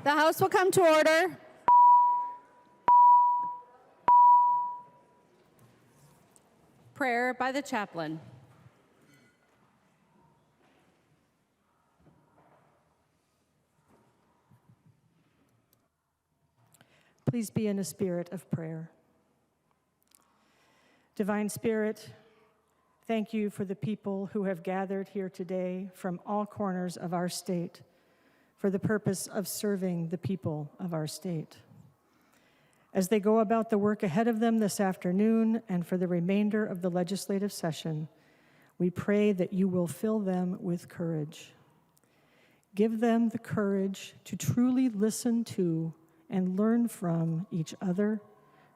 The House will come to order. Prayer by the chaplain. Please be in a spirit of prayer. Divine Spirit, thank you for the people who have gathered here today from all corners of our state for the purpose of serving the people of our state. As they go about the work ahead of them this afternoon and for the remainder of the legislative session, we pray that you will fill them with courage. Give them the courage to truly listen to and learn from each other,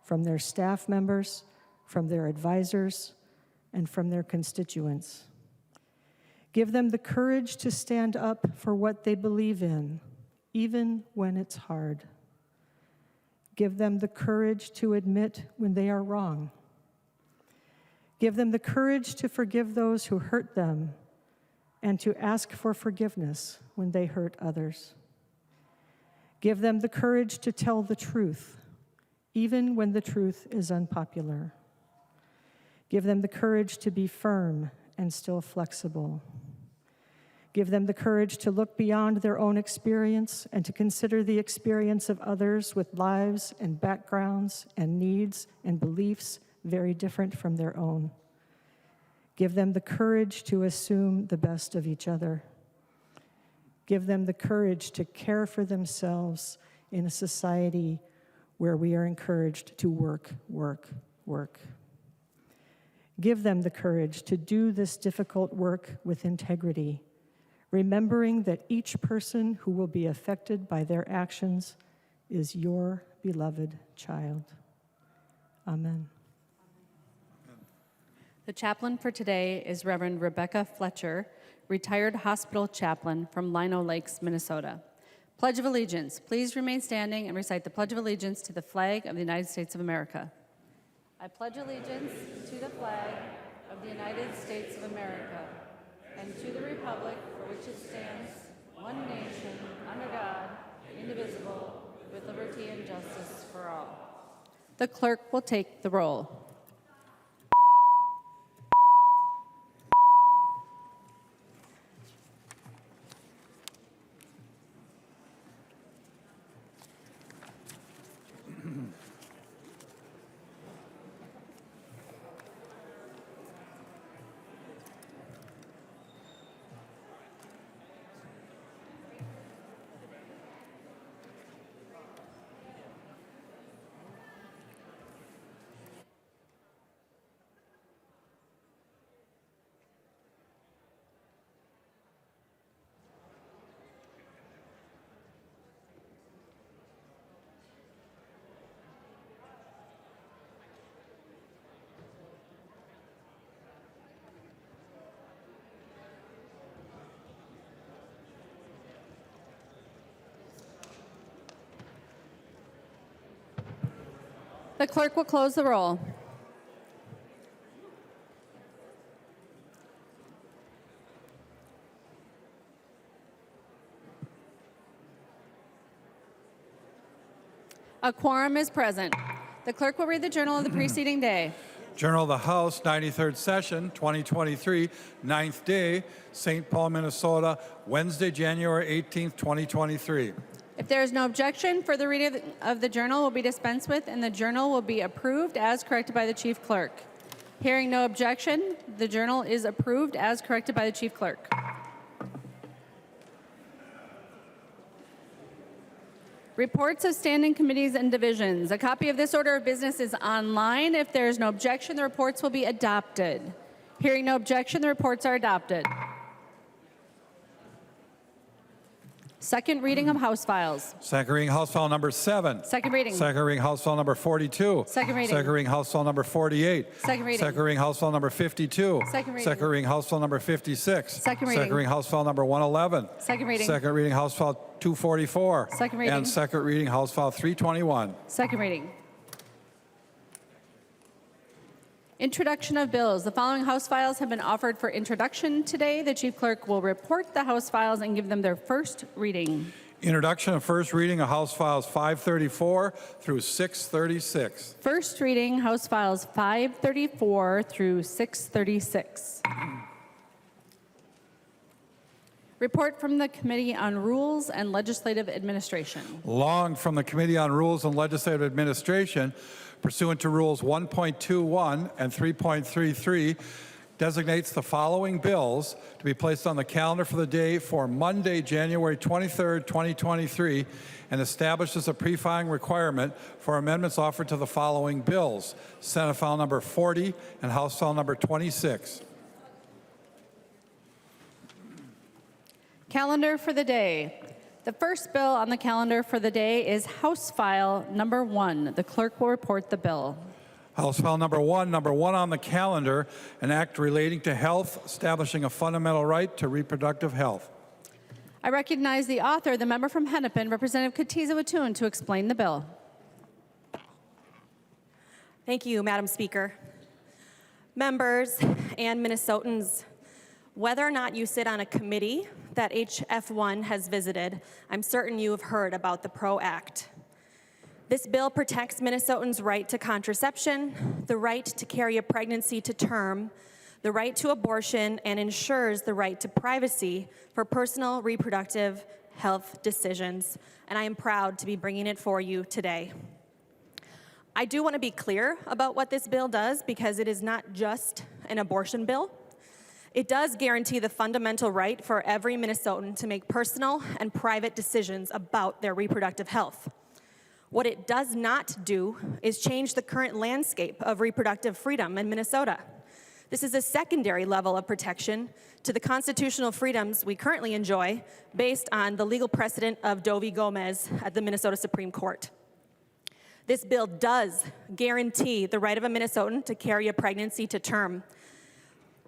from their staff members, from their advisors, and from their constituents. Give them the courage to stand up for what they believe in, even when it's hard. Give them the courage to admit when they are wrong. Give them the courage to forgive those who hurt them and to ask for forgiveness when they hurt others. Give them the courage to tell the truth, even when the truth is unpopular. Give them the courage to be firm and still flexible. Give them the courage to look beyond their own experience and to consider the experience of others with lives and backgrounds and needs and beliefs very different from their own. Give them the courage to assume the best of each other. Give them the courage to care for themselves in a society where we are encouraged to work, work, work. Give them the courage to do this difficult work with integrity, remembering that each person who will be affected by their actions is your beloved child. Amen. The chaplain for today is Reverend Rebecca Fletcher, retired hospital chaplain from Lino Lakes, Minnesota. Pledge of Allegiance. Please remain standing and recite the Pledge of Allegiance to the flag of the United States of America. I pledge allegiance to the flag of the United States of America and to the republic for which it stands, one nation, under God, indivisible, with liberty and justice for all. The clerk will take the roll. The clerk will close the roll. A quorum is present. The clerk will read the journal of the preceding day. Journal of the House, 93rd Session, 2023, 9th day, St. Paul, Minnesota, Wednesday, January 18th, 2023. If there is no objection, further reading of the journal will be dispensed with, and the journal will be approved as corrected by the chief clerk. Hearing no objection, the journal is approved as corrected by the chief clerk. Reports of standing committees and divisions. A copy of this order of business is online. If there is no objection, the reports will be adopted. Hearing no objection, the reports are adopted. Second reading of House files. Second reading House File number 7. Second reading. Second reading House File number 42. Second reading. Second reading House File number 48. Second reading. Second reading House File number 52. Second reading. Second reading House File number 56. Second reading. Second reading House File number 111. Second reading. Second reading House File 244. Second reading. And second reading House File 321. Second reading. Introduction of bills. The following House files have been offered for introduction today. The chief clerk will report the House files and give them their first reading. Introduction and first reading of House Files 534 through 636. First reading, House Files 534 through 636. Report from the Committee on Rules and Legislative Administration. Long from the Committee on Rules and Legislative Administration, pursuant to Rules 1.21 and 3.33, designates the following bills to be placed on the calendar for the day for Monday, January 23rd, 2023, and establishes a pre-filing requirement for amendments offered to the following bills: Senate File Number 40 and House File Number 26. Calendar for the day. The first bill on the calendar for the day is House File Number 1. The clerk will report the bill. House File number one on the calendar, an act relating to health, establishing a fundamental right to reproductive health. I recognize the author, the member from Hennepin, Representative Kotyza-Witthuhn, to explain the bill. Thank you, Madam Speaker. Members and Minnesotans, whether or not you sit on a committee that HF1 has visited, I'm certain you have heard about the PRO Act. This bill protects Minnesotans' right to contraception, the right to carry a pregnancy to term, the right to abortion, and ensures the right to privacy for personal reproductive health decisions. And I am proud to be bringing it for you today. I do want to be clear about what this bill does, because it is not just an abortion bill. It does guarantee the fundamental right for every Minnesotan to make personal and private decisions about their reproductive health. What it does not do is change the current landscape of reproductive freedom in Minnesota. This is a secondary level of protection to the constitutional freedoms we currently enjoy based on the legal precedent of Doe v. Gomez at the Minnesota Supreme Court. This bill does guarantee the right of a Minnesotan to carry a pregnancy to term.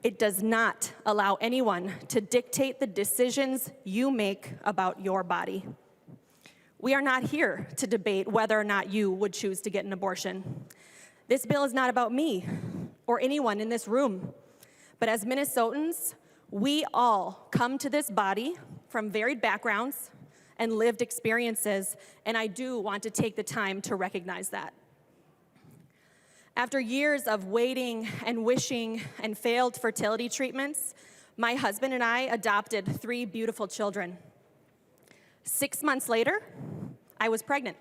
It does not allow anyone to dictate the decisions you make about your body. We are not here to debate whether or not you would choose to get an abortion. This bill is not about me or anyone in this room, but as Minnesotans, we all come to this body from varied backgrounds and lived experiences, and I do want to take the time to recognize that. After years of waiting and wishing and failed fertility treatments, my husband and I adopted 3 beautiful children. 6 months later, I was pregnant.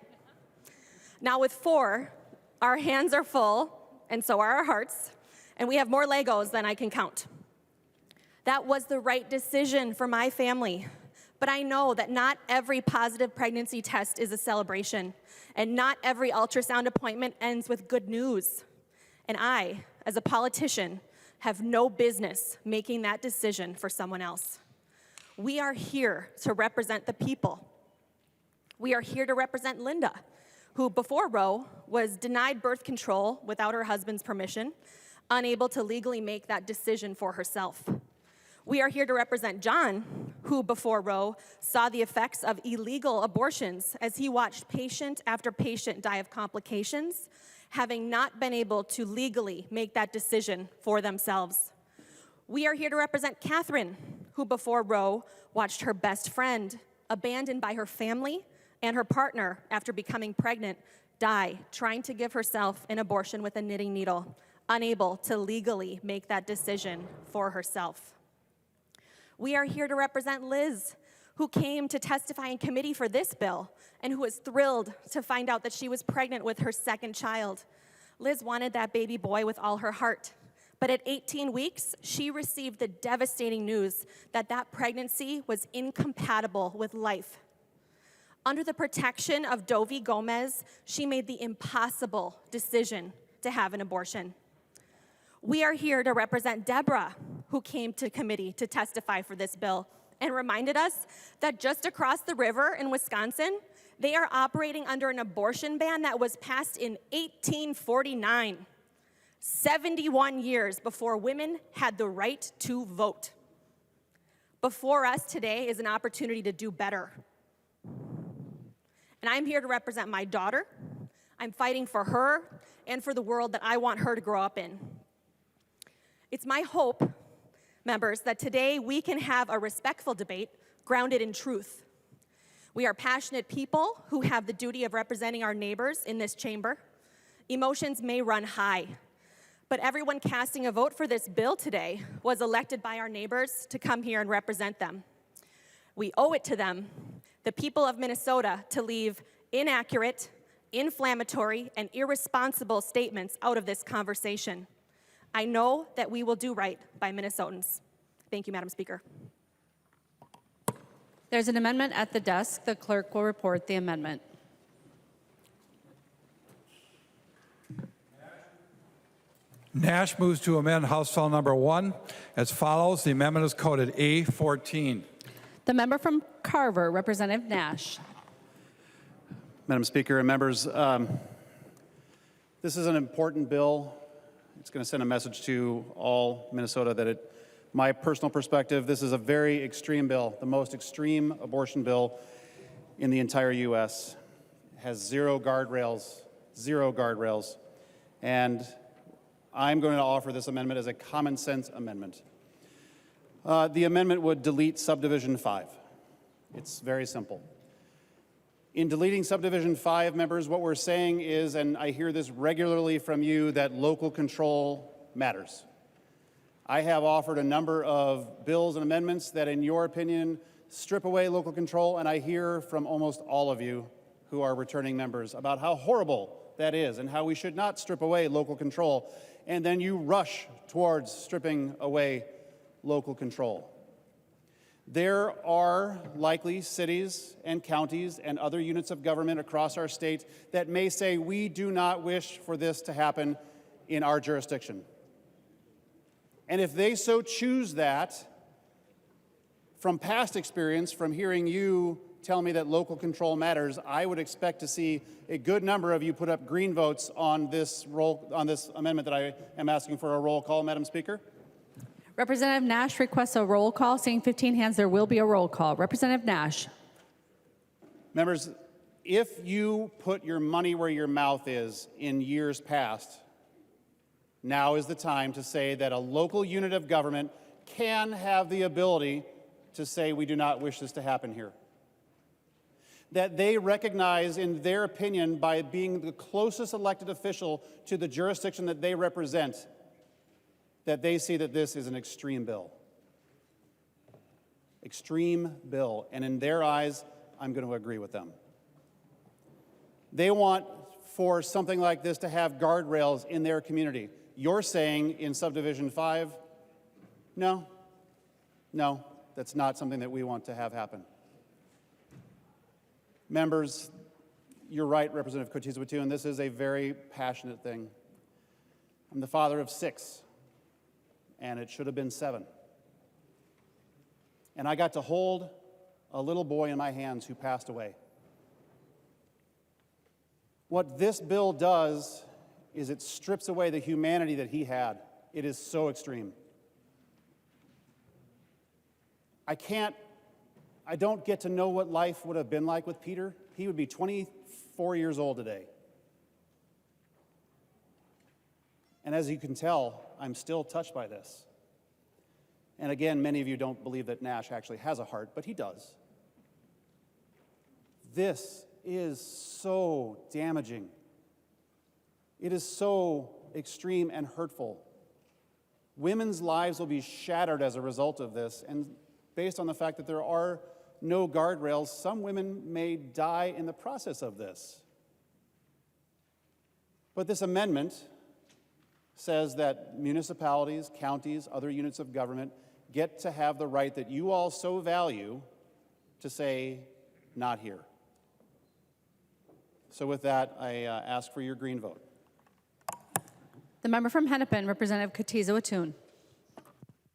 Now with 4, our hands are full, and so are our hearts, and we have more Legos than I can count. That was the right decision for my family, but I know that not every positive pregnancy test is a celebration, and not every ultrasound appointment ends with good news. And I, as a politician, have no business making that decision for someone else. We are here to represent the people. We are here to represent Linda, who before Roe was denied birth control without her husband's permission, unable to legally make that decision for herself. We are here to represent John, who before Roe saw the effects of illegal abortions as he watched patient after patient die of complications, having not been able to legally make that decision for themselves. We are here to represent Catherine, who before Roe watched her best friend, abandoned by her family and her partner after becoming pregnant, die trying to give herself an abortion with a knitting needle, unable to legally make that decision for herself. We are here to represent Liz, who came to testify in committee for this bill and who was thrilled to find out that she was pregnant with her second child. Liz wanted that baby boy with all her heart. But at 18 weeks, she received the devastating news that that pregnancy was incompatible with life. Under the protection of Doe v. Gomez, she made the impossible decision to have an abortion. We are here to represent Deborah, who came to committee to testify for this bill and reminded us that just across the river in Wisconsin, they are operating under an abortion ban that was passed in 1849. 71 years before women had the right to vote. Before us today is an opportunity to do better. And I'm here to represent my daughter. I'm fighting for her and for the world that I want her to grow up in. It's my hope, members, that today we can have a respectful debate grounded in truth. We are passionate people who have the duty of representing our neighbors in this chamber. Emotions may run high, but everyone casting a vote for this bill today was elected by our neighbors to come here and represent them. We owe it to them, the people of Minnesota, to leave inaccurate, inflammatory, and irresponsible statements out of this conversation. I know that we will do right by Minnesotans. Thank you, Madam Speaker. There's an amendment at the desk. The clerk will report the amendment. Nash moves to amend House File Number 1 as follows. The amendment is coded A14. The member from Carver, Representative Nash. Madam Speaker and members, this is an important bill. It's going to send a message to all Minnesota that my personal perspective, this is a very extreme bill, the most extreme abortion bill in the entire U.S. It has zero guardrails, and I'm going to offer this amendment as a common sense amendment. The amendment would delete subdivision 5. It's very simple. In deleting subdivision 5, members, what we're saying is, and I hear this regularly from you, that local control matters. I have offered a number of bills and amendments that, in your opinion, strip away local control, and I hear from almost all of you who are returning members about how horrible that is and how we should not strip away local control, and then you rush towards stripping away local control. There are likely cities and counties and other units of government across our state that may say, we do not wish for this to happen in our jurisdiction. And if they so choose that, from past experience, from hearing you tell me that local control matters, I would expect to see a good number of you put up green votes on this amendment that I am asking for a roll call, Madam Speaker. Representative Nash requests a roll call. Seeing 15 hands, there will be a roll call. Representative Nash. Members, if you put your money where your mouth is in years past, now is the time to say that a local unit of government can have the ability to say we do not wish this to happen here. That they recognize, in their opinion, by being the closest elected official to the jurisdiction that they represent, that they see that this is an extreme bill. Extreme bill. And in their eyes, I'm going to agree with them. They want for something like this to have guardrails in their community. You're saying in subdivision 5, no, that's not something that we want to have happen. Members, you're right, Representative Kotyza-Witthuhn, this is a very passionate thing. I'm the father of 6, and it should have been 7. And I got to hold a little boy in my hands who passed away. What this bill does is it strips away the humanity that he had. It is so extreme. I don't get to know what life would have been like with Peter. He would be 24 years old today. And as you can tell, I'm still touched by this. And again, many of you don't believe that Nash actually has a heart, but he does. This is so damaging. It is so extreme and hurtful. Women's lives will be shattered as a result of this, and based on the fact that there are no guardrails, some women may die in the process of this. But this amendment says that municipalities, counties, other units of government get to have the right that you all so value to say, not here. So with that, I ask for your green vote. The member from Hennepin, Representative Kotyza-Witthuhn.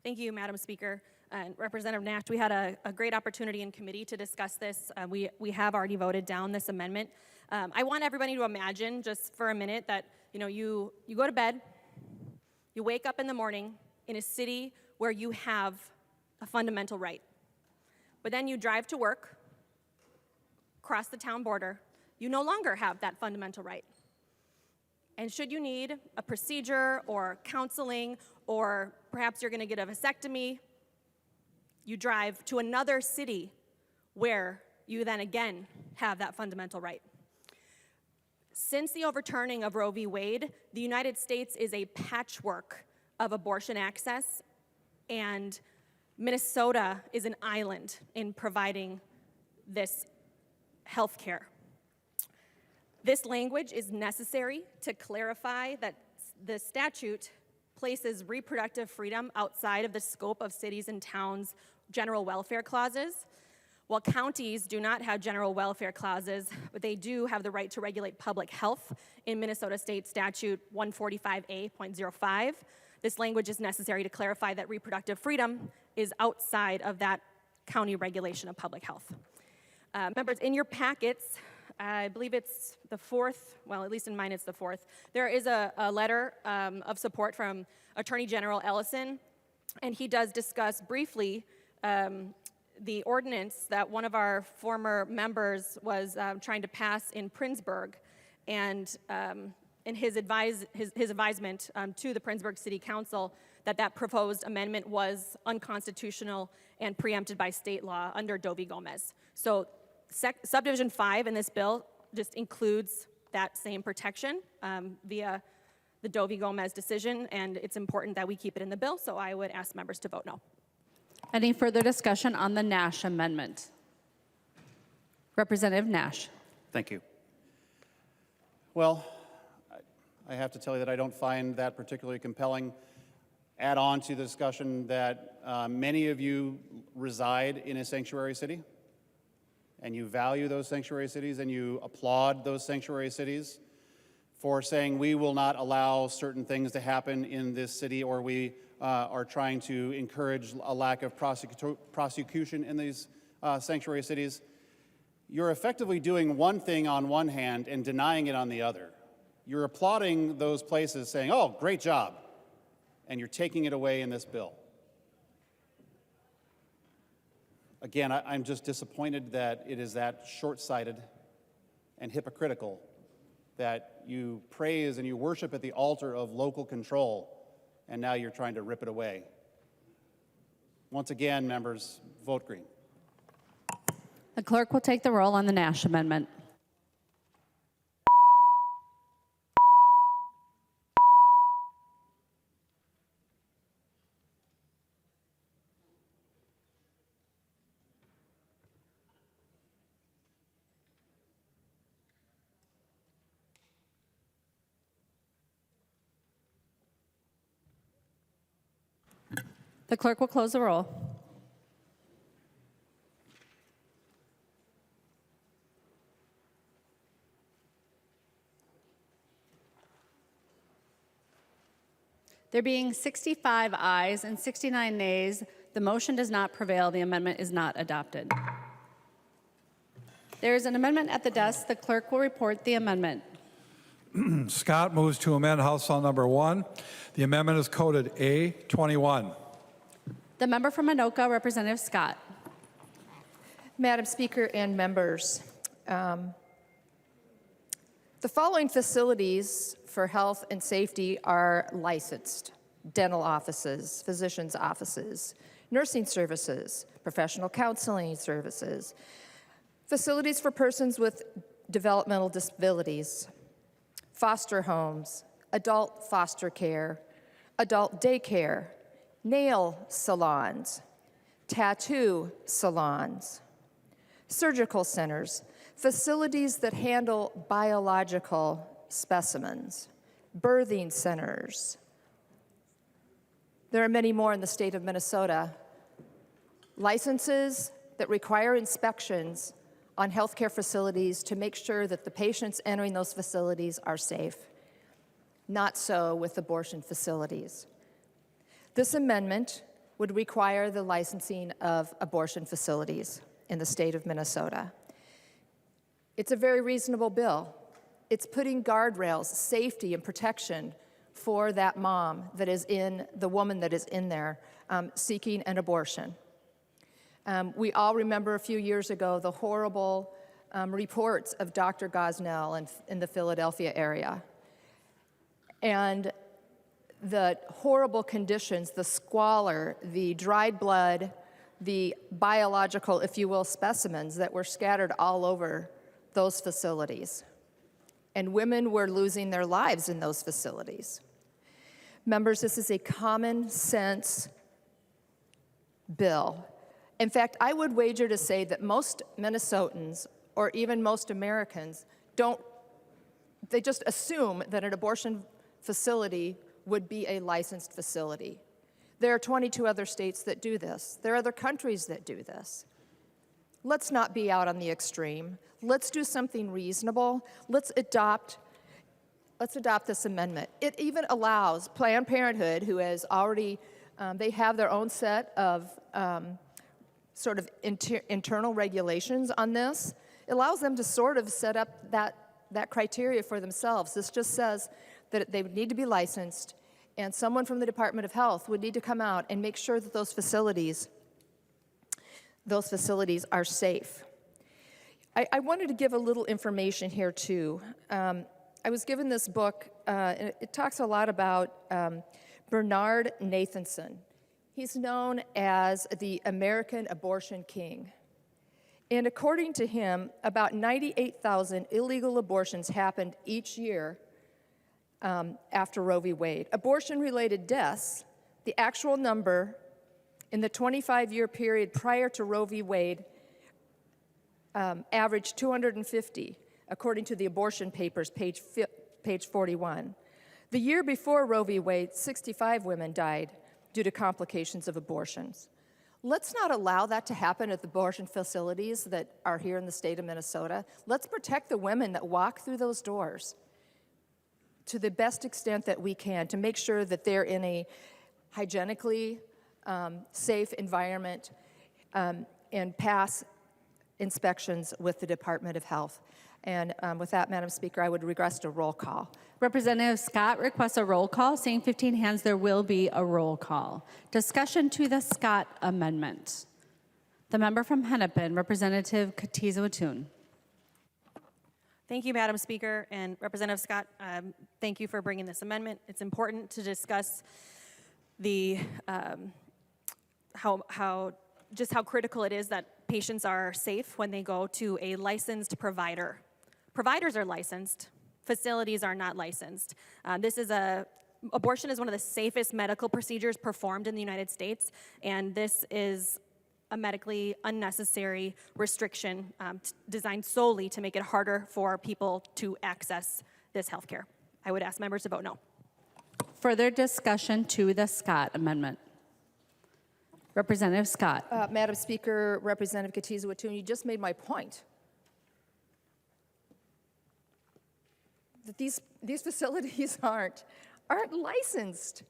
Thank you, Madam Speaker. And Representative Nash, we had a great opportunity in committee to discuss this. We have already voted down this amendment. I want everybody to imagine just for a minute that you go to bed, you wake up in the morning in a city where you have a fundamental right. But then you drive to work, cross the town border, you no longer have that fundamental right. And should you need a procedure or counseling, or perhaps you're going to get a vasectomy, you drive to another city where you then again have that fundamental right. Since the overturning of Roe v. Wade, the United States is a patchwork of abortion access, and Minnesota is an island in providing this health care. This language is necessary to clarify that the statute places reproductive freedom outside of the scope of cities and towns' general welfare clauses. While counties do not have general welfare clauses, but they do have the right to regulate public health in Minnesota State Statute 145A.05. This language is necessary to clarify that reproductive freedom is outside of that county regulation of public health. Members, in your packets, I believe it's the fourth, well, at least in mine it's the fourth, there is a letter of support from Attorney General Ellison, and he does discuss briefly the ordinance that one of our former members was trying to pass in Princeburg, and in his advisement to the Princeburg City Council that proposed amendment was unconstitutional and preempted by state law under Doe v. Gomez. So subdivision 5 in this bill just includes that same protection via the Doe v. Gomez decision, and it's important that we keep it in the bill, so I would ask members to vote no. Any further discussion on the Nash amendment? Representative Nash. Thank you. Well, I have to tell you that I don't find that particularly compelling. Add on to the discussion that many of you reside in a sanctuary city, and you value those sanctuary cities, and you applaud those sanctuary cities for saying we will not allow certain things to happen in this city, or we are trying to encourage a lack of prosecution in these sanctuary cities. You're effectively doing one thing on one hand and denying it on the other. You're applauding those places, saying, oh, great job, and you're taking it away in this bill. Again, I'm just disappointed that it is that short-sighted and hypocritical that you praise and you worship at the altar of local control, and now you're trying to rip it away. Once again, members, vote green. The clerk will take the roll on the Nash amendment. The clerk will close the roll. There being 65 ayes and 69 nays, the motion does not prevail. The amendment is not adopted. There is an amendment at the desk. The clerk will report the amendment. Scott moves to amend House File Number 1. The amendment is coded A21. The member from Anoka, Representative Scott. Madam Speaker and members, the following facilities for health and safety are licensed: dental offices, physicians' offices, nursing services, professional counseling services, facilities for persons with developmental disabilities, foster homes, adult foster care, adult daycare, nail salons, tattoo salons, surgical centers, facilities that handle biological specimens, birthing centers. There are many more in the state of Minnesota. Licenses that require inspections on healthcare facilities to make sure that the patients entering those facilities are safe. Not so with abortion facilities. This amendment would require the licensing of abortion facilities in the state of Minnesota. It's a very reasonable bill. It's putting guardrails, safety, and protection for that mom that is in, the woman that is in there seeking an abortion. We all remember a few years ago the horrible reports of Dr. Gosnell in the Philadelphia area. And the horrible conditions, the squalor, the dried blood, the biological, if you will, specimens that were scattered all over those facilities. And women were losing their lives in those facilities. Members, this is a common sense bill. In fact, I would wager to say that most Minnesotans, or even most Americans, they just assume that an abortion facility would be a licensed facility. There are 22 other states that do this. There are other countries that do this. Let's not be out on the extreme. Let's do something reasonable. Let's adopt this amendment. It even allows Planned Parenthood, who has already, they have their own set of sort of internal regulations on this. It allows them to sort of set up that criteria for themselves. This just says that they would need to be licensed, and someone from the Department of Health would need to come out and make sure that those facilities are safe. I wanted to give a little information here too. I was given this book, and it talks a lot about Bernard Nathanson. He's known as the American abortion king. And according to him, about 98,000 illegal abortions happened each year after Roe v. Wade. Abortion-related deaths, the actual number in the 25-year period prior to Roe v. Wade, averaged 250, according to the abortion papers, page 41. The year before Roe v. Wade, 65 women died due to complications of abortions. Let's not allow that to happen at the abortion facilities that are here in the state of Minnesota. Let's protect the women that walk through those doors to the best extent that we can to make sure that they're in a hygienically safe environment and pass inspections with the Department of Health. And with that, Madam Speaker, I would request a roll call. Representative Scott requests a roll call. Seeing 15 hands, there will be a roll call. Discussion to the Scott amendment. The member from Hennepin, Representative Kotyza-Witthuhn. Thank you, Madam Speaker. And Representative Scott, thank you for bringing this amendment. It's important to discuss the how critical it is that patients are safe when they go to a licensed provider. Providers are licensed. Facilities are not licensed. Abortion is one of the safest medical procedures performed in the United States, and this is a medically unnecessary restriction designed solely to make it harder for people to access this health care. I would ask members to vote no. Further discussion to the Scott amendment. Representative Scott. Madam Speaker, Representative Kotyza-Witthuhn, you just made my point. That these facilities aren't licensed.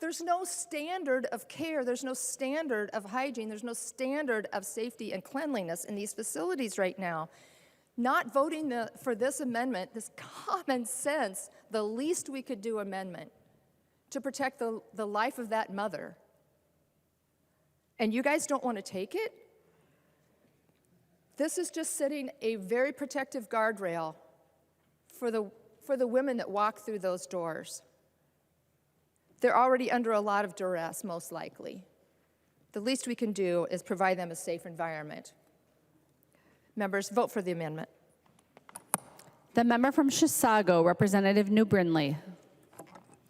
There's no standard of care, there's no standard of hygiene, there's no standard of safety and cleanliness in these facilities right now. Not voting for this amendment, this common sense, the least we could do amendment to protect the life of that mother, and you guys don't want to take it? This is just setting a very protective guardrail for the women that walk through those doors. They're already under a lot of duress, most likely. The least we can do is provide them a safe environment. Members, vote for the amendment. The member from Chisago, Representative New Brindley.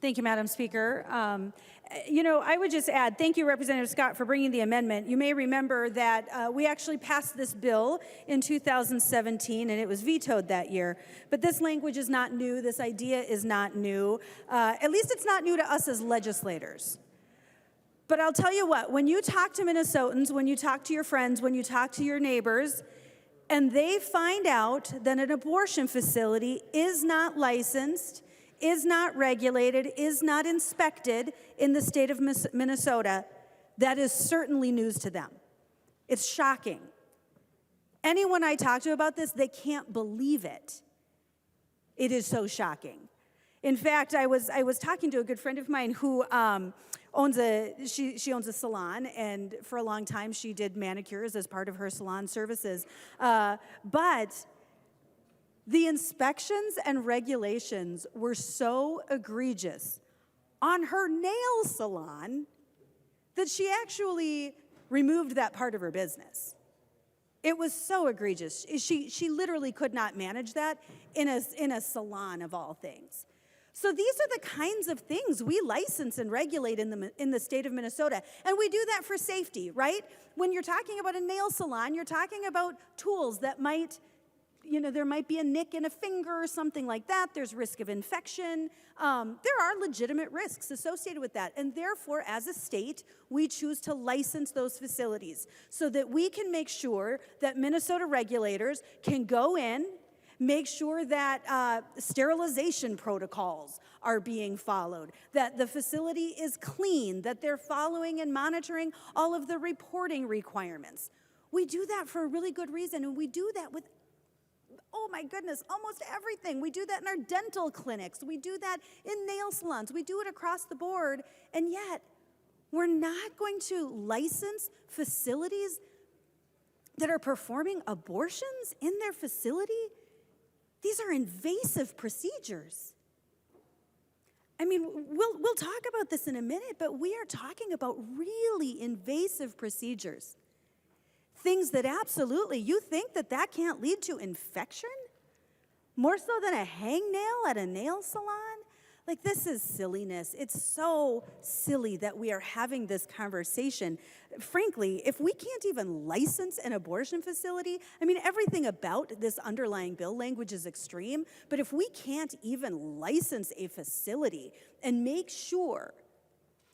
Thank you, Madam Speaker. I would just add, thank you, Representative Scott, for bringing the amendment. You may remember that we actually passed this bill in 2017, and it was vetoed that year. But this language is not new. This idea is not new. At least it's not new to us as legislators. But I'll tell you what, when you talk to Minnesotans, when you talk to your friends, when you talk to your neighbors, and they find out that an abortion facility is not licensed, is not regulated, is not inspected in the state of Minnesota, that is certainly news to them. It's shocking. Anyone I talk to about this, they can't believe it. It is so shocking. In fact, I was talking to a good friend of mine who owns a salon, and for a long time she did manicures as part of her salon services. But the inspections and regulations were so egregious on her nail salon that she actually removed that part of her business. It was so egregious. She literally could not manage that in a salon of all things. So these are the kinds of things we license and regulate in the state of Minnesota. And we do that for safety, right? When you're talking about a nail salon, you're talking about tools that might, there might be a nick in a finger or something like that. There's risk of infection. There are legitimate risks associated with that. And therefore, as a state, we choose to license those facilities so that we can make sure that Minnesota regulators can go in, make sure that sterilization protocols are being followed, that the facility is clean, that they're following and monitoring all of the reporting requirements. We do that for a really good reason, and we do that with, oh my goodness, almost everything. We do that in our dental clinics. We do that in nail salons. We do it across the board, and yet we're not going to license facilities that are performing abortions in their facility. These are invasive procedures. I mean, we'll talk about this in a minute, but we are talking about really invasive procedures. Things that absolutely, you think that can't lead to infection? More so than a hangnail at a nail salon? Like, this is silliness. It's so silly that we are having this conversation. Frankly, if we can't even license an abortion facility, I mean, everything about this underlying bill language is extreme, but if we can't even license a facility and make sure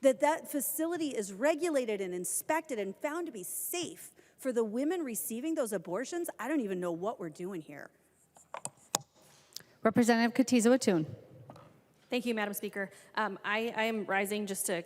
that that facility is regulated and inspected and found to be safe for the women receiving those abortions, I don't even know what we're doing here. Representative Kotyza-Witthuhn. Thank you, Madam Speaker. I am rising just to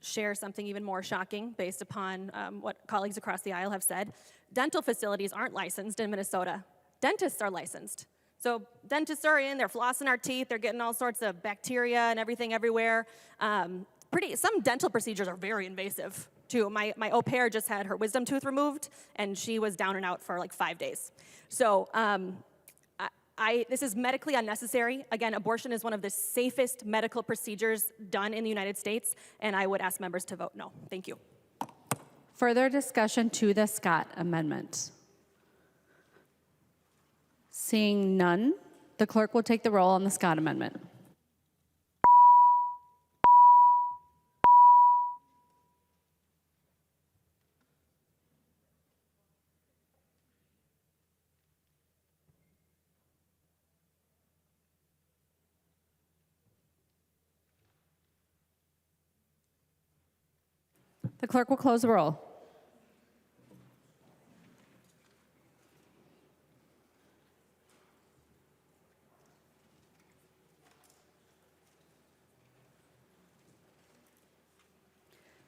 share something even more shocking based upon what colleagues across the aisle have said. Dental facilities aren't licensed in Minnesota. Dentists are licensed. So dentists are in, they're flossing our teeth, they're getting all sorts of bacteria and everything everywhere. Some dental procedures are very invasive, too. My au pair just had her wisdom tooth removed, and she was down and out for like 5 days. So this is medically unnecessary. Again, abortion is one of the safest medical procedures done in the United States, and I would ask members to vote no. Thank you. Further discussion to the Scott amendment? Seeing none, the clerk will take the roll on the Scott amendment. The clerk will close the roll.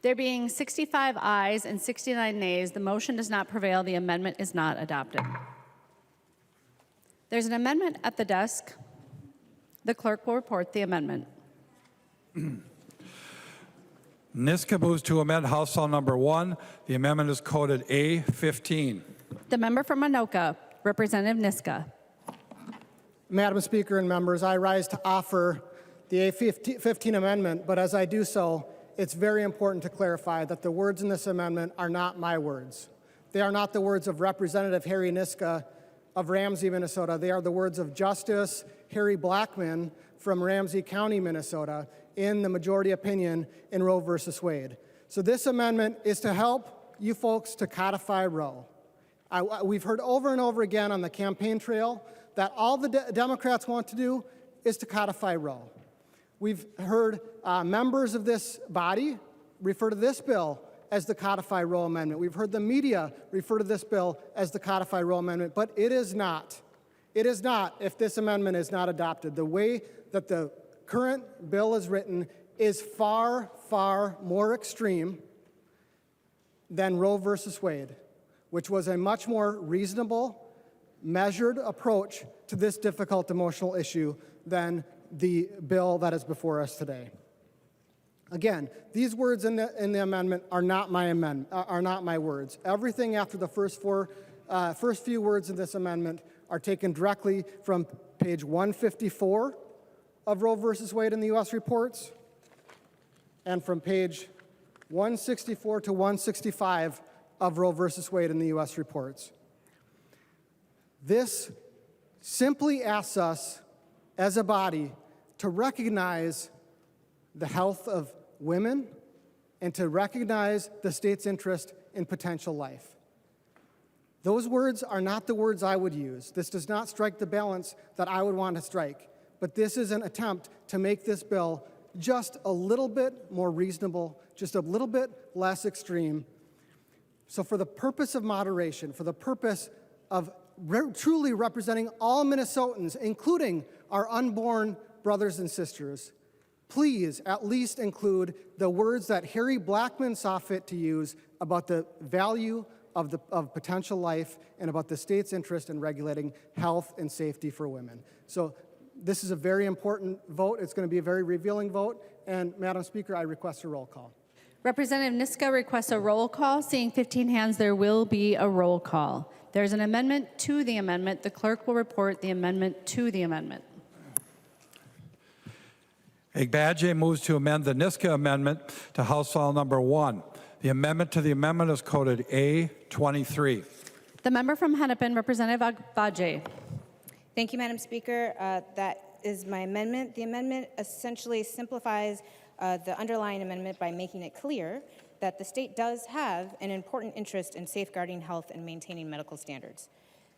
There being 65 ayes and 69 nays, the motion does not prevail. The amendment is not adopted. There's an amendment at the desk. The clerk will report the amendment. Niska moves to amend House File Number 1. The amendment is coded A15. The member from Anoka, Representative Niska. Madam Speaker and members, I rise to offer the A15 amendment, but as I do so, it's very important to clarify that the words in this amendment are not my words. They are not the words of Representative Harry Niska of Ramsey, Minnesota. They are the words of Justice Harry Blackman from Ramsey County, Minnesota, in the majority opinion in Roe versus Wade. So this amendment is to help you folks to codify Roe. We've heard over and over again on the campaign trail that all the Democrats want to do is to codify Roe. We've heard members of this body refer to this bill as the Codify Roe Amendment. We've heard the media refer to this bill as the Codify Roe Amendment, but it is not. It is not if this amendment is not adopted. The way that the current bill is written is far, far more extreme than Roe versus Wade, which was a much more reasonable, measured approach to this difficult emotional issue than the bill that is before us today. Again, these words in the amendment are not my words. Everything after the first few words of this amendment are taken directly from page 154 of Roe versus Wade in the U.S. reports, and from page 164 to 165 of Roe versus Wade in the U.S. reports. This simply asks us as a body to recognize the health of women and to recognize the state's interest in potential life. Those words are not the words I would use. This does not strike the balance that I would want to strike, but this is an attempt to make this bill just a little bit more reasonable, just a little bit less extreme. So for the purpose of moderation, for the purpose of truly representing all Minnesotans, including our unborn brothers and sisters, please at least include the words that Harry Blackmun saw fit to use about the value of potential life and about the state's interest in regulating health and safety for women. So this is a very important vote. It's going to be a very revealing vote. And Madam Speaker, I request a roll call. Representative Niska requests a roll call. Seeing 15 hands, there will be a roll call. There's an amendment to the amendment. The clerk will report the amendment to the amendment. Agbaje moves to amend the Niska amendment to House File Number 1. The amendment to the amendment is coded A23. The member from Hennepin, Representative Agbaje. Thank you, Madam Speaker. That is my amendment. The amendment essentially simplifies the underlying amendment by making it clear that the state does have an important interest in safeguarding health and maintaining medical standards.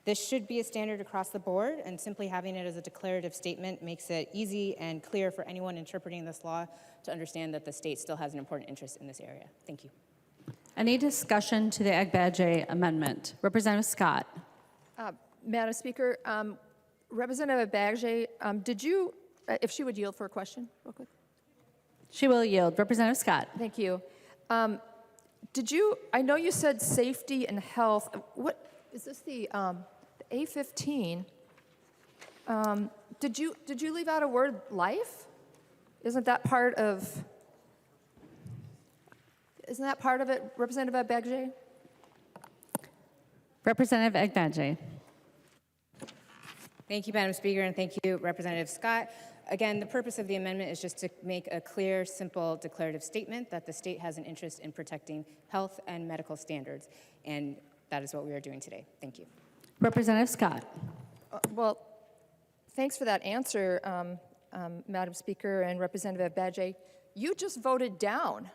This should be a standard across the board, and simply having it as a declarative statement makes it easy and clear for anyone interpreting this law to understand that the state still has an important interest in this area. Thank you. Any discussion to the Agbaje amendment? Representative Scott. Madam Speaker, Representative Agbaje, did you, if she would yield for a question real quick? She will yield. Representative Scott. Thank you. Did you, I know you said safety and health. What, is this the A15? Did you leave out a word life? Isn't that part of it, Representative Agbaje? Representative Agbaje. Thank you, Madam Speaker, and thank you, Representative Scott. Again, the purpose of the amendment is just to make a clear, simple, declarative statement that the state has an interest in protecting health and medical standards, and that is what we are doing today. Thank you. Representative Scott. Well, thanks for that answer, Madam Speaker and Representative Agbaje. You just voted down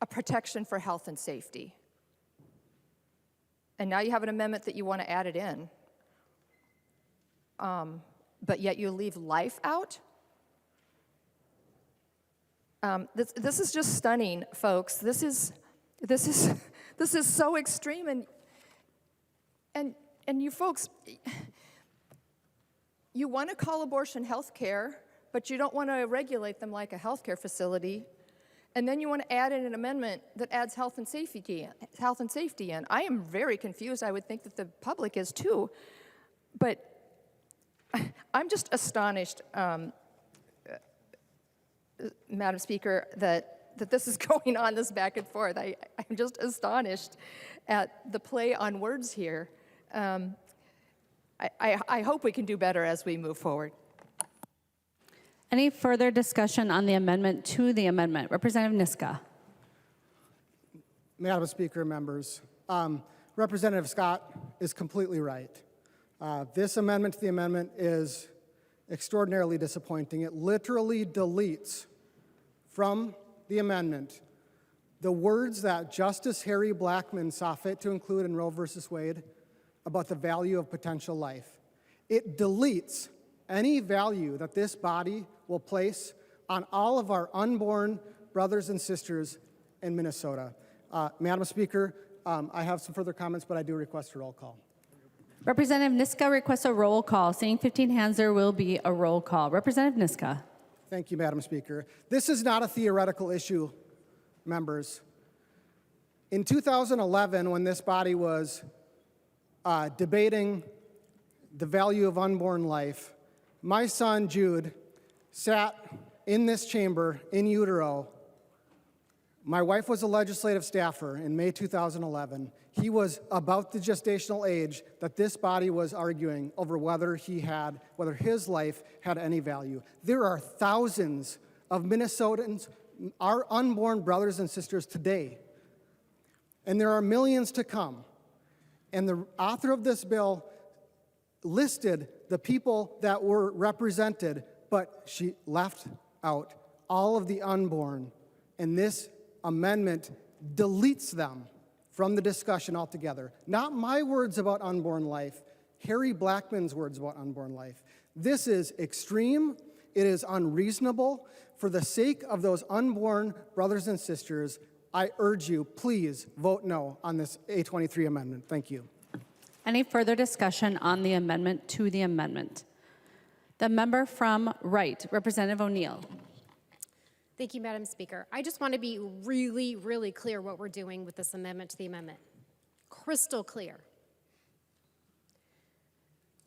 a protection for health and safety. And now you have an amendment that you want to add it in. But yet you leave life out? This is just stunning, folks. This is so extreme, and you folks, you want to call abortion health care, but you don't want to regulate them like a health care facility. And then you want to add in an amendment that adds health and safety in. I am very confused. I would think that the public is too. But I'm just astonished, Madam Speaker, that this is going on, this back and forth. I'm just astonished at the play on words here. I hope we can do better as we move forward. Any further discussion on the amendment to the amendment? Representative Niska. Madam Speaker, members, Representative Scott is completely right. This amendment to the amendment is extraordinarily disappointing. It literally deletes from the amendment the words that Justice Harry Blackmun saw fit to include in Roe versus Wade about the value of potential life. It deletes any value that this body will place on all of our unborn brothers and sisters in Minnesota. Madam Speaker, I have some further comments, but I do request a roll call. Representative Niska requests a roll call. Seeing 15 hands, there will be a roll call. Representative Niska. Thank you, Madam Speaker. This is not a theoretical issue, members. In 2011, when this body was debating the value of unborn life, my son, Jude, sat in this chamber in utero. My wife was a legislative staffer in May 2011. He was about the gestational age that this body was arguing over whether his life had any value. There are thousands of Minnesotans our unborn brothers and sisters today. And there are millions to come. And the author of this bill listed the people that were represented, but she left out all of the unborn. And this amendment deletes them from the discussion altogether. Not my words about unborn life, Harry Blackman's words about unborn life. This is extreme. It is unreasonable. For the sake of those unborn brothers and sisters, I urge you, please vote no on this A23 amendment. Thank you. Any further discussion on the amendment to the amendment? The member from Wright, Representative O'Neill. Thank you, Madam Speaker. I just want to be really, really clear what we're doing with this amendment to the amendment. Crystal clear.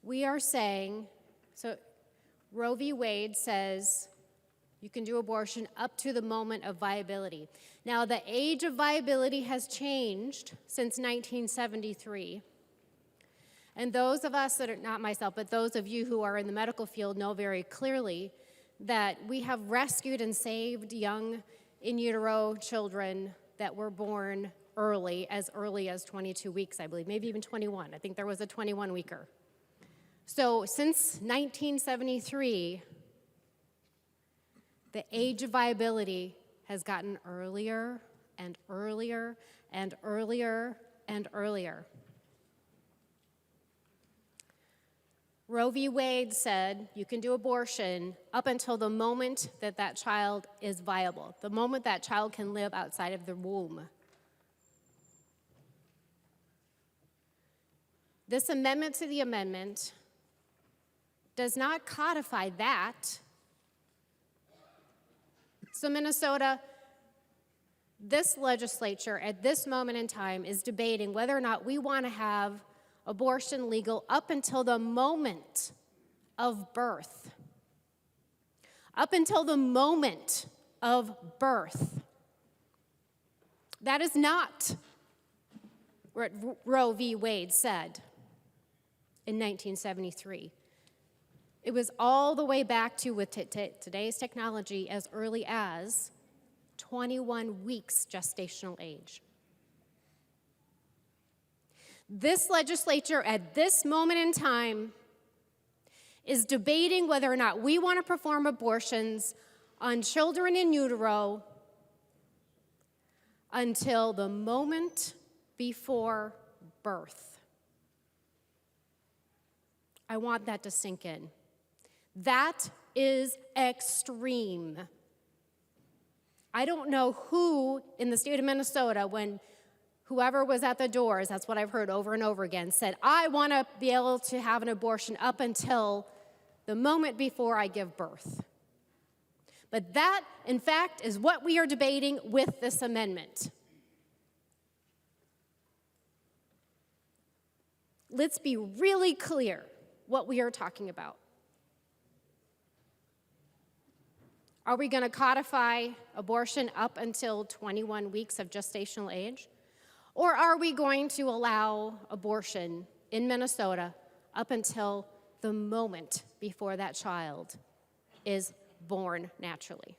We are saying, so Roe v. Wade says you can do abortion up to the moment of viability. Now, the age of viability has changed since 1973. And those of us that are, not myself, but those of you who are in the medical field know very clearly that we have rescued and saved young in utero children that were born early as 22 weeks, I believe, maybe even 21. I think there was a 21-weeker. So since 1973, the age of viability has gotten earlier and earlier and earlier and earlier. Roe v. Wade said you can do abortion up until the moment that that child is viable, the moment that child can live outside of the womb. This amendment to the amendment does not codify that. So Minnesota, this legislature at this moment in time is debating whether or not we want to have abortion legal up until the moment of birth. Up until the moment of birth. That is not what Roe v. Wade said in 1973. It was all the way back to, with today's technology, as early as 21 weeks gestational age. This legislature at this moment in time is debating whether or not we want to perform abortions on children in utero until the moment before birth. I want that to sink in. That is extreme. I don't know who in the state of Minnesota, when whoever was at the doors, that's what I've heard over and over again, said, I want to be able to have an abortion up until the moment before I give birth. But that, in fact, is what we are debating with this amendment. Let's be really clear what we are talking about. Are we going to codify abortion up until 21 weeks of gestational age? Or are we going to allow abortion in Minnesota up until the moment before that child is born naturally?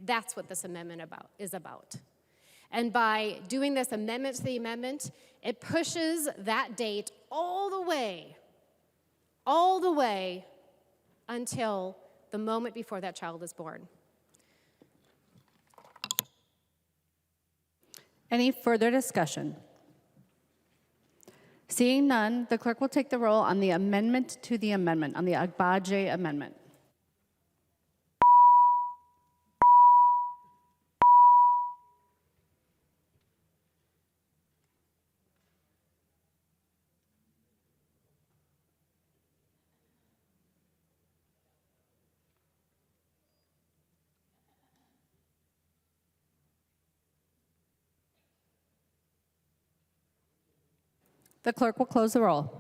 That's what this amendment is about. And by doing this amendment to the amendment, it pushes that date all the way until the moment before that child is born. Any further discussion? Seeing none, the clerk will take the roll on the amendment to the amendment, on the Agbaje amendment. The clerk will close the roll.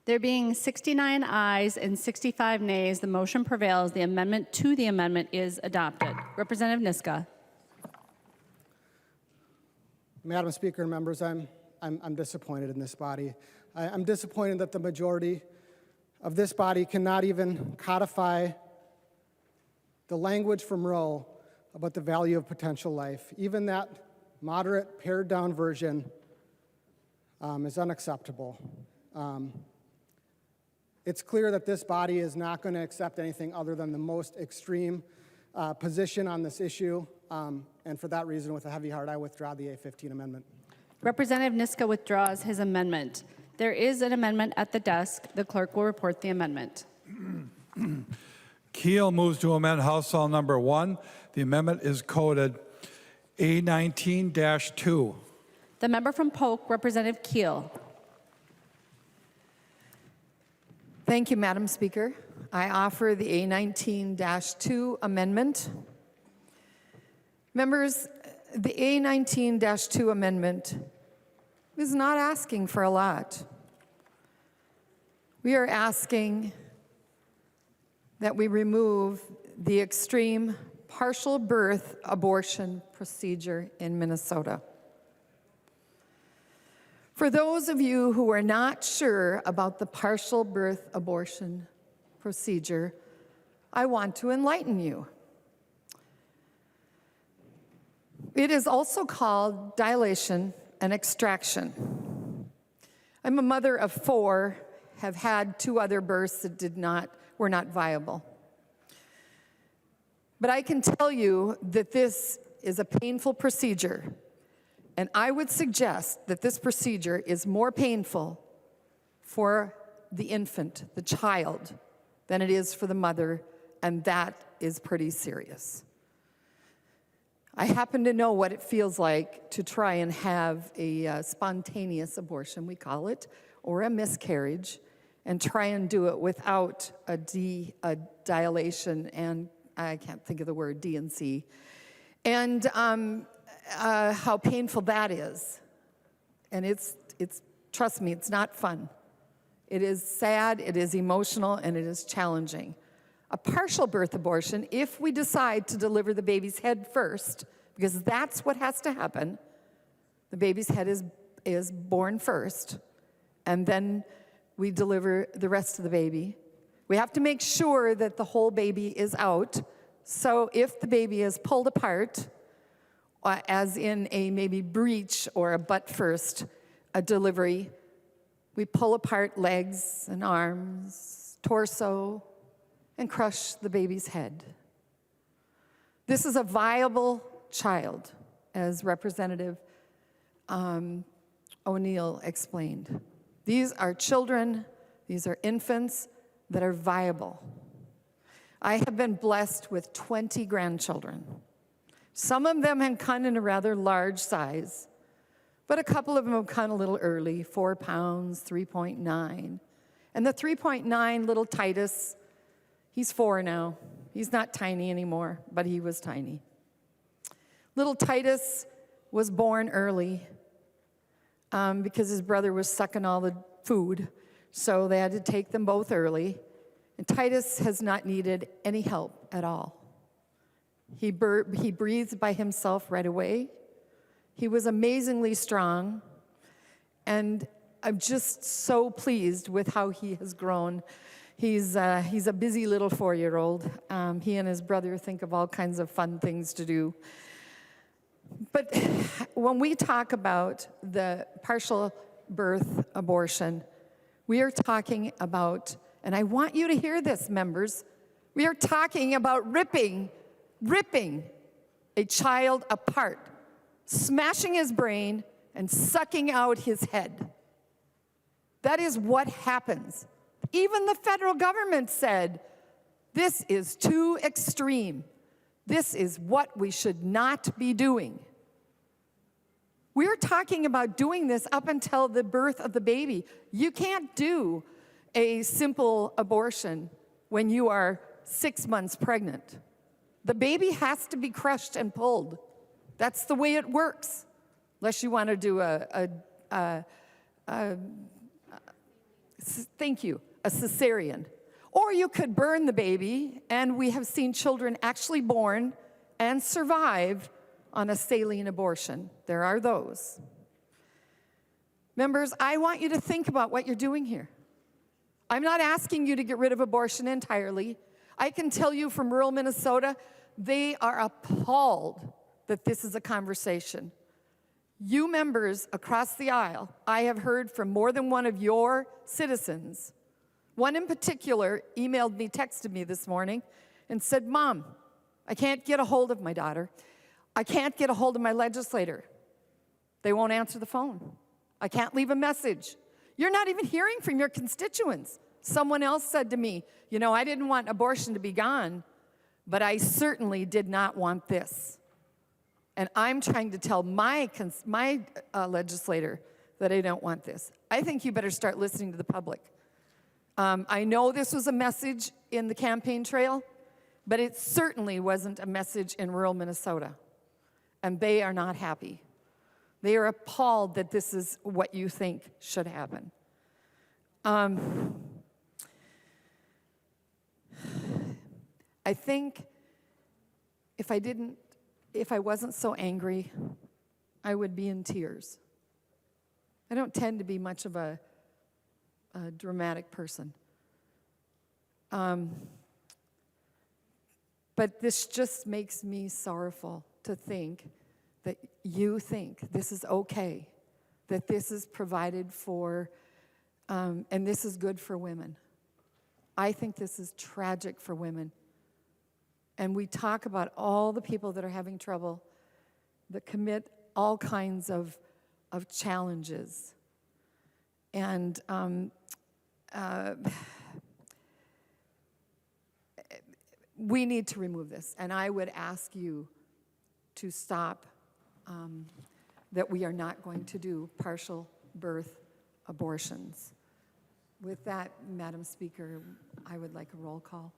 There being 69 ayes and 65 nays, the motion prevails. The amendment to the amendment is adopted. Representative Niska. Madam Speaker and members, I'm disappointed in this body. I'm disappointed that the majority of this body cannot even codify the language from Roe about the value of potential life. Even that moderate, pared-down version is unacceptable. It's clear that this body is not going to accept anything other than the most extreme position on this issue, and for that reason, with a heavy heart, I withdraw the A15 amendment. Representative Niska withdraws his amendment. There is an amendment at the desk. The clerk will report the amendment. Keel moves to amend House File Number 1. The amendment is coded A19-2. The member from Polk, Representative Keel. Thank you, Madam Speaker. I offer the A19-2 amendment. Members, the A19-2 amendment is not asking for a lot. We are asking that we remove the extreme partial birth abortion procedure in Minnesota. For those of you who are not sure about the partial birth abortion procedure, I want to enlighten you. It is also called dilation and extraction. I'm a mother of 4, have had 2 other births that were not viable. But I can tell you that this is a painful procedure, and I would suggest that this procedure is more painful for the infant, the child, than it is for the mother, and that is pretty serious. I happen to know what it feels like to try and have a spontaneous abortion, we call it, or a miscarriage, and try and do it without a dilation, and I can't think of the word, D and C, and how painful that is. And it's trust me, it's not fun. It is sad, it is emotional, and it is challenging. A partial birth abortion, if we decide to deliver the baby's head first, because that's what has to happen, the baby's head is born first, and then we deliver the rest of the baby. We have to make sure that the whole baby is out. So if the baby is pulled apart, as in a maybe breech or a butt first delivery, we pull apart legs and arms, torso, and crush the baby's head. This is a viable child, as Representative O'Neill explained. These are children, these are infants that are viable. I have been blessed with 20 grandchildren. Some of them have come in a rather large size, but a couple of them have come a little early, 4 pounds, 3.9. And the 3.9 little Titus, he's 4 now. He's not tiny anymore, but he was tiny. Little Titus was born early because his brother was sucking all the food, so they had to take them both early. And Titus has not needed any help at all. He breathed by himself right away. He was amazingly strong, and I'm just so pleased with how he has grown. He's a busy little 4-year-old. He and his brother think of all kinds of fun things to do. But when we talk about the partial birth abortion, we are talking about, and I want you to hear this, members, we are talking about ripping a child apart, smashing his brain and sucking out his head. That is what happens. Even the federal government said, this is too extreme. This is what we should not be doing. We're talking about doing this up until the birth of the baby. You can't do a simple abortion when you are 6 months pregnant. The baby has to be crushed and pulled. That's the way it works, unless you want to do a cesarean. Or you could burn the baby, and we have seen children actually born and survive on a saline abortion. There are those. Members, I want you to think about what you're doing here. I'm not asking you to get rid of abortion entirely. I can tell you from rural Minnesota, they are appalled that this is a conversation. You members across the aisle, I have heard from more than one of your citizens. One in particular emailed me, texted me this morning, and said, Mom, I can't get a hold of my daughter. I can't get a hold of my legislator. They won't answer the phone. I can't leave a message. You're not even hearing from your constituents. Someone else said to me, you know, I didn't want abortion to be gone, but I certainly did not want this. And I'm trying to tell my legislator that I don't want this. I think you better start listening to the public. I know this was a message in the campaign trail, but it certainly wasn't a message in rural Minnesota. And they are not happy. They are appalled that this is what you think should happen. I think if I wasn't so angry, I would be in tears. I don't tend to be much of a dramatic person. But this just makes me sorrowful to think that you think this is okay, that this is provided for, and this is good for women. I think this is tragic for women. And we talk about all the people that are having trouble, that commit all kinds of challenges. And we need to remove this. And I would ask you to stop that we are not going to do partial birth abortions. With that, Madam Speaker, I would like a roll call.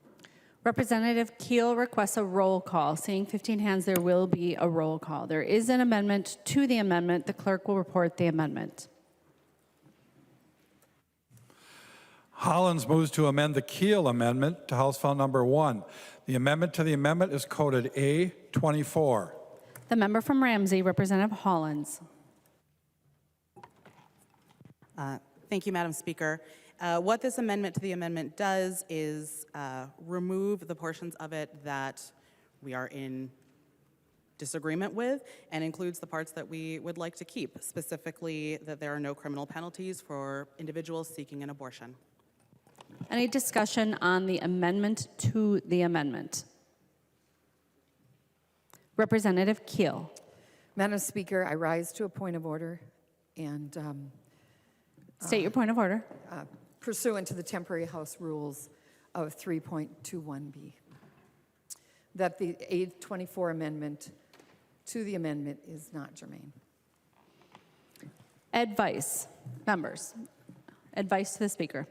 Representative Keel requests a roll call. Seeing 15 hands, there will be a roll call. There is an amendment to the amendment. The clerk will report the amendment. Hollins moves to amend the Keel amendment to House File Number 1. The amendment to the amendment is coded A24. The member from Ramsey, Representative Hollins. Thank you, Madam Speaker. What this amendment to the amendment does is remove the portions of it that we are in disagreement with and includes the parts that we would like to keep, specifically that there are no criminal penalties for individuals seeking an abortion. Any discussion on the amendment to the amendment? Representative Keel. Madam Speaker, I rise to a point of order and State your point of order. Pursuant to the temporary House rules of 3.21B, that the A24 amendment to the amendment is not germane. Advice. Members. Advice to the Speaker.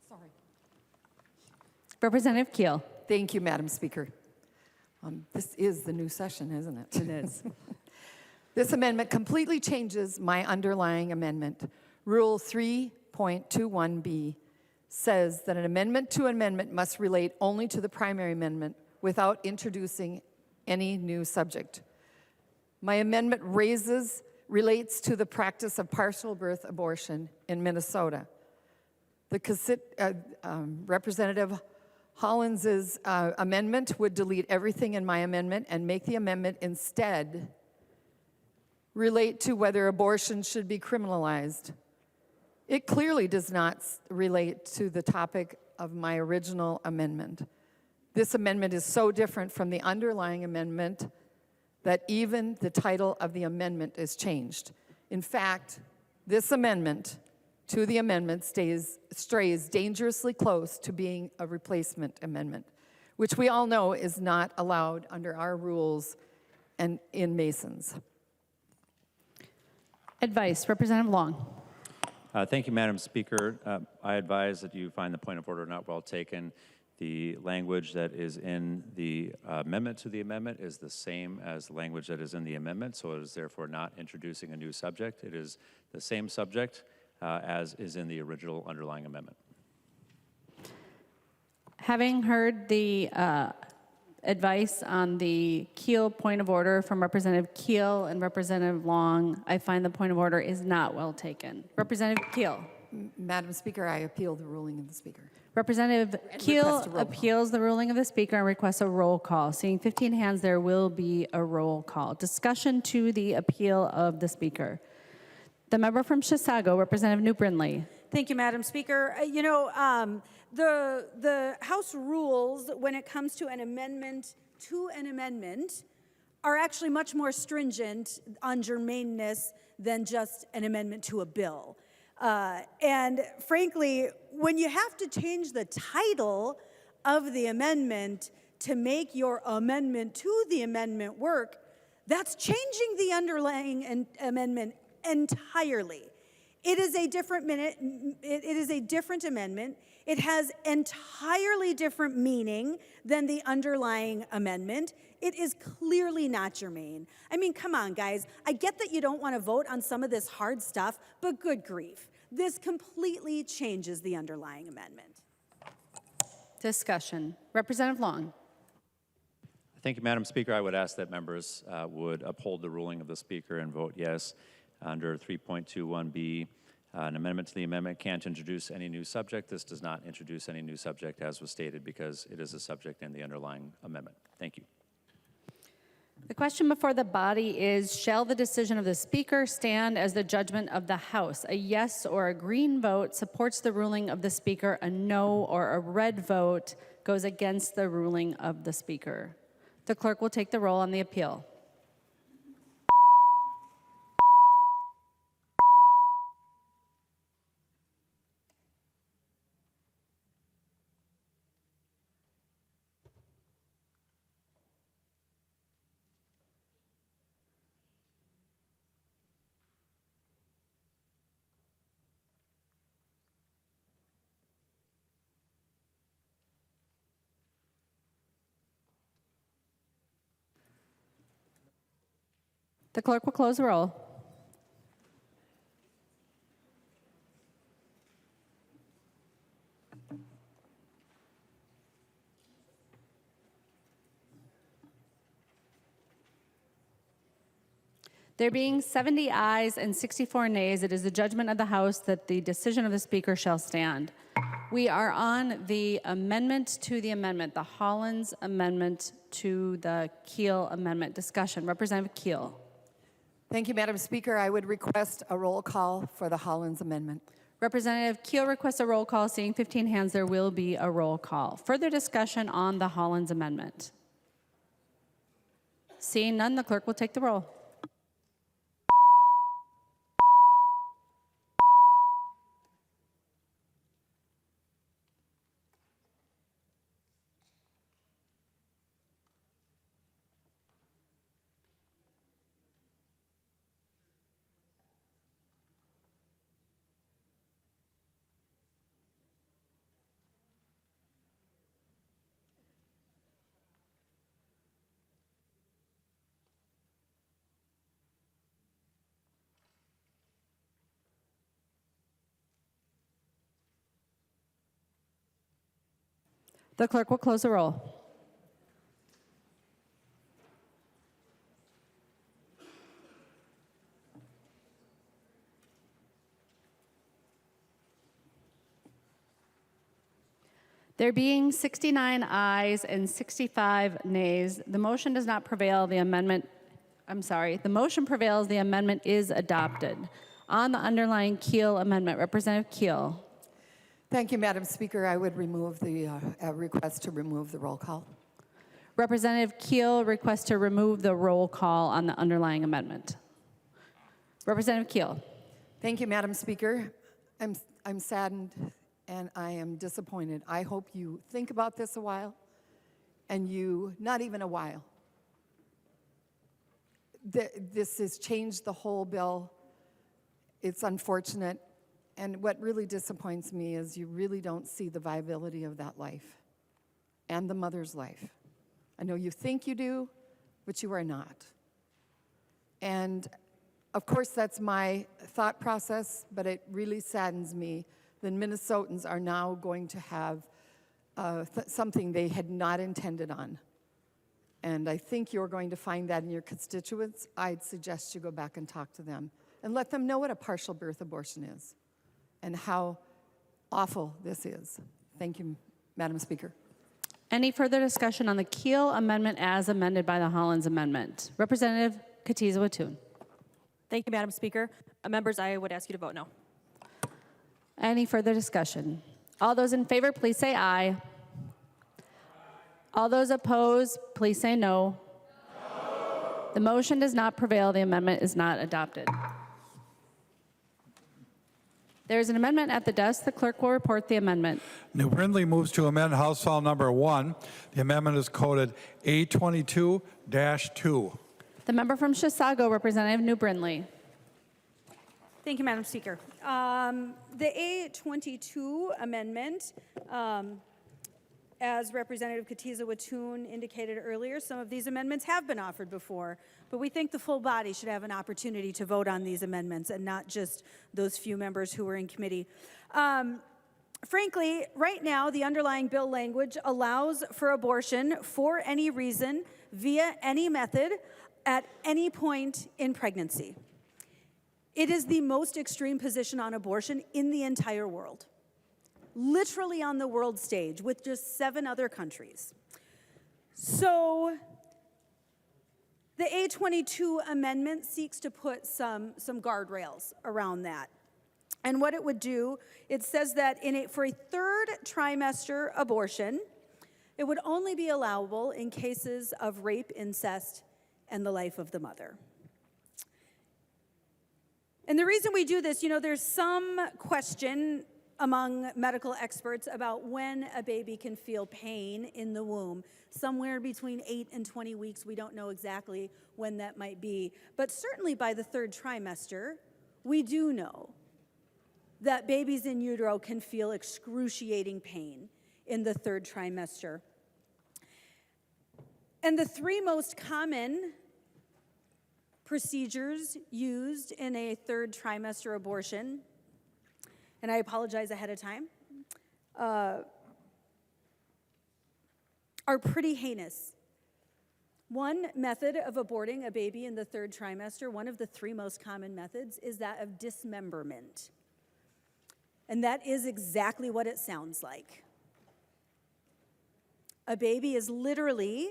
Sorry. Representative Keel. Thank you, Madam Speaker. This is the new session, isn't it? It is. This amendment completely changes my underlying amendment. Rule 3.21B says that an amendment to amendment must relate only to the primary amendment without introducing any new subject. My amendment relates to the practice of partial birth abortion in Minnesota. Representative Hollins's amendment would delete everything in my amendment and make the amendment instead relate to whether abortion should be criminalized. It clearly does not relate to the topic of my original amendment. This amendment is so different from the underlying amendment that even the title of the amendment is changed. In fact, this amendment to the amendment strays dangerously close to being a replacement amendment, which we all know is not allowed under our rules and in Masons. Advice. Representative Long. Thank you, Madam Speaker. I advise that you find the point of order not well taken. The language that is in the amendment to the amendment is the same as the language that is in the amendment, so it is therefore not introducing a new subject. It is the same subject as is in the original underlying amendment. Having heard the advice on the Keel point of order from Representative Keel and Representative Long. I find the point of order is not well taken. Representative Keel. Madam Speaker, I appeal the ruling of the Speaker. Representative Keel request a roll call. appeals the ruling of the Speaker and requests a roll call. Seeing 15 hands, there will be a roll call. Discussion to the appeal of the Speaker. The member from Chisago, Representative New Brindley. Thank you, Madam Speaker. The House rules, when it comes to an amendment are actually much more stringent on germaneness than just an amendment to a bill. And frankly, when you have to change the title of the amendment to make your amendment to the amendment work, that's changing the underlying amendment entirely. It is a different amendment. It has entirely different meaning than the underlying amendment. It is clearly not germane. I mean, come on, guys. I get that you don't want to vote on some of this hard stuff, but good grief. This completely changes the underlying amendment. Discussion. Representative Long. Thank you, Madam Speaker. I would ask that members would uphold the ruling of the Speaker and vote yes. Under 3.21b, an amendment to the amendment can't introduce any new subject. This does not introduce any new subject, as was stated, because it is a subject in the underlying amendment. Thank you. The question before the body is, shall the decision of the Speaker stand as the judgment of the House? A yes or a green vote supports the ruling of the Speaker. A no or a red vote goes against the ruling of the Speaker. The clerk will take the roll on the appeal. The clerk will close the roll. There being 70 ayes and 64 nays, it is the judgment of the House that the decision of the Speaker shall stand. We are on the amendment to the amendment, the Hollins amendment to the Keel amendment. Discussion. Representative Keel. Thank you, Madam Speaker. I would request a roll call for the Hollins amendment. Representative Keel requests a roll call. Seeing 15 hands, there will be a roll call. Further discussion on the Hollins amendment. Seeing none, the clerk will take the roll. The clerk will close the roll. There being 69 ayes and 65 nays, the motion does not prevail. The motion prevails. The amendment is adopted. On the underlying Keel amendment, Representative Keel. Thank you, Madam Speaker. I would remove the request to remove the roll call. Representative Keel requests to remove the roll call on the underlying amendment. Representative Keel. Thank you, Madam Speaker. I'm saddened and I am disappointed. I hope you think about this a while, and not even a while. This has changed the whole bill. It's unfortunate. And what really disappoints me is you really don't see the viability of that life and the mother's life. I know you think you do, but you are not. And of course, that's my thought process, but it really saddens me that Minnesotans are now going to have something they had not intended on. And I think you're going to find that in your constituents. I'd suggest you go back and talk to them and let them know what a partial birth abortion is and how awful this is. Thank you, Madam Speaker. Any further discussion on the Keel Amendment as amended by the Hollins Amendment? Representative Kotyza-Witthuhn. Thank you, Madam Speaker. Members, I would ask you to vote no. Any further discussion? All those in favor, please say aye. All those opposed, please say no. The motion does not prevail. The amendment is not adopted. There is an amendment at the desk. The clerk will report the amendment. New Brindley moves to amend House File Number 1. The amendment is coded A22-2. The member from Chisago, Representative New Brindley. Thank you, Madam Speaker. The A22 amendment, as Representative Kotyza-Witthuhn indicated earlier, some of these amendments have been offered before, but we think the full body should have an opportunity to vote on these amendments and not just those few members who were in committee. Frankly, right now, the underlying bill language allows for abortion for any reason, via any method, at any point in pregnancy. It is the most extreme position on abortion in the entire world, literally on the world stage with just 7 other countries. So the A22 amendment seeks to put some guardrails around that. And what it would do, it says that for a 3rd trimester abortion, it would only be allowable in cases of rape, incest, and the life of the mother. And the reason we do this, there's some question among medical experts about when a baby can feel pain in the womb. Somewhere between 8 and 20 weeks, we don't know exactly when that might be. But certainly by the 3rd trimester, we do know that babies in utero can feel excruciating pain in the 3rd trimester. And the 3 most common procedures used in a 3rd trimester abortion, and I apologize ahead of time, are pretty heinous. One method of aborting a baby in the 3rd trimester, one of the 3 most common methods, is that of dismemberment. And that is exactly what it sounds like. A baby is literally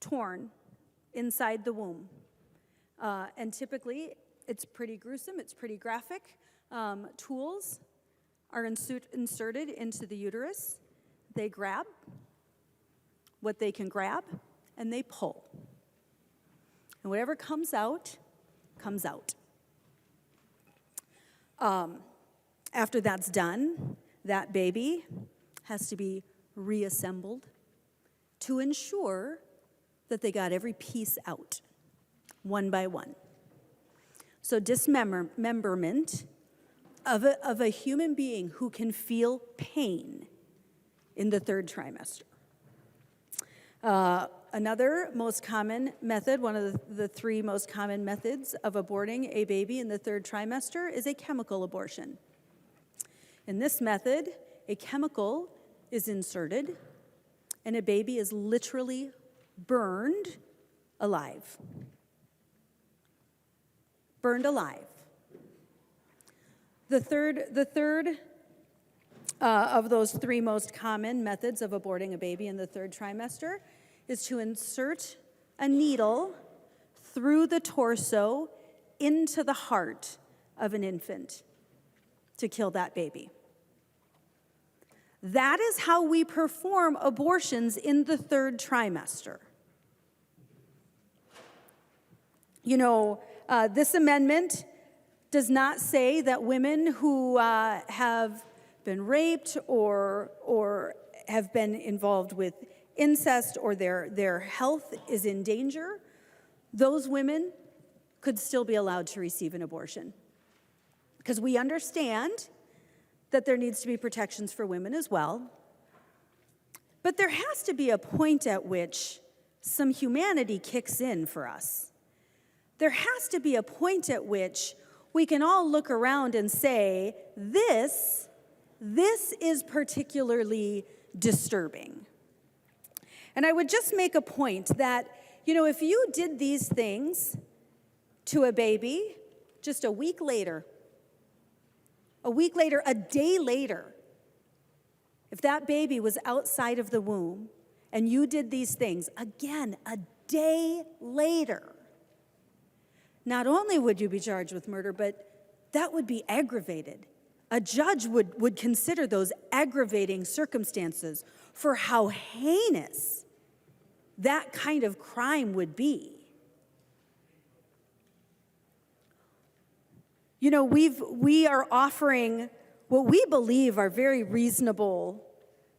torn inside the womb. And typically, it's pretty gruesome, it's pretty graphic. Tools are inserted into the uterus. They grab what they can grab, and they pull. And whatever comes out, comes out. After that's done, that baby has to be reassembled to ensure that they got every piece out, one by one. So dismemberment of a human being who can feel pain in the 3rd trimester. Another most common method, one of the 3 most common methods of aborting a baby in the 3rd trimester is a chemical abortion. In this method, a chemical is inserted and a baby is literally burned alive. Burned alive. The third of those 3 most common methods of aborting a baby in the 3rd trimester is to insert a needle through the torso into the heart of an infant to kill that baby. That is how we perform abortions in the 3rd trimester. This amendment does not say that women who have been raped or have been involved with incest or their health is in danger, those women could still be allowed to receive an abortion. Because we understand that there needs to be protections for women as well. But there has to be a point at which some humanity kicks in for us. There has to be a point at which we can all look around and say, this is particularly disturbing. And I would just make a point that, if you did these things to a baby just a week later, a day later, if that baby was outside of the womb and you did these things, again, a day later, not only would you be charged with murder, but that would be aggravated. A judge would consider those aggravating circumstances for how heinous that kind of crime would be. We are offering what we believe are very reasonable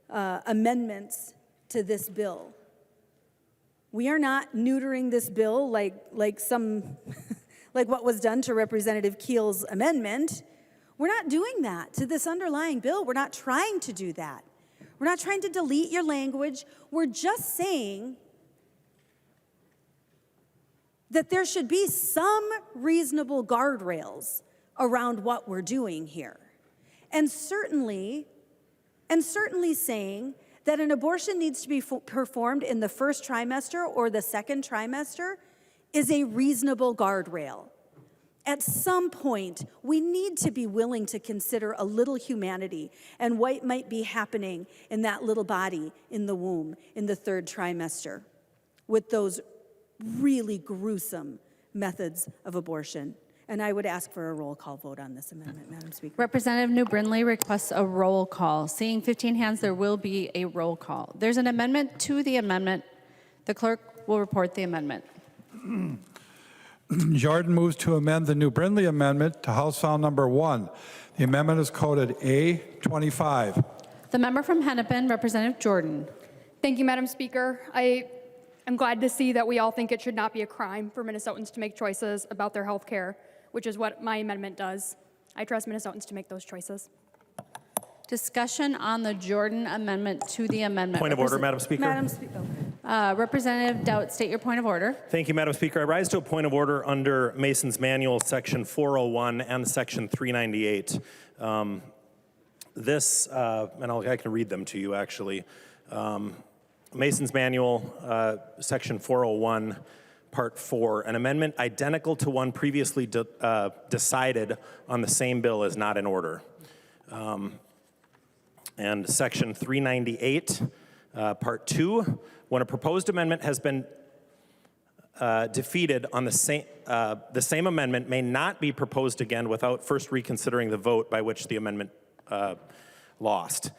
amendments to this bill. We are not neutering this bill like what was done to Representative Keel's amendment. We're not doing that to this underlying bill. We're not trying to do that. We're not trying to delete your language. We're just saying that there should be some reasonable guardrails around what we're doing here. And certainly saying that an abortion needs to be performed in the first trimester or the second trimester is a reasonable guardrail. At some point, we need to be willing to consider a little humanity and what might be happening in that little body in the womb in the third trimester with those really gruesome methods of abortion. And I would ask for a roll call vote on this amendment, Madam Speaker. Representative New Brindley requests a roll call. Seeing 15 hands, there will be a roll call. There's an amendment to the amendment. The clerk will report the amendment. Jordan moves to amend the New Brindley amendment to House File Number 1. The amendment is coded A25. The member from Hennepin, Representative Jordan. Thank you, Madam Speaker. I'm glad to see that we all think it should not be a crime for Minnesotans to make choices about their health care, which is what my amendment does. I trust Minnesotans to make those choices. Discussion on the Jordan amendment to the amendment. Point of order, Madam Speaker. Madam Speaker. Representative Dowd, state your point of order. Thank you, Madam Speaker. I rise to a point of order under Mason's Manual, Section 401 and Section 398. I can read them to you, actually. Mason's Manual, Section 401, Part 4, an amendment identical to one previously decided on the same bill is not in order. And Section 398, Part 2, when a proposed amendment has been defeated on the same amendment may not be proposed again without first reconsidering the vote by which the amendment lost.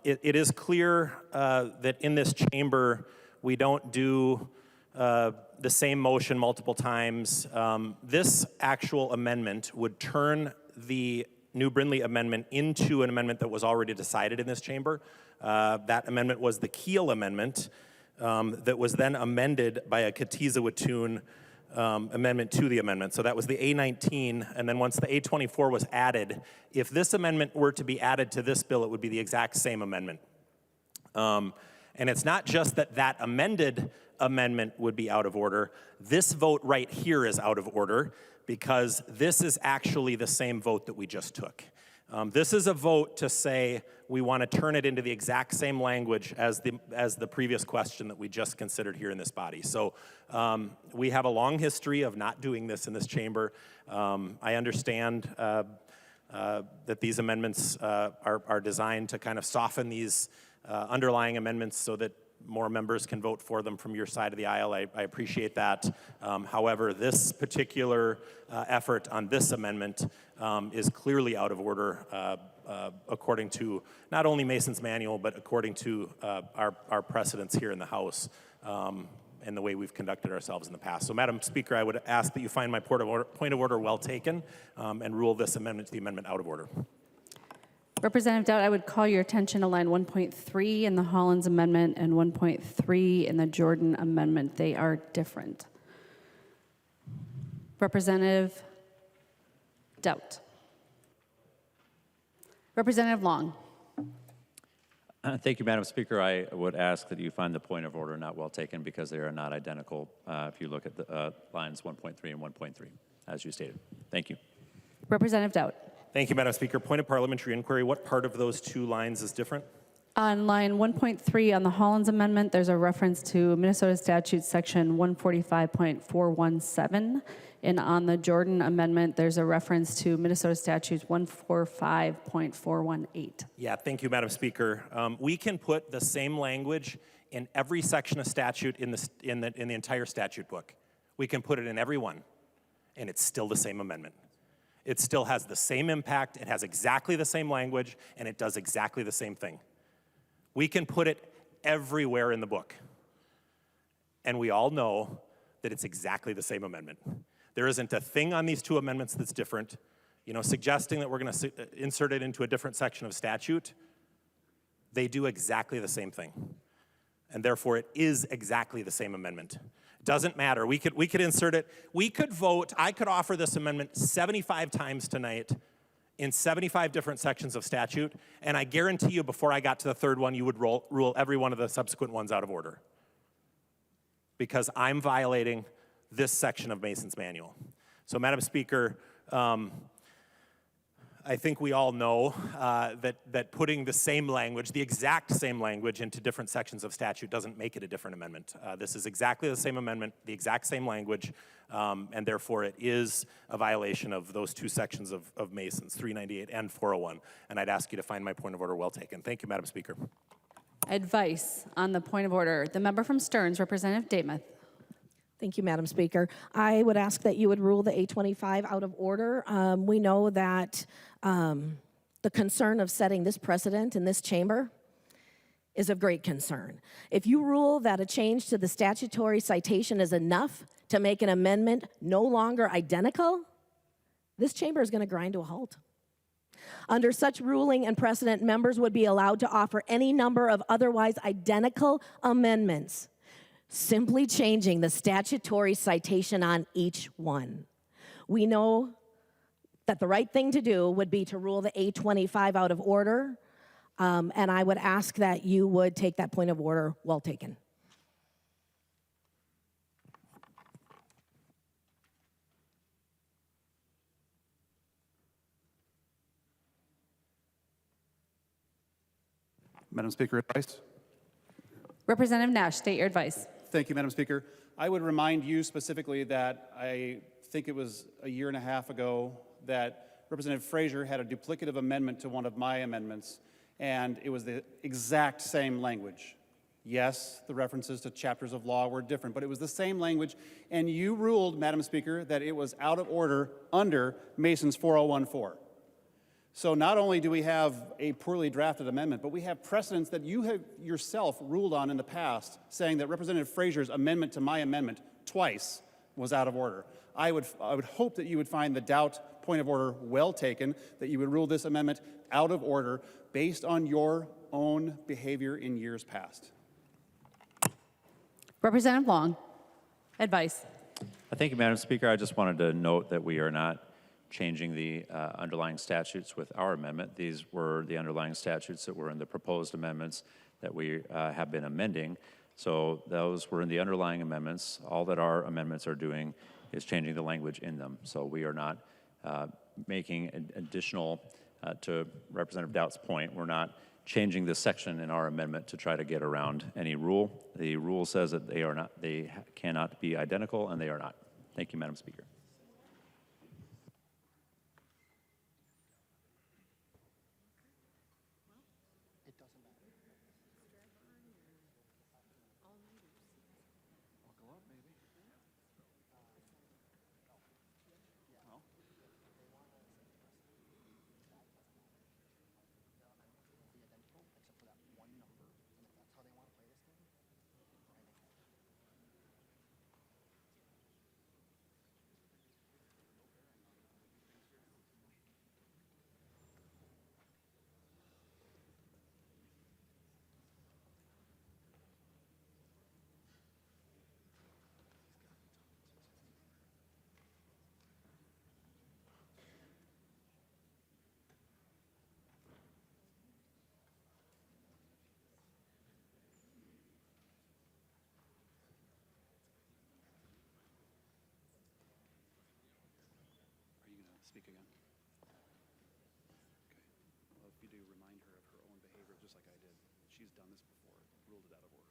It is clear that in this chamber we don't do the same motion multiple times. This actual amendment would turn the New Brindley amendment into an amendment that was already decided in this chamber. That amendment was the Keel amendment that was then amended by a Kotyza-Witthuhn amendment to the amendment. So that was the A19, and then once the A24 was added, if this amendment were to be added to this bill, it would be the exact same amendment. And it's not just that that amended amendment would be out of order. This vote right here is out of order because this is actually the same vote that we just took. This is a vote to say we want to turn it into the exact same language as the previous question that we just considered here in this body. So we have a long history of not doing this in this chamber. I understand that these amendments are designed to kind of soften these underlying amendments so that more members can vote for them from your side of the aisle. I appreciate that. However, this particular effort on this amendment is clearly out of order according to not only Mason's Manual, but according to our precedents here in the House and the way we've conducted ourselves in the past. So, Madam Speaker, I would ask that you find my point of order well taken and rule this amendment to the amendment out of order. Representative Dowd, I would call your attention to line 1.3 in the Hollins amendment and 1.3 in the Jordan amendment. They are different. Representative Dowd. Representative Long. Thank you, Madam Speaker. I would ask that you find the point of order not well taken because they are not identical if you look at the lines 1.3 and 1.3, as you stated. Thank you. Representative Dowd. Thank you, Madam Speaker. Point of parliamentary inquiry. What part of those two lines is different? On line 1.3 on the Hollins Amendment, there's a reference to Minnesota Statute Section 145.417. And on the Jordan Amendment, there's a reference to Minnesota Statute 145.418. Yeah, thank you, Madam Speaker. We can put the same language in every section of statute in the entire statute book. We can put it in every one, and it's still the same amendment. It still has the same impact, it has exactly the same language, and it does exactly the same thing. We can put it everywhere in the book. And we all know that it's exactly the same amendment. There isn't a thing on these two amendments that's different. You know, suggesting that we're going to insert it into a different section of statute, they do exactly the same thing. And therefore, it is exactly the same amendment. Doesn't matter. We could insert it. We could vote. I could offer this amendment 75 times tonight in 75 different sections of statute, and I guarantee you before I got to the third one, you would rule every one of the subsequent ones out of order. Because I'm violating this section of Mason's manual. So, Madam Speaker, I think we all know that putting the same language, the exact same language, into different sections of statute doesn't make it a different amendment. This is exactly the same amendment, the exact same language, and therefore it is a violation of those two sections of Mason's, 398 and 401. And I'd ask you to find my point of order well taken. Thank you, Madam Speaker. Advice on the point of order. The member from Stearns, Representative Demuth. Thank you, Madam Speaker. I would ask that you would rule the A25 out of order. We know that the concern of setting this precedent in this chamber is of great concern. If you rule that a change to the statutory citation is enough to make an amendment no longer identical, this chamber is going to grind to a halt. Under such ruling and precedent, members would be allowed to offer any number of otherwise identical amendments, simply changing the statutory citation on each one. We know that the right thing to do would be to rule the A25 out of order, and I would ask that you would take that point of order well taken. Madam Speaker, advice? Representative Nash, state your advice. Thank you, Madam Speaker. I would remind you specifically that I think it was a year and a half ago that Representative Frazier had a duplicative amendment to one of my amendments, and it was the exact same language. Yes, the references to chapters of law were different, but it was the same language, and you ruled, Madam Speaker, that it was out of order under Mason's 4014. So not only do we have a poorly drafted amendment, but we have precedents that you have yourself ruled on in the past, saying that Representative Frazier's amendment to my amendment twice was out of order. I would hope that you would find the doubt point of order well taken, that you would rule this amendment out of order based on your own behavior in years past. Representative Long, advice. Thank you, Madam Speaker. I just wanted to note that we are not changing the underlying statutes with our amendment. These were the underlying statutes that were in the proposed amendments that we have been amending. So those were in the underlying amendments. All that our amendments are doing is changing the language in them. So we are not making additional, to Representative Doubt's point, we're not changing the section in our amendment to try to get around any rule. The rule says that they cannot be identical, and they are not. Thank you, Madam Speaker. Speak again. Okay. Well, if you do, remind her of her own behavior, just like I did. she's done this before, ruled it out of order.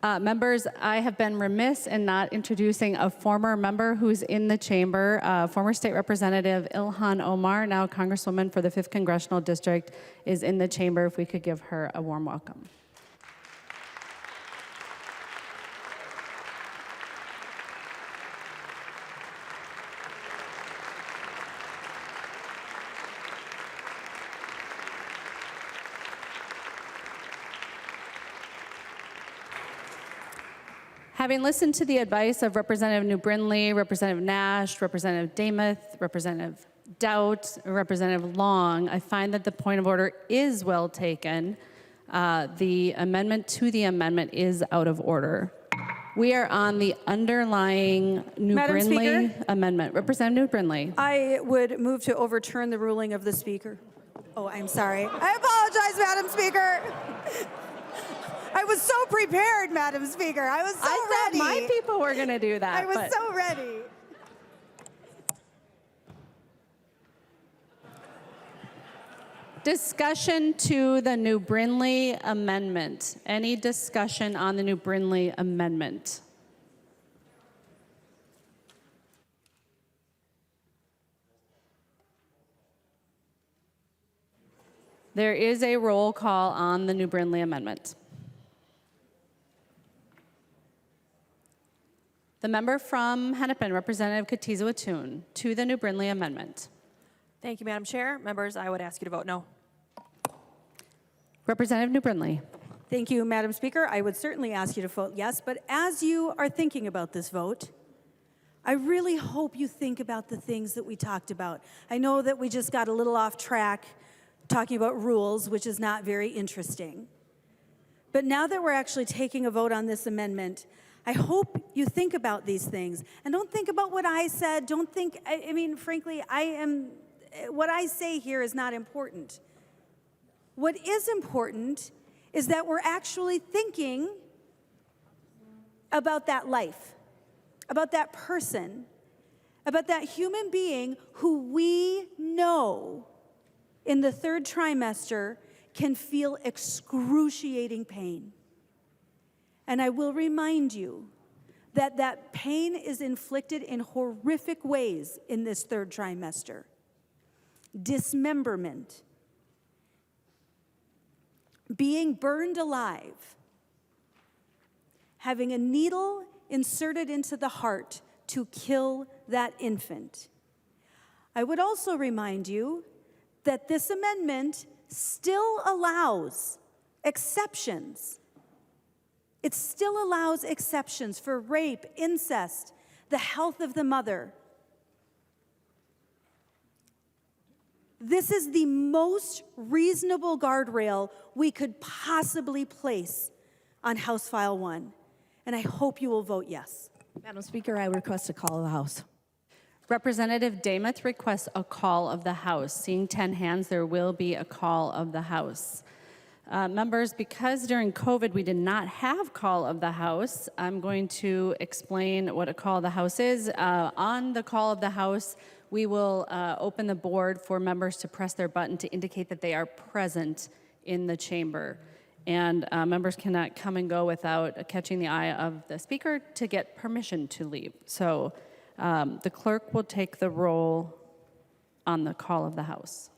Members, I have been remiss in not introducing a former member who's in the chamber, former State Representative Ilhan Omar, now Congresswoman for the 5th Congressional District, is in the chamber. If we could give her a warm welcome. Having listened to the advice of Representative New Brindley, Representative Nash, Representative Damath, Representative Doubt, Representative Long, I find that the point of order is well taken. The amendment to the amendment is out of order. We are on the underlying New Brindley amendment. Representative New Brindley. I would move to overturn the ruling of the Speaker. Oh, I'm sorry. I apologize, Madam Speaker. I was so prepared, Madam Speaker. I was so ready. I thought my people were going to do that. I was so ready. Discussion to the New Brindley amendment. Any discussion on the New Brindley amendment? There is a roll call on the New Brindley amendment. The member from Hennepin, Representative Kotyza-Witthuhn, to the New Brindley amendment. Thank you, Madam Chair. Members, I would ask you to vote no. Representative New Brindley. Thank you, Madam Speaker. I would certainly ask you to vote yes, but as you are thinking about this vote, I really hope you think about the things that we talked about. I know that we just got a little off track talking about rules, which is not very interesting. But now that we're actually taking a vote on this amendment, I hope you think about these things. And don't think about what I said. Don't think, I mean, frankly, what I say here is not important. What is important is that we're actually thinking about that life, about that person, about that human being who we know in the 3rd trimester can feel excruciating pain. And I will remind you that that pain is inflicted in horrific ways in this 3rd trimester. Dismemberment, being burned alive, having a needle inserted into the heart to kill that infant. I would also remind you that this amendment still allows exceptions. It still allows exceptions for rape, incest, the health of the mother. This is the most reasonable guardrail we could possibly place on House File 1, and I hope you will vote yes. Madam Speaker, I request a call of the House. Representative Damath requests a call of the House. Seeing 10 hands, there will be a call of the House. Members, because during COVID we did not have call of the House, I'm going to explain what a call of the House is. On the call of the House, we will open the board for members to press their button to indicate that they are present in the chamber. And members cannot come and go without catching the eye of the speaker to get permission to leave. So the clerk will take the roll on the call of the House.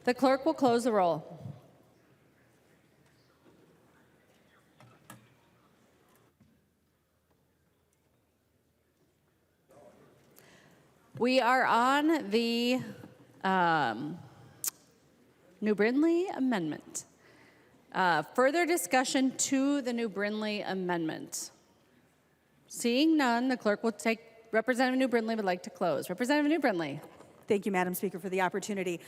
The clerk will close the roll. We are on the New Brindley Amendment. Further discussion to the New Brindley Amendment. Seeing none, the clerk will take, Representative New Brindley would like to close. Representative New Brindley. Thank you, Madam Speaker, for the opportunity.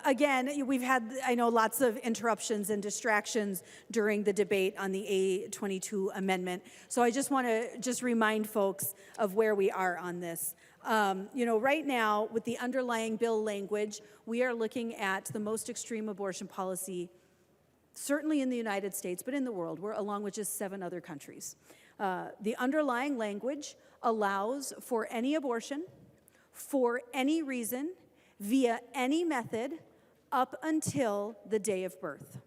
Again, we've had, I know, lots of interruptions and distractions during the debate on the A22 amendment. So I just want to remind folks of where we are on this. Right now, with the underlying bill language, we are looking at the most extreme abortion policy, certainly in the United States, but in the world, along with just 7 other countries. The underlying language allows for any abortion, for any reason, via any method, up until the day of birth.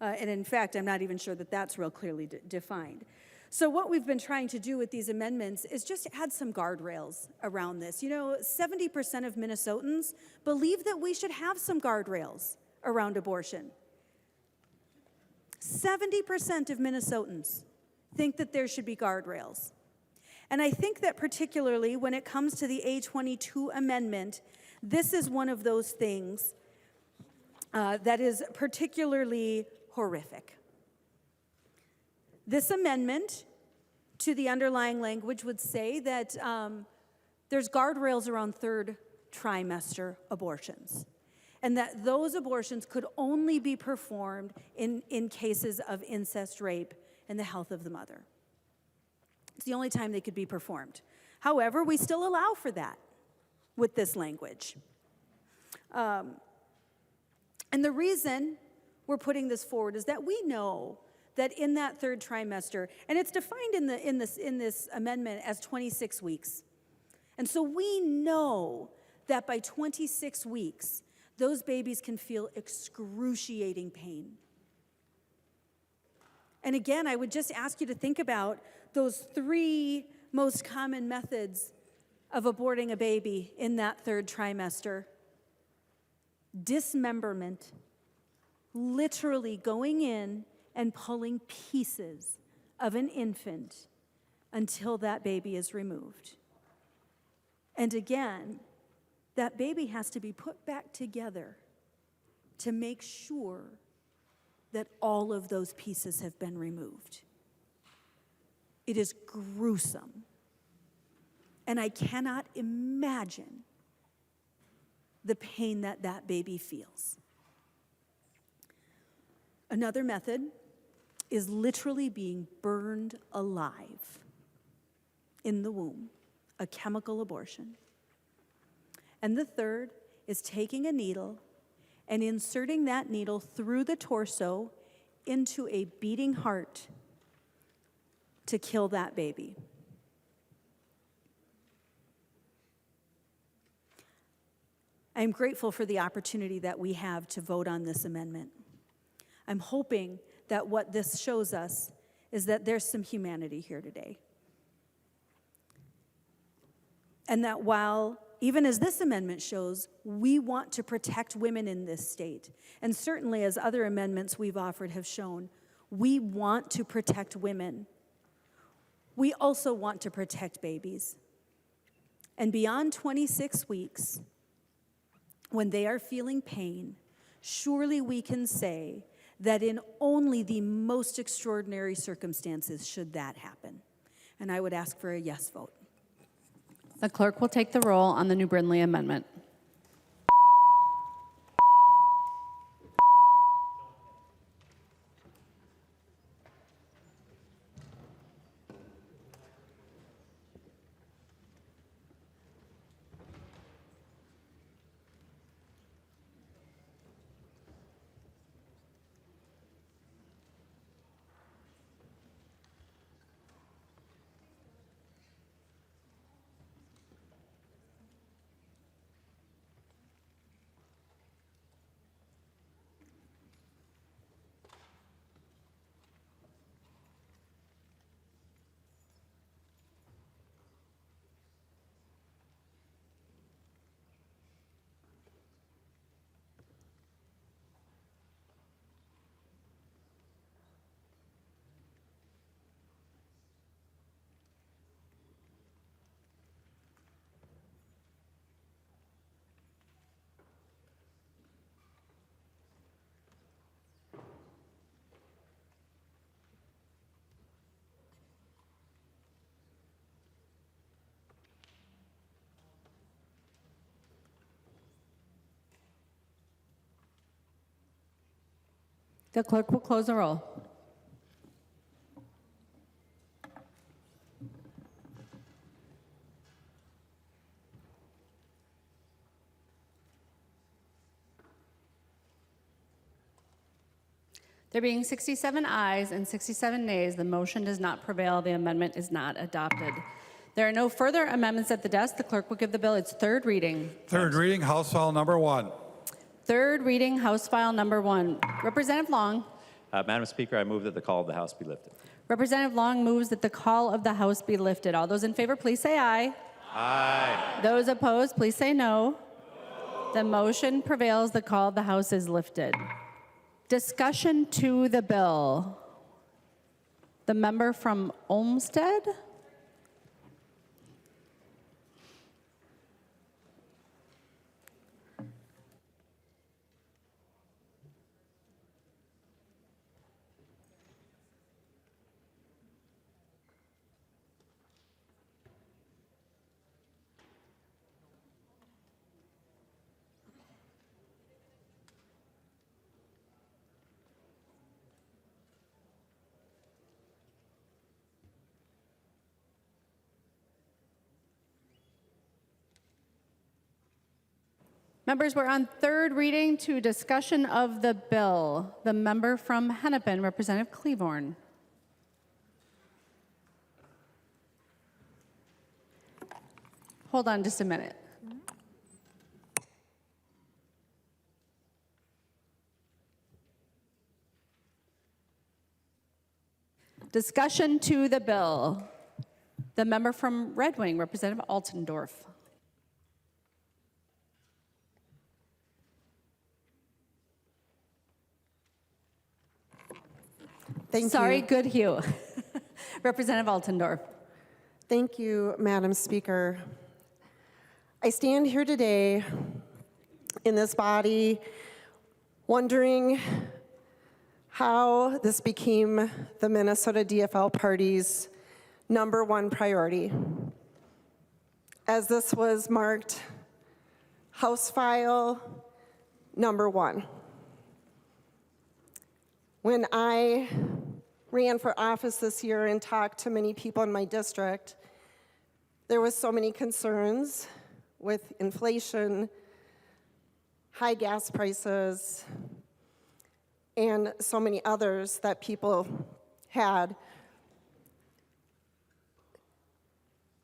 And in fact, I'm not even sure that that's real clearly defined. So what we've been trying to do with these amendments is just add some guardrails around this. 70% of Minnesotans believe that we should have some guardrails around abortion. 70% of Minnesotans think that there should be guardrails. And I think that particularly when it comes to the A22 amendment, this is one of those things that is particularly horrific. This amendment to the underlying language would say that there's guardrails around 3rd trimester abortions, and that those abortions could only be performed in cases of incest, rape, and the health of the mother. It's the only time they could be performed. However, we still allow for that with this language. And the reason we're putting this forward is that we know that in that 3rd trimester, and it's defined in this amendment as 26 weeks. And so we know that by 26 weeks, those babies can feel excruciating pain. And again, I would just ask you to think about those 3 most common methods of aborting a baby in that 3rd trimester. Dismemberment, literally going in and pulling pieces of an infant until that baby is removed. And again, that baby has to be put back together to make sure that all of those pieces have been removed. It is gruesome. And I cannot imagine the pain that that baby feels. Another method is literally being burned alive in the womb, a chemical abortion. And the third is taking a needle and inserting that needle through the torso into a beating heart to kill that baby. I'm grateful for the opportunity that we have to vote on this amendment. I'm hoping that what this shows us is that there's some humanity here today. And that while, even as this amendment shows, we want to protect women in this state, and certainly as other amendments we've offered have shown, we want to protect women. We also want to protect babies. And beyond 26 weeks, when they are feeling pain, surely we can say that in only the most extraordinary circumstances should that happen. And I would ask for a yes vote. The clerk will take the roll on the New Brindley Amendment. The clerk will close the roll. There being 67 ayes and 67 nays, the motion does not prevail. The amendment is not adopted. There are no further amendments at the desk. The clerk will give the bill its third reading. Third reading, House File Number 1. Third reading, House File Number 1. Representative Long. Madam Speaker, I move that the call of the House be lifted. Representative Long moves that the call of the House be lifted. All those in favor, please say aye. Aye. Those opposed, please say no. The motion prevails. The call of the House is lifted. Discussion to the bill. The member from Olmsted? Members, we're on third reading to discussion of the bill. The member from Hennepin, Representative Cleavorn. Hold on just a minute. Discussion to the bill. The member from Red Wing, Representative Altendorf. Sorry, Goodhue. Representative Altendorf. Thank you, Madam Speaker. I stand here today in this body wondering how this became the Minnesota DFL Party's #1 priority, as this was marked House File #1. When I ran for office this year and talked to many people in my district, there was so many concerns with inflation, high gas prices, and so many others that people had.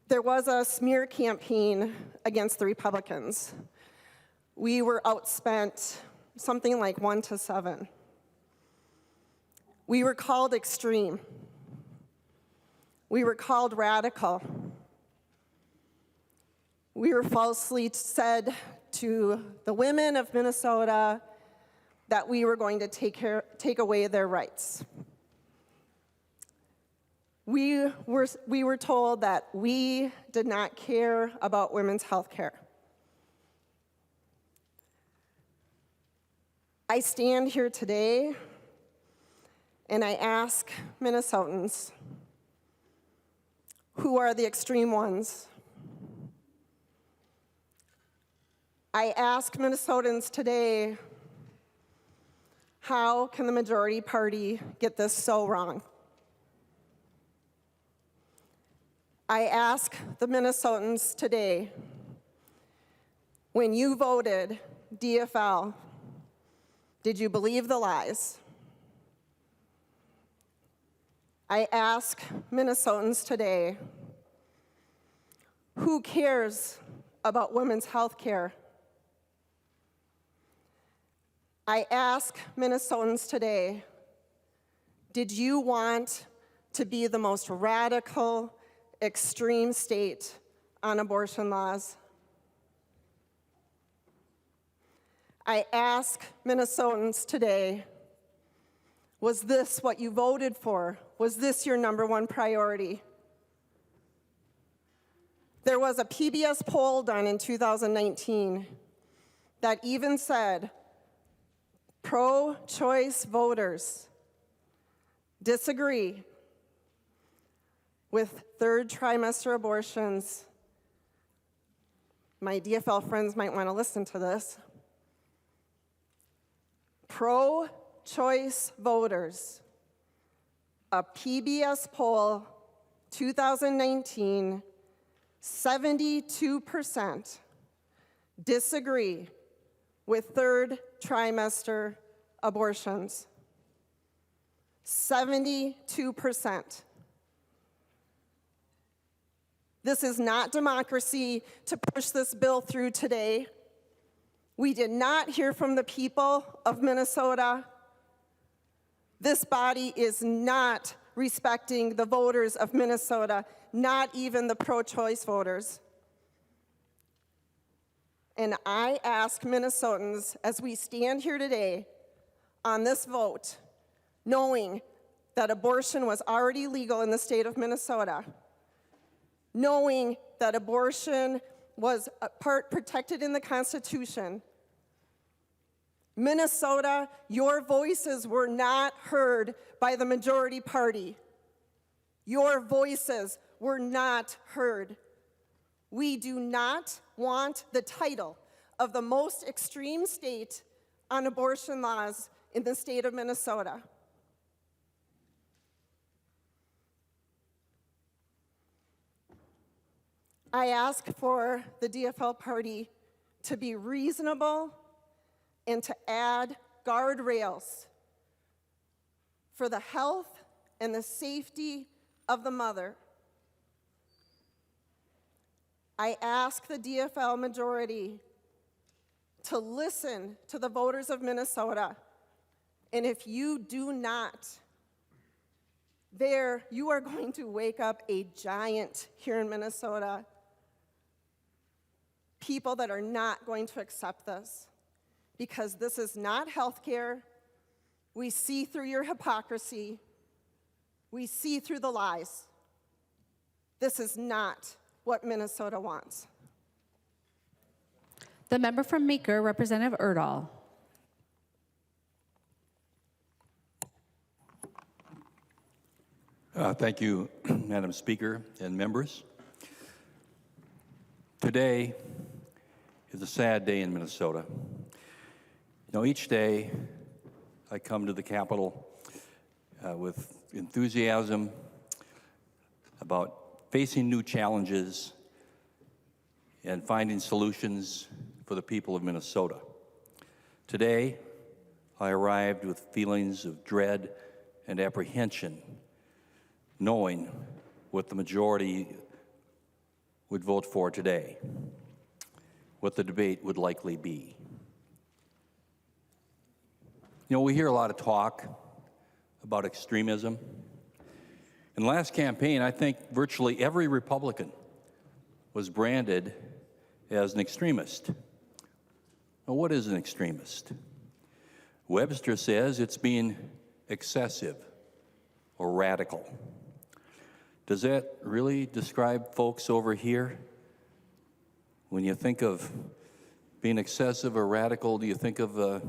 There was a smear campaign against the Republicans. We were outspent something like 1-7. We were called extreme. We were called radical. We were falsely said to the women of Minnesota that we were going to take away their rights. We were told that we did not care about women's health care. I stand here today and I ask Minnesotans, who are the extreme ones? I ask Minnesotans today, how can the majority party get this so wrong? I ask the Minnesotans today, when you voted DFL, did you believe the lies? I ask Minnesotans today, who cares about women's health care? I ask Minnesotans today, did you want to be the most radical, extreme state on abortion laws? I ask Minnesotans today, was this what you voted for? Was this your #1 priority? There was a PBS poll done in 2019 that even said pro-choice voters disagree with third trimester abortions. My DFL friends might want to listen to this. Pro-choice pro-choice voters, a PBS poll 2019, 72% disagree with third trimester abortions. 72%. This is not democracy to push this bill through today. We did not hear from the people of Minnesota. This body is not respecting the voters of Minnesota, not even the pro-choice voters. And I ask Minnesotans, as we stand here today on this vote, knowing that abortion was already legal in the state of Minnesota, knowing that abortion was protected in the Constitution, Minnesota, your voices were not heard by the majority party. Your voices were not heard. We do not want the title of the most extreme state on abortion laws in the state of Minnesota. I ask for the DFL party to be reasonable and to add guardrails for the health and the safety of the mother. I ask the DFL majority to listen to the voters of Minnesota. And if you do not, you are going to wake up a giant here in Minnesota. People that are not going to accept this, because this is not health care. We see through your hypocrisy. We see through the lies. This is not what Minnesota wants. The member from Meeker, Representative Erdahl. Thank you, Madam Speaker and members. Today is a sad day in Minnesota. You know, each day I come to the Capitol with enthusiasm about facing new challenges and finding solutions for the people of Minnesota. Today, I arrived with feelings of dread and apprehension, knowing what the majority would vote for today, what the debate would likely be. You know, we hear a lot of talk about extremism. In the last campaign, I think virtually every Republican was branded as an extremist. Now, what is an extremist? Webster says it's being excessive or radical. Does that really describe folks over here? When you think of being excessive or radical, do you think of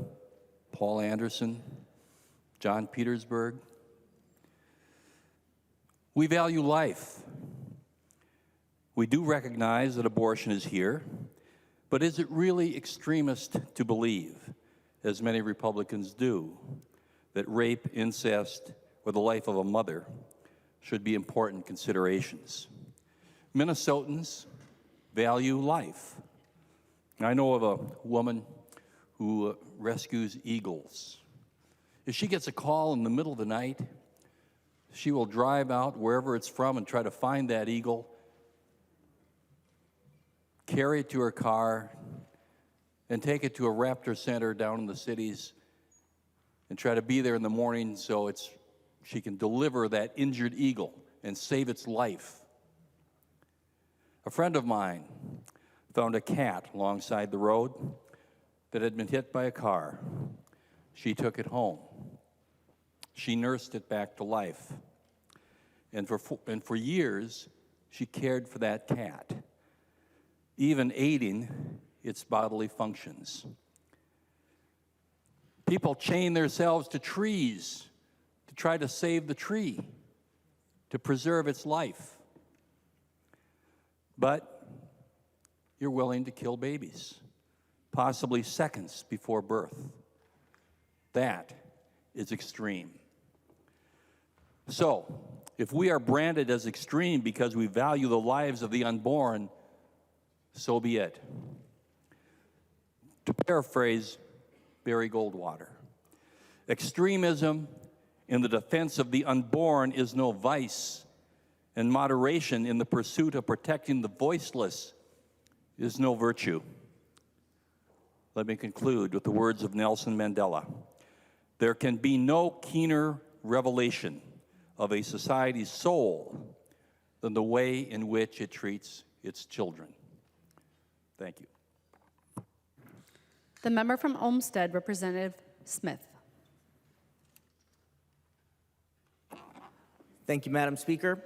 Paul Anderson, John Petersburg? We value life. We do recognize that abortion is here, but is it really extremist to believe, as many Republicans do, that rape, incest, or the life of a mother should be important considerations? Minnesotans value life. I know of a woman who rescues eagles. If she gets a call in the middle of the night, she will drive out wherever it's from and try to find that eagle, carry it to her car, and take it to a raptor center down in the cities and try to be there in the morning so she can deliver that injured eagle and save its life. A friend of mine found a cat alongside the road that had been hit by a car. She took it home. She nursed it back to life. And for years, she cared for that cat, even aiding its bodily functions. People chain themselves to trees to try to save the tree, to preserve its life. But you're willing to kill babies, possibly seconds before birth. That is extreme. So, if we are branded as extreme because we value the lives of the unborn, so be it. To paraphrase Barry Goldwater, extremism in the defense of the unborn is no vice, and moderation in the pursuit of protecting the voiceless is no virtue. Let me conclude with the words of Nelson Mandela. There can be no keener revelation of a society's soul than the way in which it treats its children. Thank you. The member from Olmsted, Representative Smith. Thank you, Madam Speaker.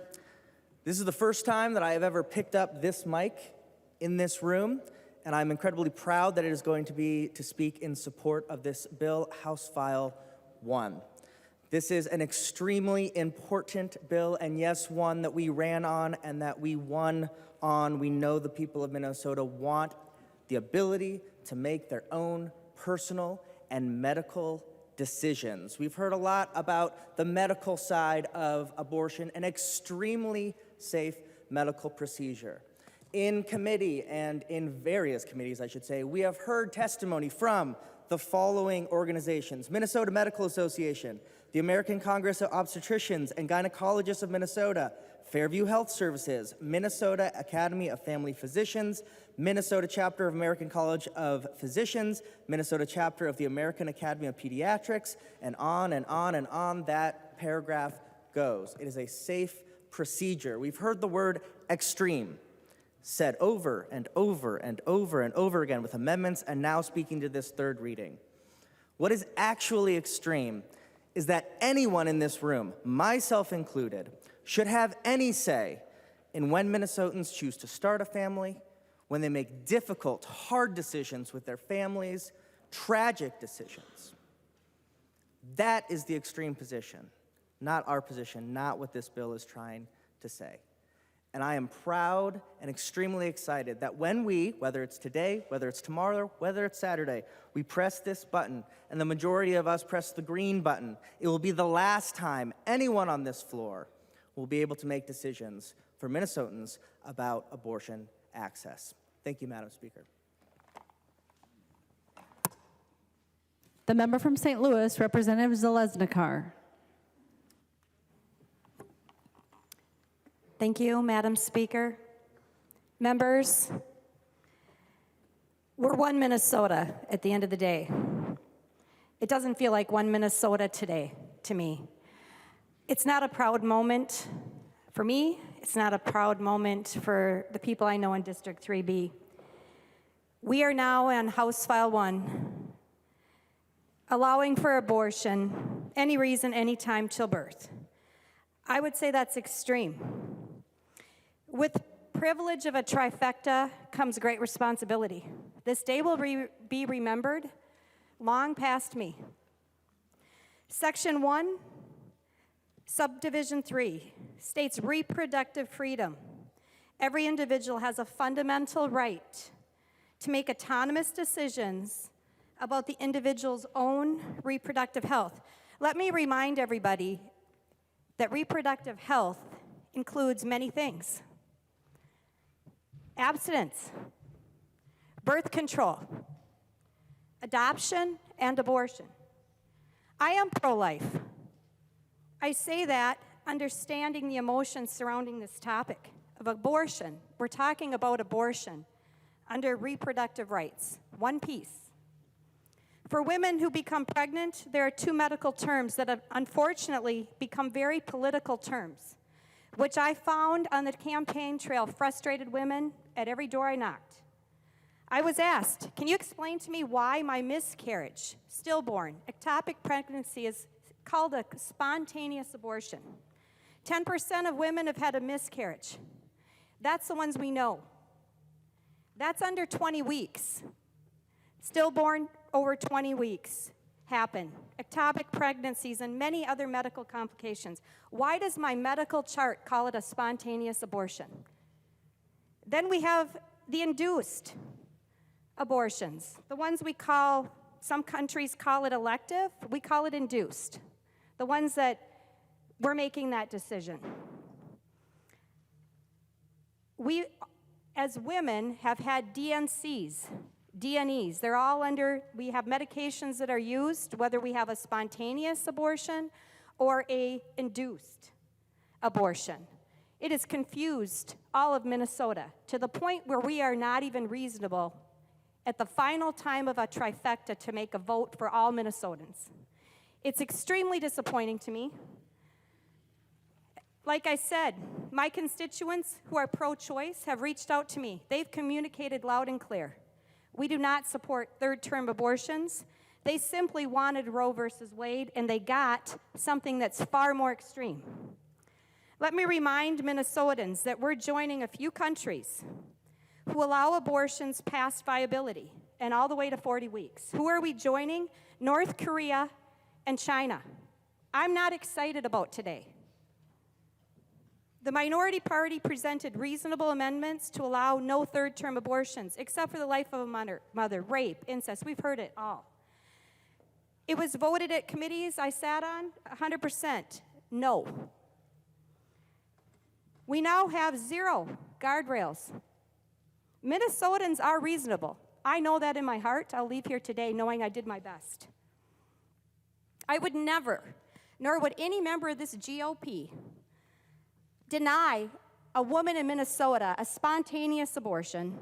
This is the first time that I have ever picked up this mic in this room, and I'm incredibly proud that it is going to be to speak in support of this bill, House File 1. This is an extremely important bill, and yes, one that we ran on and that we won on. We know the people of Minnesota want the ability to make their own personal and medical decisions. We've heard a lot about the medical side of abortion, an extremely safe medical procedure. In committee and in various committees, I should say, we have heard testimony from the following organizations: Minnesota Medical Association, the American Congress of Obstetricians and Gynecologists of Minnesota, Fairview Health Services, Minnesota Academy of Family Physicians, Minnesota Chapter of American College of Physicians, Minnesota Chapter of the American Academy of Pediatrics, and on and on and on that paragraph goes. It is a safe procedure. We've heard the word extreme said over and over and over and over again with amendments and now speaking to this third reading. What is actually extreme is that anyone in this room, myself included, should have any say in when Minnesotans choose to start a family, when they make difficult, hard decisions with their families, tragic decisions. That is the extreme position, not our position, not what this bill is trying to say. And I am proud and extremely excited that when we, whether it's today, whether it's tomorrow, whether it's Saturday, we press this button and the majority of us press the green button, it will be the last time anyone on this floor will be able to make decisions for Minnesotans about abortion access. Thank you, Madam Speaker. The member from St. Louis, Representative Zalesnikar. Thank you, Madam Speaker. Members, we're one Minnesota at the end of the day. It doesn't feel like one Minnesota today to me. It's not a proud moment for me. It's not a proud moment for the people I know in District 3B. We are now on House File 1, allowing for abortion, any reason, any time, till birth. I would say that's extreme. With privilege of a trifecta comes great responsibility. This day will be remembered long past me. Section 1, Subdivision 3 states reproductive freedom. Every individual has a fundamental right to make autonomous decisions about the individual's own reproductive health. Let me remind everybody that reproductive health includes many things: abstinence, birth control, adoption, and abortion. I am pro-life. I say that understanding the emotions surrounding this topic of abortion. We're talking about abortion under reproductive rights, one piece. For women who become pregnant, there are two medical terms that have unfortunately become very political terms, which I found on the campaign trail frustrated women at every door I knocked. I was asked, can you explain to me why my miscarriage, stillborn, ectopic pregnancy is called a spontaneous abortion? 10% of women have had a miscarriage. That's the ones we know. That's under 20 weeks. Stillborn over 20 weeks happen. Ectopic pregnancies and many other medical complications. Why does my medical chart call it a spontaneous abortion? Then we have the induced abortions, the ones we call some countries call it elective, we call it induced. The ones that we're making that decision. We, as women, have had DNCs, DNEs. They're all under, we have medications that are used, whether we have a spontaneous abortion or a induced abortion. It has confused all of Minnesota to the point where we are not even reasonable at the final time of a trifecta to make a vote for all Minnesotans. It's extremely disappointing to me. Like I said, my constituents who are pro-choice have reached out to me. They've communicated loud and clear. We do not support third-term abortions. They simply wanted Roe versus Wade, and they got something that's far more extreme. Let me remind Minnesotans that we're joining a few countries who allow abortions past viability and all the way to 40 weeks. Who are we joining? North Korea and China. I'm not excited about today. The minority party presented reasonable amendments to allow no third-term abortions, except for the life of a mother, rape, incest. We've heard it all. It was voted at committees I sat on, 100% no. We now have 0 guardrails. Minnesotans are reasonable. I know that in my heart. I'll leave here today knowing I did my best. I would never, nor would any member of this GOP, deny a woman in Minnesota a spontaneous abortion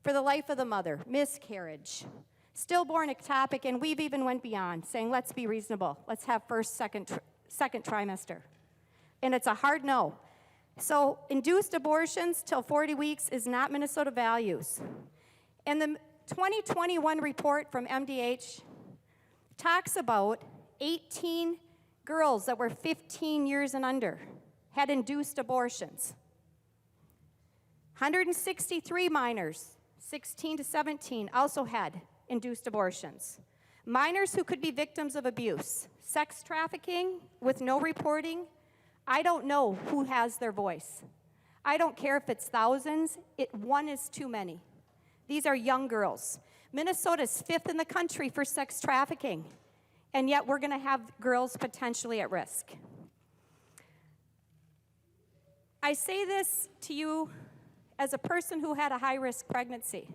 for the life of the mother, miscarriage, stillborn ectopic, and we've even went beyond, saying let's be reasonable. Let's have first, second trimester. And it's a hard no. So induced abortions till 40 weeks is not Minnesota values. And the 2021 report from MDH talks about 18 girls that were 15 years and under had induced abortions. 163 minors, 16 to 17, also had induced abortions. Minors who could be victims of abuse, sex trafficking with no reporting. I don't know who has their voice. I don't care if it's thousands, one is too many. These are young girls. Minnesota's 5th in the country for sex trafficking, and yet we're gonna have girls potentially at risk. I say this to you as a person who had a high-risk pregnancy.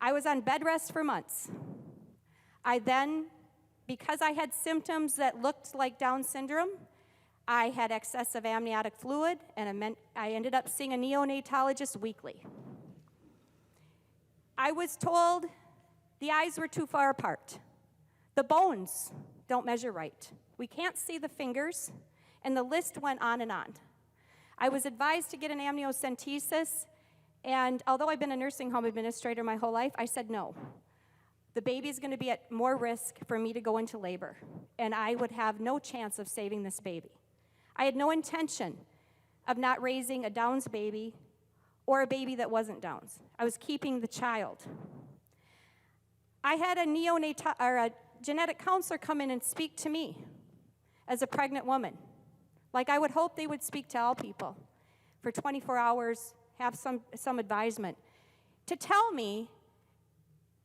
I was on bed rest for months. I then, because I had symptoms that looked like Down syndrome, I had excessive amniotic fluid, and I ended up seeing a neonatologist weekly. I was told the eyes were too far apart. The bones don't measure right. We can't see the fingers, and the list went on and on. I was advised to get an amniocentesis, and although I've been a nursing home administrator my whole life, I said no. The baby's gonna be at more risk for me to go into labor, and I would have no chance of saving this baby. I had no intention of not raising a Downs baby or a baby that wasn't Downs. I was keeping the child. I had a genetic counselor come in and speak to me as a pregnant woman. Like I would hope they would speak to all people for 24 hours, have some advisement. To tell me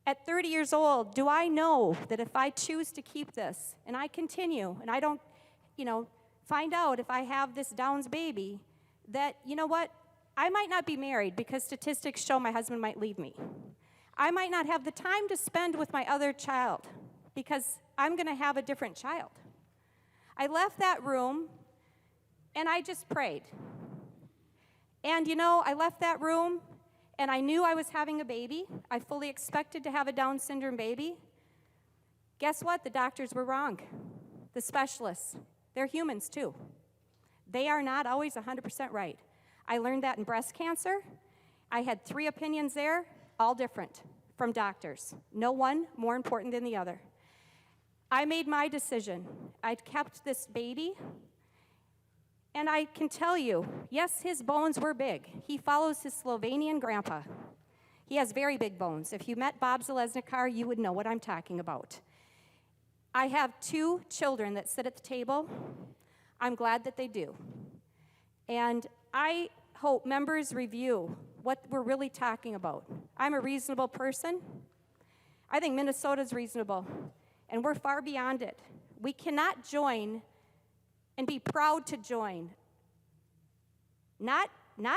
at 30 years old, do I know that if I choose to keep this and I continue and I don't, find out if I have this Downs baby, that, you know what, I might not be married because statistics show my husband might leave me. I might not have the time to spend with my other child because I'm gonna have a different child. I left that room and I just prayed. And I left that room and I knew I was having a baby. I fully expected to have a Down syndrome baby. Guess what? The doctors were wrong. The specialists, they're humans too. They are not always 100% right. I learned that in breast cancer. I had 3 opinions there, all different from doctors. No one more important than the other. I made my decision. I kept this baby. And I can tell you, yes, his bones were big. He follows his Slovenian grandpa. He has very big bones. If you met Bob Zalesnikar, you would know what I'm talking about. I have 2 children that sit at the table. I'm glad that they do. And I hope members review what we're really talking about. I'm a reasonable person. I think Minnesota's reasonable, and we're far beyond it. We cannot join and be proud to join. Not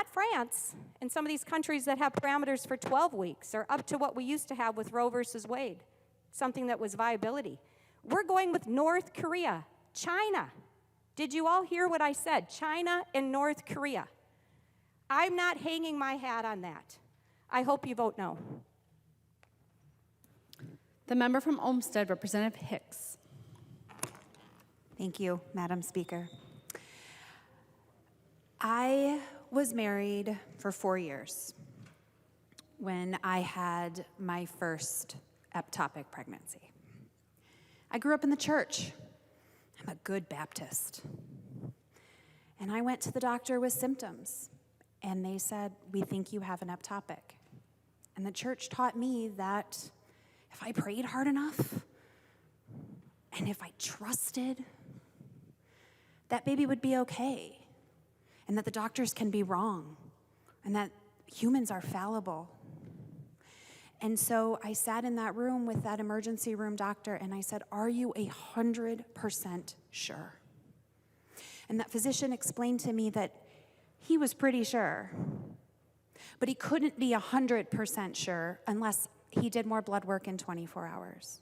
France and some of these countries that have parameters for 12 weeks or up to what we used to have with Roe versus Wade, something that was viability. We're going with North Korea, China. Did you all hear what I said? China and North Korea. I'm not hanging my hat on that. I hope you vote no. The member from Olmsted, Representative Hicks. Thank you, Madam Speaker. I was married for 4 years when I had my first ectopic pregnancy. I grew up in the church. I'm a good Baptist. And I went to the doctor with symptoms, and they said, "We think you have an ectopic." And the church taught me that if I prayed hard enough and if I trusted, that baby would be okay, and that the doctors can be wrong, and that humans are fallible. And so I sat in that room with that emergency room doctor, and I said, "Are you 100% sure?" And that physician explained to me that he was pretty sure, but he couldn't be 100% sure unless he did more blood work in 24 hours.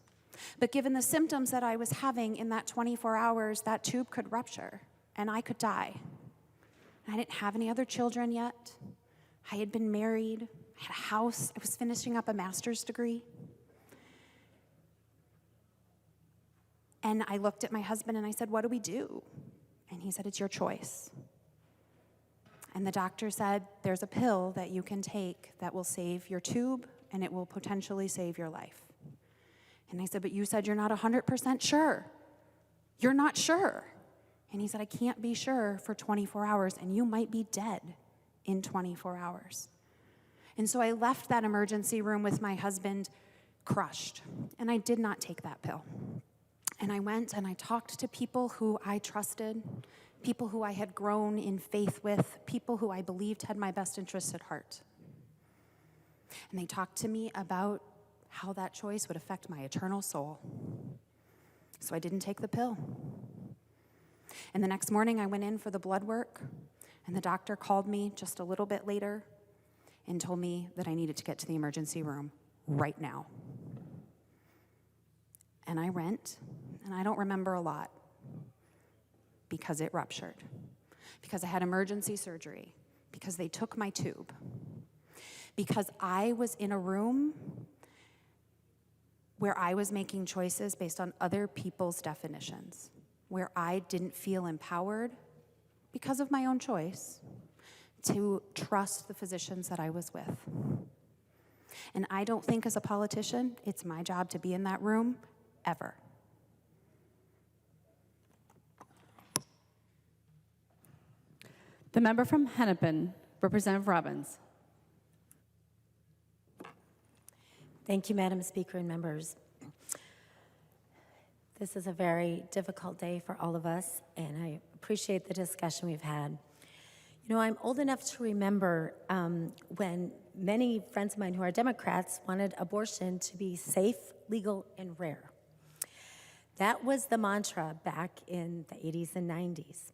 But given the symptoms that I was having in that 24 hours, that tube could rupture, and I could die. I didn't have any other children yet. I had been married. I had a house. I was finishing up a master's degree. And I looked at my husband and I said, "What do we do?" And he said, "It's your choice." And the doctor said, "There's a pill that you can take that will save your tube and it will potentially save your life." And I said, "But you said you're not 100% sure. You're not sure." And he said, "I can't be sure for 24 hours, and you might be dead in 24 hours. And so I left that emergency room with my husband crushed, and I did not take that pill. And I went and I talked to people who I trusted, people who I had grown in faith with, people who I believed had my best interests at heart. And they talked to me about how that choice would affect my eternal soul. So I didn't take the pill. And the next morning I went in for the blood work, and the doctor called me just a little bit later and told me that I needed to get to the emergency room right now. And I went, and I don't remember a lot because it ruptured, because I had emergency surgery, because they took my tube, because I was in a room where I was making choices based on other people's definitions, where I didn't feel empowered because of my own choice to trust the physicians that I was with. And I don't think as a politician, it's my job to be in that room ever. The member from Hennepin, Representative Robbins. Thank you, Madam Speaker and members. This is a very difficult day for all of us, and I appreciate the discussion we've had. You know, I'm old enough to remember when many friends of mine who are Democrats wanted abortion to be safe, legal, and rare. That was the mantra back in the 80s and 90s.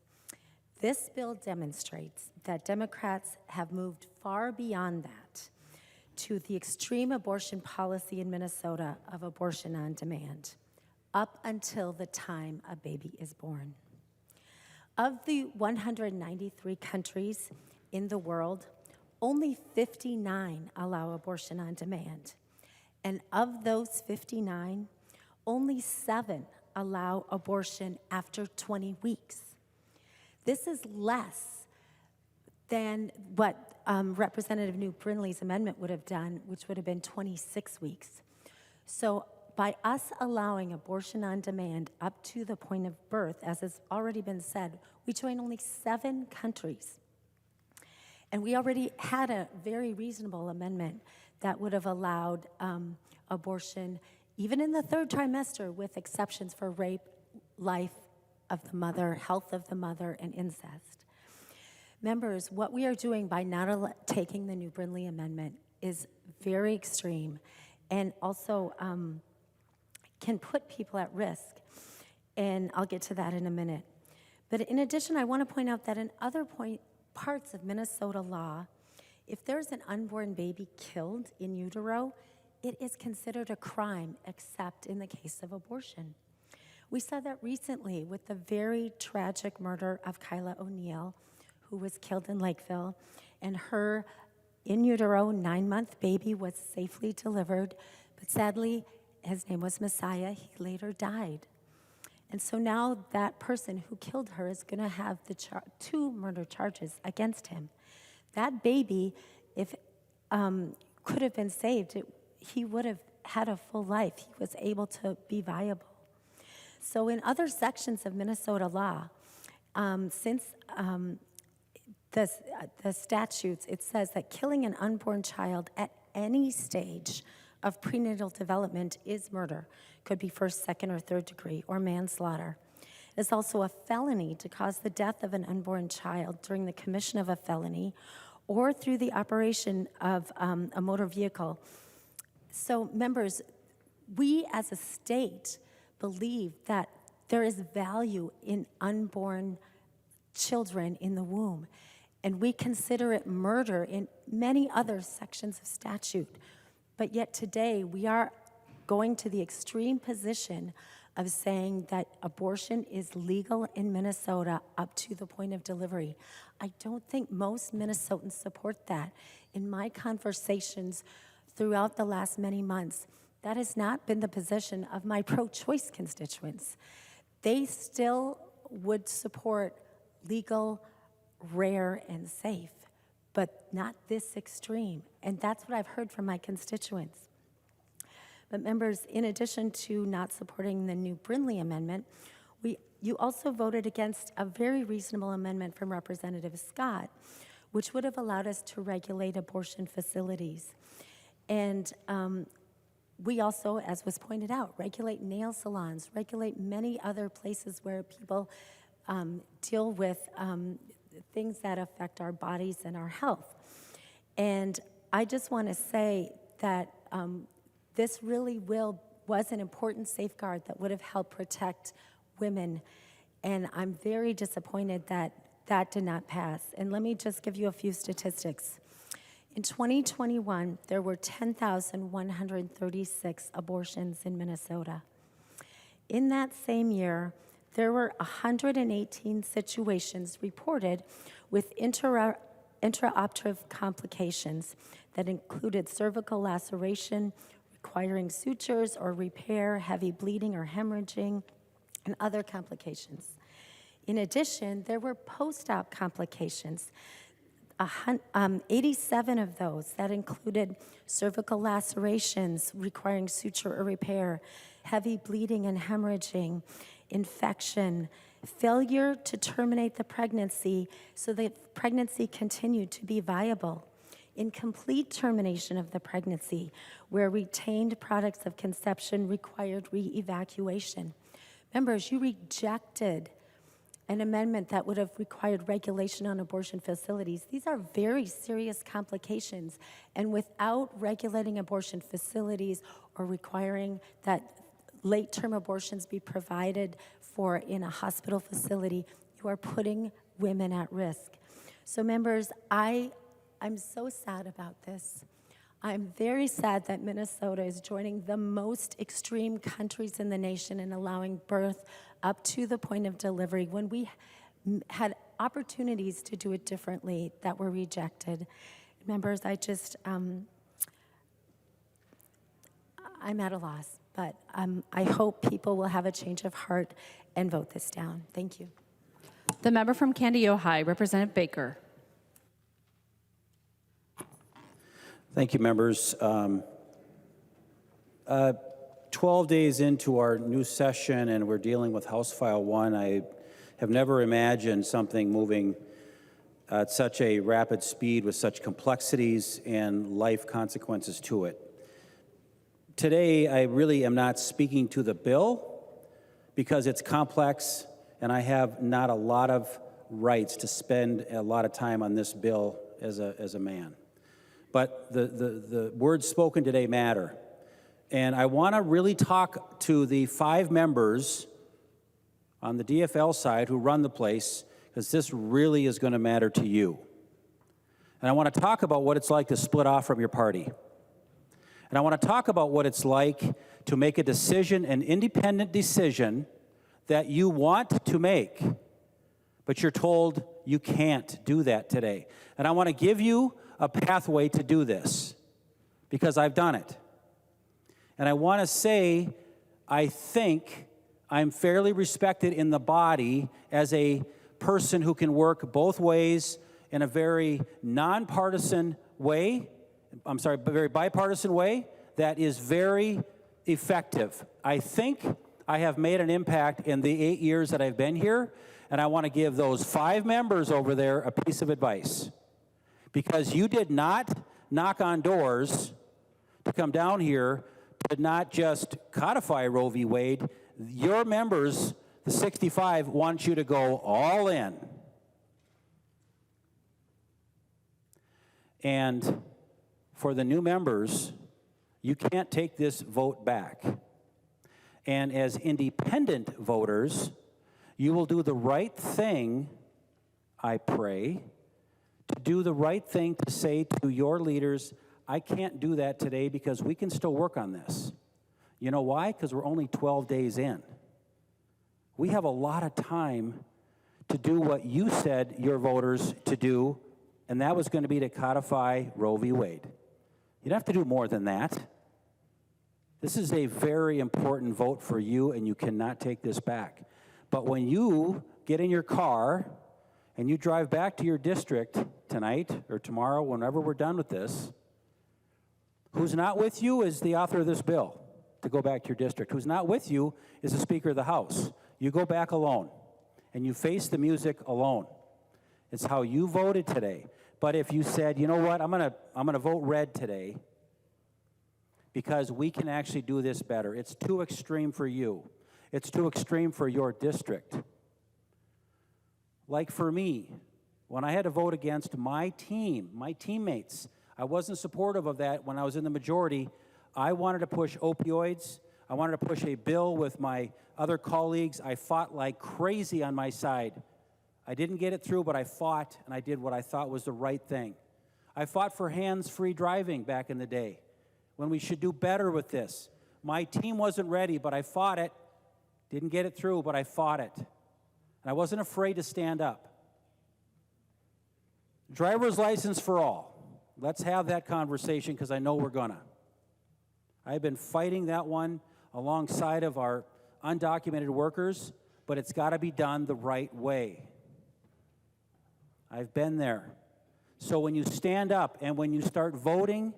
This bill demonstrates that Democrats have moved far beyond that to the extreme abortion policy in Minnesota of abortion on demand, up until the time a baby is born. Of the 193 countries in the world, only 59 allow abortion on demand. And of those 59, only 7 allow abortion after 20 weeks. This is less than what Representative Newt Brindley's amendment would have done, which would have been 26 weeks. So by us allowing abortion on demand up to the point of birth, as has already been said, we join only 7 countries. And we already had a very reasonable amendment that would have allowed abortion even in the 3rd trimester with exceptions for rape, life of the mother, health of the mother, and incest. Members, what we are doing by not taking the Newt Brindley amendment is very extreme, and also can put people at risk. And I'll get to that in a minute. But in addition, I want to point out that in other parts of Minnesota law, if there's an unborn baby killed in utero, it is considered a crime, except in the case of abortion. We saw that recently with the very tragic murder of Kyla O'Neill, who was killed in Lakeville, and her in utero 9-month baby was safely delivered, but sadly, his name was Messiah. He later died. And so now that person who killed her is going to have the 2 murder charges against him. That baby, if could have been saved, he would have had a full life. He was able to be viable. So in other sections of Minnesota law, since the statutes, it says that killing an unborn child at any stage of prenatal development is murder. Could be first, second, or third degree, or manslaughter. It's also a felony to cause the death of an unborn child during the commission of a felony or through the operation of a motor vehicle. So members, we as a state believe that there is value in unborn children in the womb, and we consider it murder in many other sections of statute. But yet today, we are going to the extreme position of saying that abortion is legal in Minnesota up to the point of delivery. I don't think most Minnesotans support that. In my conversations throughout the last many months, that has not been the position of my pro-choice constituents. They still would support legal, rare, and safe, but not this extreme. And that's what I've heard from my constituents. But members, in addition to not supporting the new Brindley amendment, you also voted against a very reasonable amendment from Representative Scott, which would have allowed us to regulate abortion facilities. And we also, as was pointed out, regulate nail salons, regulate many other places where people deal with things that affect our bodies and our health. And I just want to say that this really was an important safeguard that would have helped protect women. And I'm very disappointed that that did not pass. And let me just give you a few statistics. In 2021, there were 10,136 abortions in Minnesota. In that same year, there were 118 situations reported with intraoperative complications that included cervical laceration, requiring sutures or repair, heavy bleeding or hemorrhaging, and other complications. In addition, there were post-op complications, 87 of those that included cervical lacerations requiring suture or repair, heavy bleeding and hemorrhaging, infection, failure to terminate the pregnancy so the pregnancy continued to be viable, incomplete termination of the pregnancy where retained products of conception required re-evacuation. Members, you rejected an amendment that would have required regulation on abortion facilities. These are very serious complications, and without regulating abortion facilities or requiring that late-term abortions be provided for in a hospital facility, you are putting women at risk. So members, I'm so sad about this. I'm very sad that Minnesota is joining the most extreme countries in the nation in allowing birth up to the point of delivery when we had opportunities to do it differently that were rejected. Members, I'm at a loss, but I hope people will have a change of heart and vote this down. Thank you. The member from Candy Ojai, Representative Baker. Thank you, members. 12 days into our new session and we're dealing with House File 1, I have never imagined something moving at such a rapid speed with such complexities and life consequences to it. Today, I really am not speaking to the bill because it's complex and I have not a lot of rights to spend a lot of time on this bill as a man. But the words spoken today matter. And I want to really talk to the 5 members on the DFL side who run the place, because this really is going to matter to you. And I want to talk about what it's like to split off from your party. And I want to talk about what it's like to make a decision, an independent decision that you want to make, but you're told you can't do that today. And I want to give you a pathway to do this, because I've done it. And I want to say, I think I'm fairly respected in the body as a person who can work both ways in a very nonpartisan way, very bipartisan way that is very effective. I think I have made an impact in the 8 years that I've been here, and I want to give those 5 members over there a piece of advice. Because you did not knock on doors to come down here to not just codify Roe v. Wade. Your members, the 65, want you to go all in. And for the new members, you can't take this vote back. And as independent voters, you will do the right thing, I pray, to do the right thing to say to your leaders, I can't do that today because we can still work on this. You know why? Because we're only 12 days in. We have a lot of time to do what you said your voters to do, and that was going to be to codify Roe v. Wade. You don't have to do more than that. This is a very important vote for you, and you cannot take this back. But when you get in your car and you drive back to your district tonight or tomorrow, whenever we're done with this, who's not with you is the author of this bill to go back to your district. Who's not with you is the Speaker of the House. You go back alone, and you face the music alone. It's how you voted today. But if you said, you know what, I'm gonna vote red today because we can actually do this better. It's too extreme for you. It's too extreme for your district. Like for me, when I had to vote against my team, my teammates, I wasn't supportive of that when I was in the majority. I wanted to push opioids. I wanted to push a bill with my other colleagues. I fought like crazy on my side. I didn't get it through, but I fought, and I did what I thought was the right thing. I fought for hands-free driving back in the day, when we should do better with this. My team wasn't ready, but I fought it. Didn't get it through, but I fought it. And I wasn't afraid to stand up. Driver's license for all. Let's have that conversation, because I know we're gonna. I've been fighting that one alongside of our undocumented workers, but it's got to be done the right way. I've been there. So when you stand up and when you start voting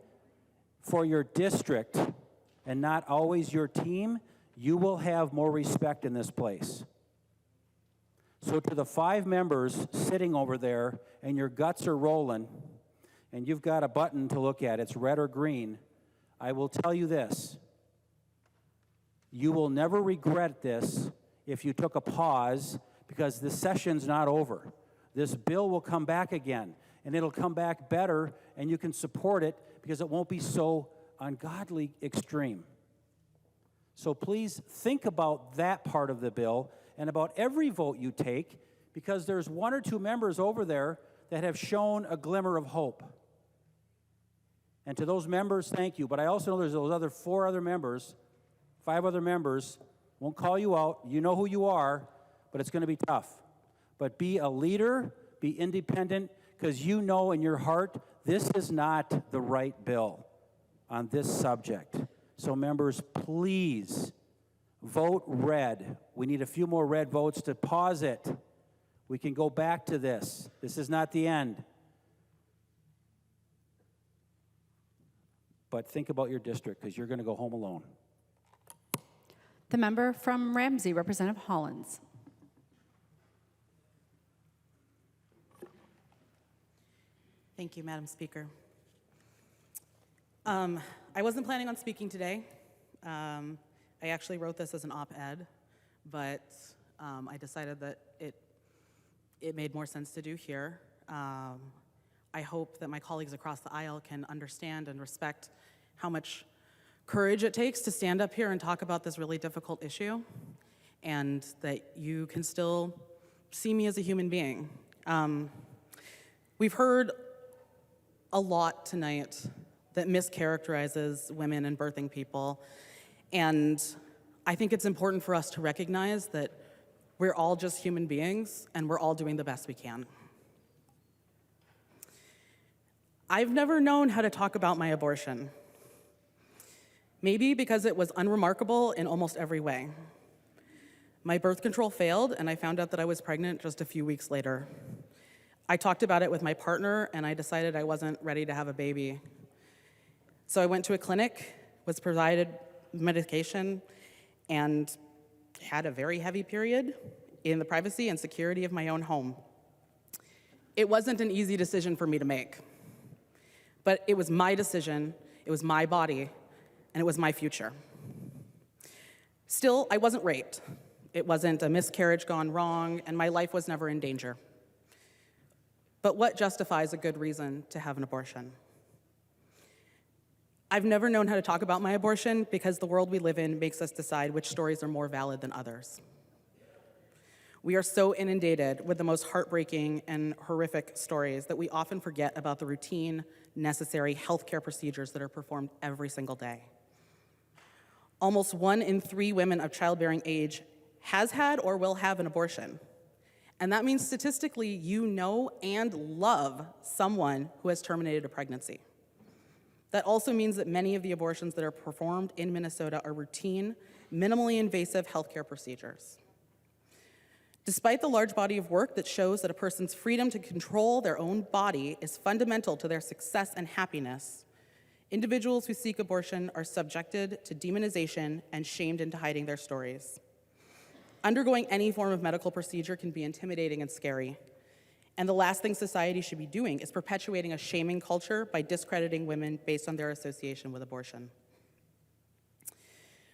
for your district and not always your team, you will have more respect in this place. So to the 5 members sitting over there and your guts are rolling and you've got a button to look at, it's red or green, I will tell you this. You will never regret this if you took a pause, because the session's not over. This bill will come back again, and it'll come back better, and you can support it because it won't be so ungodly extreme. So please think about that part of the bill and about every vote you take, because there's 1 or 2 members over there that have shown a glimmer of hope. And to those members, thank you. But I also know there's those other 4 other members, 5 other members, won't call you out. You know who you are, but it's going to be tough. But be a leader, be independent, because you know in your heart this is not the right bill on this subject. So members, please vote red. We need a few more red votes to pause it. We can go back to this. This is not the end. But think about your district, because you're going to go home alone. The member from Ramsey, Representative Hollins. Thank you, Madam Speaker. I wasn't planning on speaking today. I actually wrote this as an op-ed, but I decided that it made more sense to do here. I hope that my colleagues across the aisle can understand and respect how much courage it takes to stand up here and talk about this really difficult issue, and that you can still see me as a human being. We've heard a lot tonight that mischaracterizes women and birthing people, and I think it's important for us to recognize that we're all just human beings and we're all doing the best we can. I've never known how to talk about my abortion. Maybe because it was unremarkable in almost every way. My birth control failed, and I found out that I was pregnant just a few weeks later. I talked about it with my partner, and I decided I wasn't ready to have a baby. So I went to a clinic, was provided medication, and had a very heavy period in the privacy and security of my own home. It wasn't an easy decision for me to make, but it was my decision, it was my body, and it was my future. Still, I wasn't raped. It wasn't a miscarriage gone wrong, and my life was never in danger. But what justifies a good reason to have an abortion? I've never known how to talk about my abortion because the world we live in makes us decide which stories are more valid than others. We are so inundated with the most heartbreaking and horrific stories that we often forget about the routine, necessary healthcare procedures that are performed every single day. Almost 1 in 3 women of childbearing age has had or will have an abortion. And that means statistically, you know and love someone who has terminated a pregnancy. That also means that many of the abortions that are performed in Minnesota are routine, minimally invasive healthcare procedures. Despite the large body of work that shows that a person's freedom to control their own body is fundamental to their success and happiness, individuals who seek abortion are subjected to demonization and shamed into hiding their stories. Undergoing any form of medical procedure can be intimidating and scary. And the last thing society should be doing is perpetuating a shaming culture by discrediting women based on their association with abortion.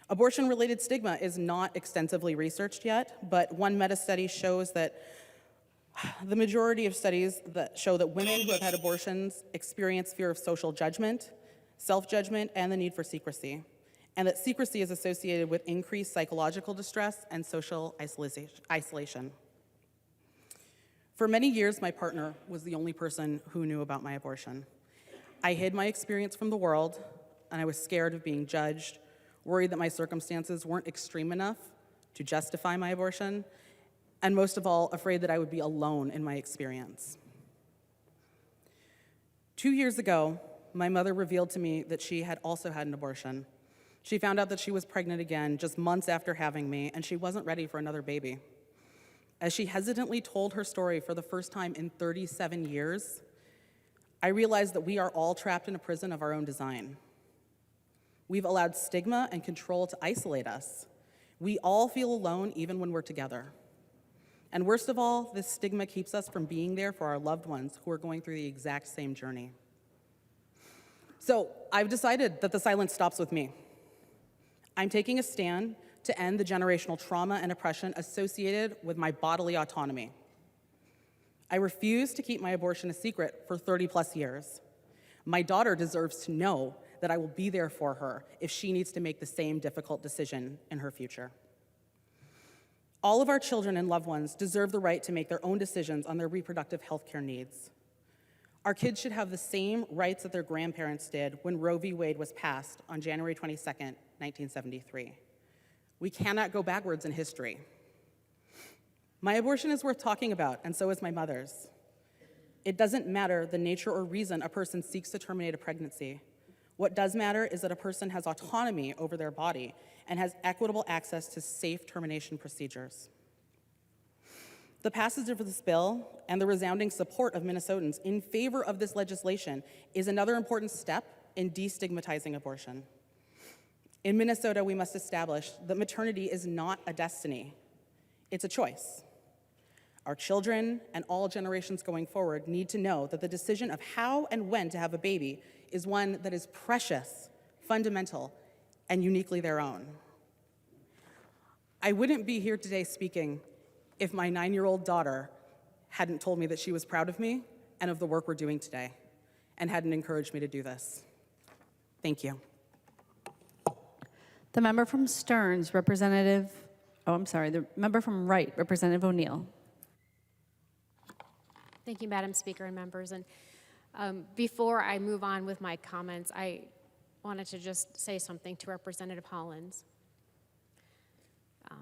Abortion-related stigma is not extensively researched yet, but one meta-study shows that the majority of studies that show that women who have had abortions experience fear of social judgment, self-judgment, and the need for secrecy, and that secrecy is associated with increased psychological distress and social isolation. For many years, my partner was the only person who knew about my abortion. I hid my experience from the world, and I was scared of being judged, worried that my circumstances weren't extreme enough to justify my abortion, and most of all, afraid that I would be alone in my experience. 2 years ago, my mother revealed to me that she had also had an abortion. She found out that she was pregnant again just months after having me, and she wasn't ready for another baby. As she hesitantly told her story for the first time in 37 years, I realized that we are all trapped in a prison of our own design. We've allowed stigma and control to isolate us. We all feel alone even when we're together. And worst of all, this stigma keeps us from being there for our loved ones who are going through the exact same journey. So I've decided that the silence stops with me. I'm taking a stand to end the generational trauma and oppression associated with my bodily autonomy. I refuse to keep my abortion a secret for 30+ years. My daughter deserves to know that I will be there for her if she needs to make the same difficult decision in her future. All of our children and loved ones deserve the right to make their own decisions on their reproductive health care needs. Our kids should have the same rights that their grandparents did when Roe v. Wade was passed on January 22nd, 1973. We cannot go backwards in history. My abortion is worth talking about, and so is my mother's. It doesn't matter the nature or reason a person seeks to terminate a pregnancy. What does matter is that a person has autonomy over their body and has equitable access to safe termination procedures. The passage of this bill and the resounding support of Minnesotans in favor of this legislation is another important step in destigmatizing abortion. In Minnesota, we must establish that maternity is not a destiny, it's a choice. Our children and all generations going forward need to know that the decision of how and when to have a baby is one that is precious, fundamental, and uniquely their own. I wouldn't be here today speaking if my 9-year-old daughter hadn't told me that she was proud of me and of the work we're doing today, and hadn't encouraged me to do this. Thank you. The member from Stearns, the member from Wright, Representative O'Neill. Thank you, Madam Speaker and members. And before I move on with my comments, I wanted to just say something to Representative Hollins. I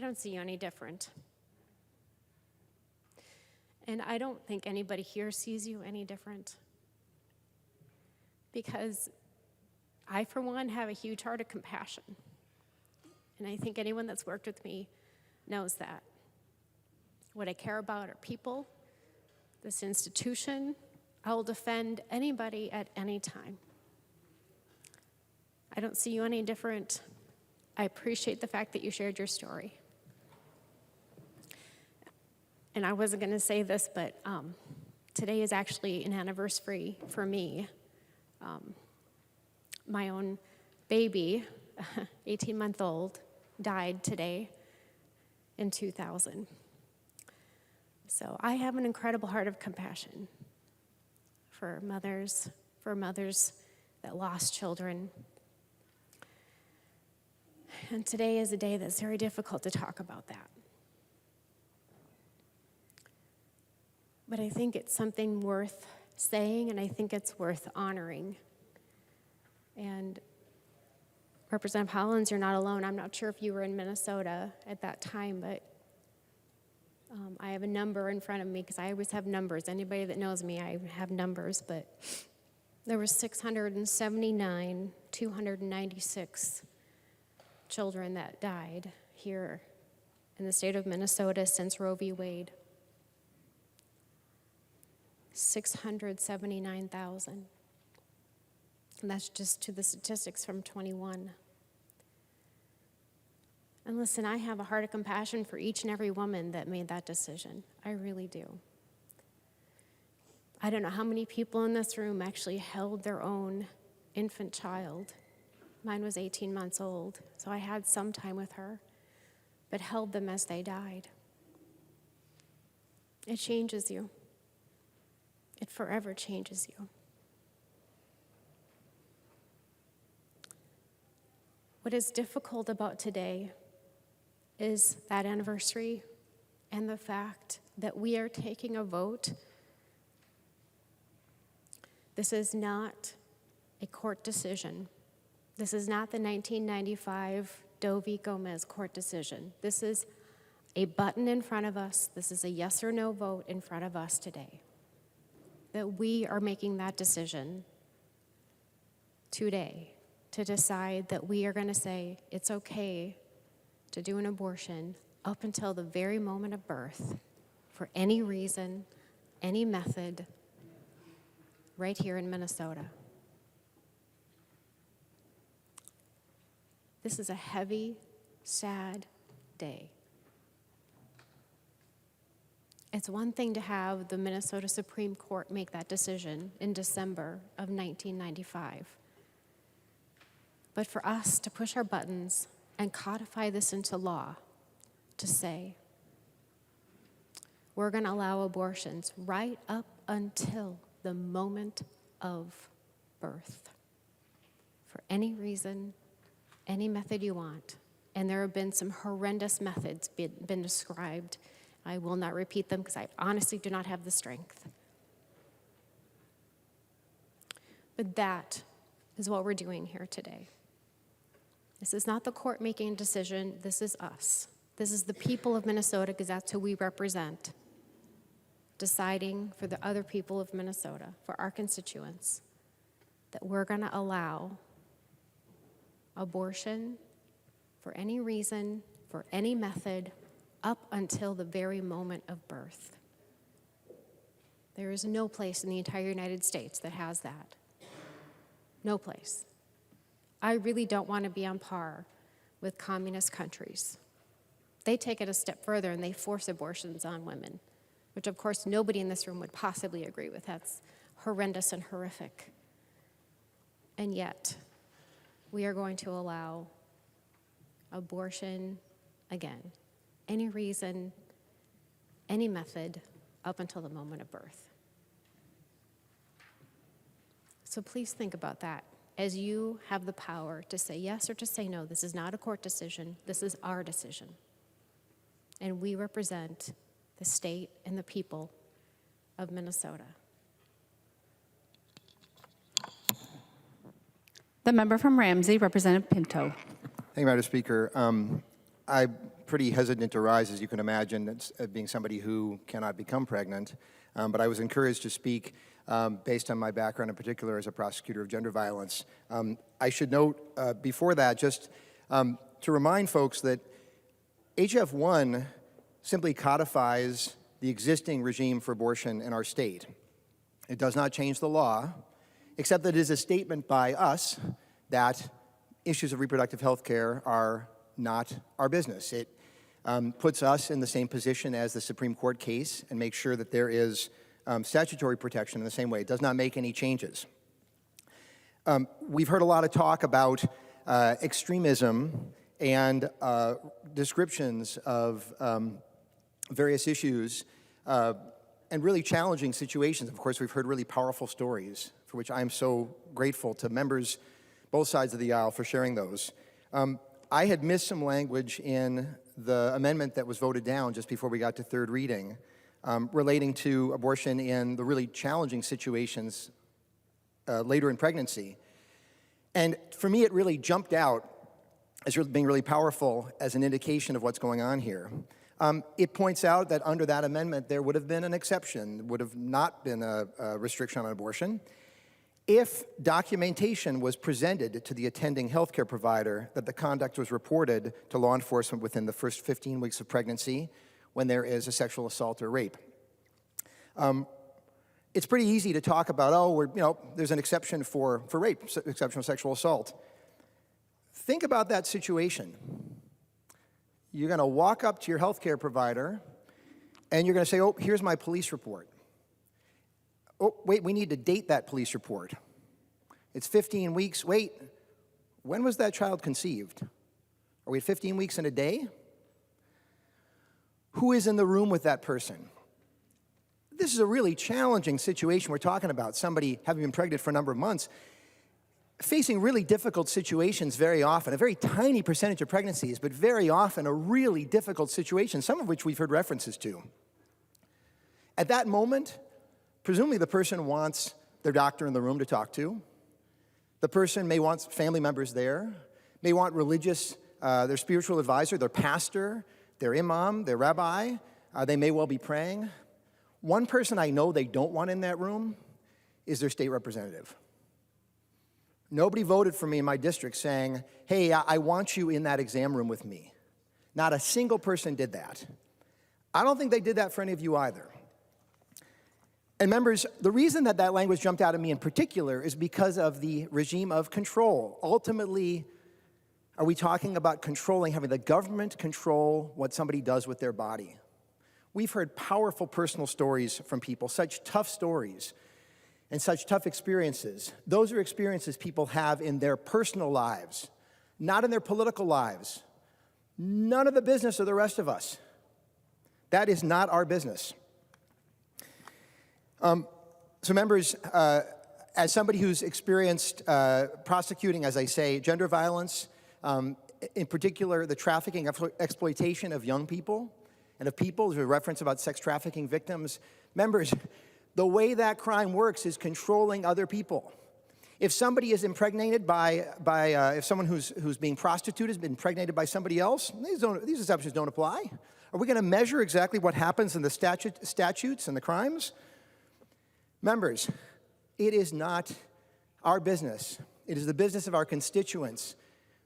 don't see you any different. And I don't think anybody here sees you any different. Because I, for one, have a huge heart of compassion. And I think anyone that's worked with me knows that. What I care about are people, this institution. I will defend anybody at any time. I don't see you any different. I appreciate the fact that you shared your story. And I wasn't going to say this, but today is actually an anniversary for me. My own baby, 18-month-old, died today in 2000. So I have an incredible heart of compassion for mothers that lost children. And today is a day that's very difficult to talk about that. But I think it's something worth saying, and I think it's worth honoring. And Representative Hollins, you're not alone. I'm not sure if you were in Minnesota at that time, but I have a number in front of me because I always have numbers. Anybody that knows me, I have numbers, but there were 679, 296 children that died here in the state of Minnesota since Roe v. Wade. 679,000. And that's just to the statistics from 21. And listen, I have a heart of compassion for each and every woman that made that decision. I really do. I don't know how many people in this room actually held their own infant child. Mine was 18 months old, so I had some time with her, but held them as they died. It changes you. It forever changes you. What is difficult about today is that anniversary and the fact that we are taking a vote. This is not a court decision. This is not the 1995 Doe v. Gomez court decision. This is a button in front of us. This is a yes or no vote in front of us today. That we are making that decision today to decide that we are going to say it's okay to do an abortion up until the very moment of birth for any reason, any method, right here in Minnesota. This is a heavy, sad day. It's one thing to have the Minnesota Supreme Court make that decision in December of 1995. But for us to push our buttons and codify this into law, to say, we're going to allow abortions right up until the moment of birth, for any reason, any method you want. And there have been some horrendous methods been described. I will not repeat them because I honestly do not have the strength. But that is what we're doing here today. This is not the court making a decision. This is us. This is the people of Minnesota, because that's who we represent, deciding for the other people of Minnesota, for our constituents, that we're going to allow abortion for any reason, for any method, up until the very moment of birth. There is no place in the entire United States that has that. No place. I really don't want to be on par with communist countries. They take it a step further and they force abortions on women, which of course nobody in this room would possibly agree with. That's horrendous and horrific. And yet, we are going to allow abortion again. Any reason, any method, up until the moment of birth. So please think about that as you have the power to say yes or to say no. This is not a court decision. This is our decision. And we represent the state and the people of Minnesota. The member from Ramsey, Representative Pinto. Thank you, Madam Speaker. I'm pretty hesitant to rise, as you can imagine, being somebody who cannot become pregnant. But I was encouraged to speak based on my background, in particular as a prosecutor of gender violence. I should note before that, just to remind folks that HF 1 simply codifies the existing regime for abortion in our state. It does not change the law, except that it is a statement by us that issues of reproductive health care are not our business. It puts us in the same position as the Supreme Court case and makes sure that there is statutory protection in the same way. It does not make any changes. We've heard a lot of talk about extremism and descriptions of various issues and really challenging situations. Of course, we've heard really powerful stories, for which I'm so grateful to members both sides of the aisle for sharing those. I had missed some language in the amendment that was voted down just before we got to third reading relating to abortion in the really challenging situations later in pregnancy. And for me, it really jumped out as being really powerful as an indication of what's going on here. It points out that under that amendment, there would have been an exception, would have not been a restriction on abortion, if documentation was presented to the attending healthcare provider that the conduct was reported to law enforcement within the first 15 weeks of pregnancy when there is a sexual assault or rape. It's pretty easy to talk about, there's an exception for rape, exception for sexual assault. Think about that situation. You're going to walk up to your healthcare provider and you're going to say, oh, here's my police report. Oh, wait, we need to date that police report. It's 15 weeks. Wait, when was that child conceived? Are we at 15 weeks and a day? Who is in the room with that person? This is a really challenging situation we're talking about. Somebody having been pregnant for a number of months, facing really difficult situations very often, a very tiny percentage of pregnancies, but very often a really difficult situation, some of which we've heard references to. At that moment, presumably the person wants their doctor in the room to talk to. The person may want family members there, may want religious, their spiritual advisor, their pastor, their imam, their rabbi. They may well be praying. One person I know they don't want in that room is their state representative. Nobody voted for me in my district saying, hey, I want you in that exam room with me. Not a single person did that. I don't think they did that for any of you either. And members, the reason that that language jumped out at me in particular is because of the regime of control. Ultimately, are we talking about controlling, having the government control what somebody does with their body? We've heard powerful personal stories from people, such tough stories and such tough experiences. Those are experiences people have in their personal lives, not in their political lives. None of the business of the rest of us. That is not our business. So members, as somebody who's experienced prosecuting, as I say, gender violence, in particular the trafficking, exploitation of young people and of people, there's a reference about sex trafficking victims. Members, the way that crime works is controlling other people. If somebody is impregnated if someone who's being prostituted has been impregnated by somebody else, these exceptions don't apply. Are we going to measure exactly what happens in the statutes and the crimes? Members, it is not our business. It is the business of our constituents,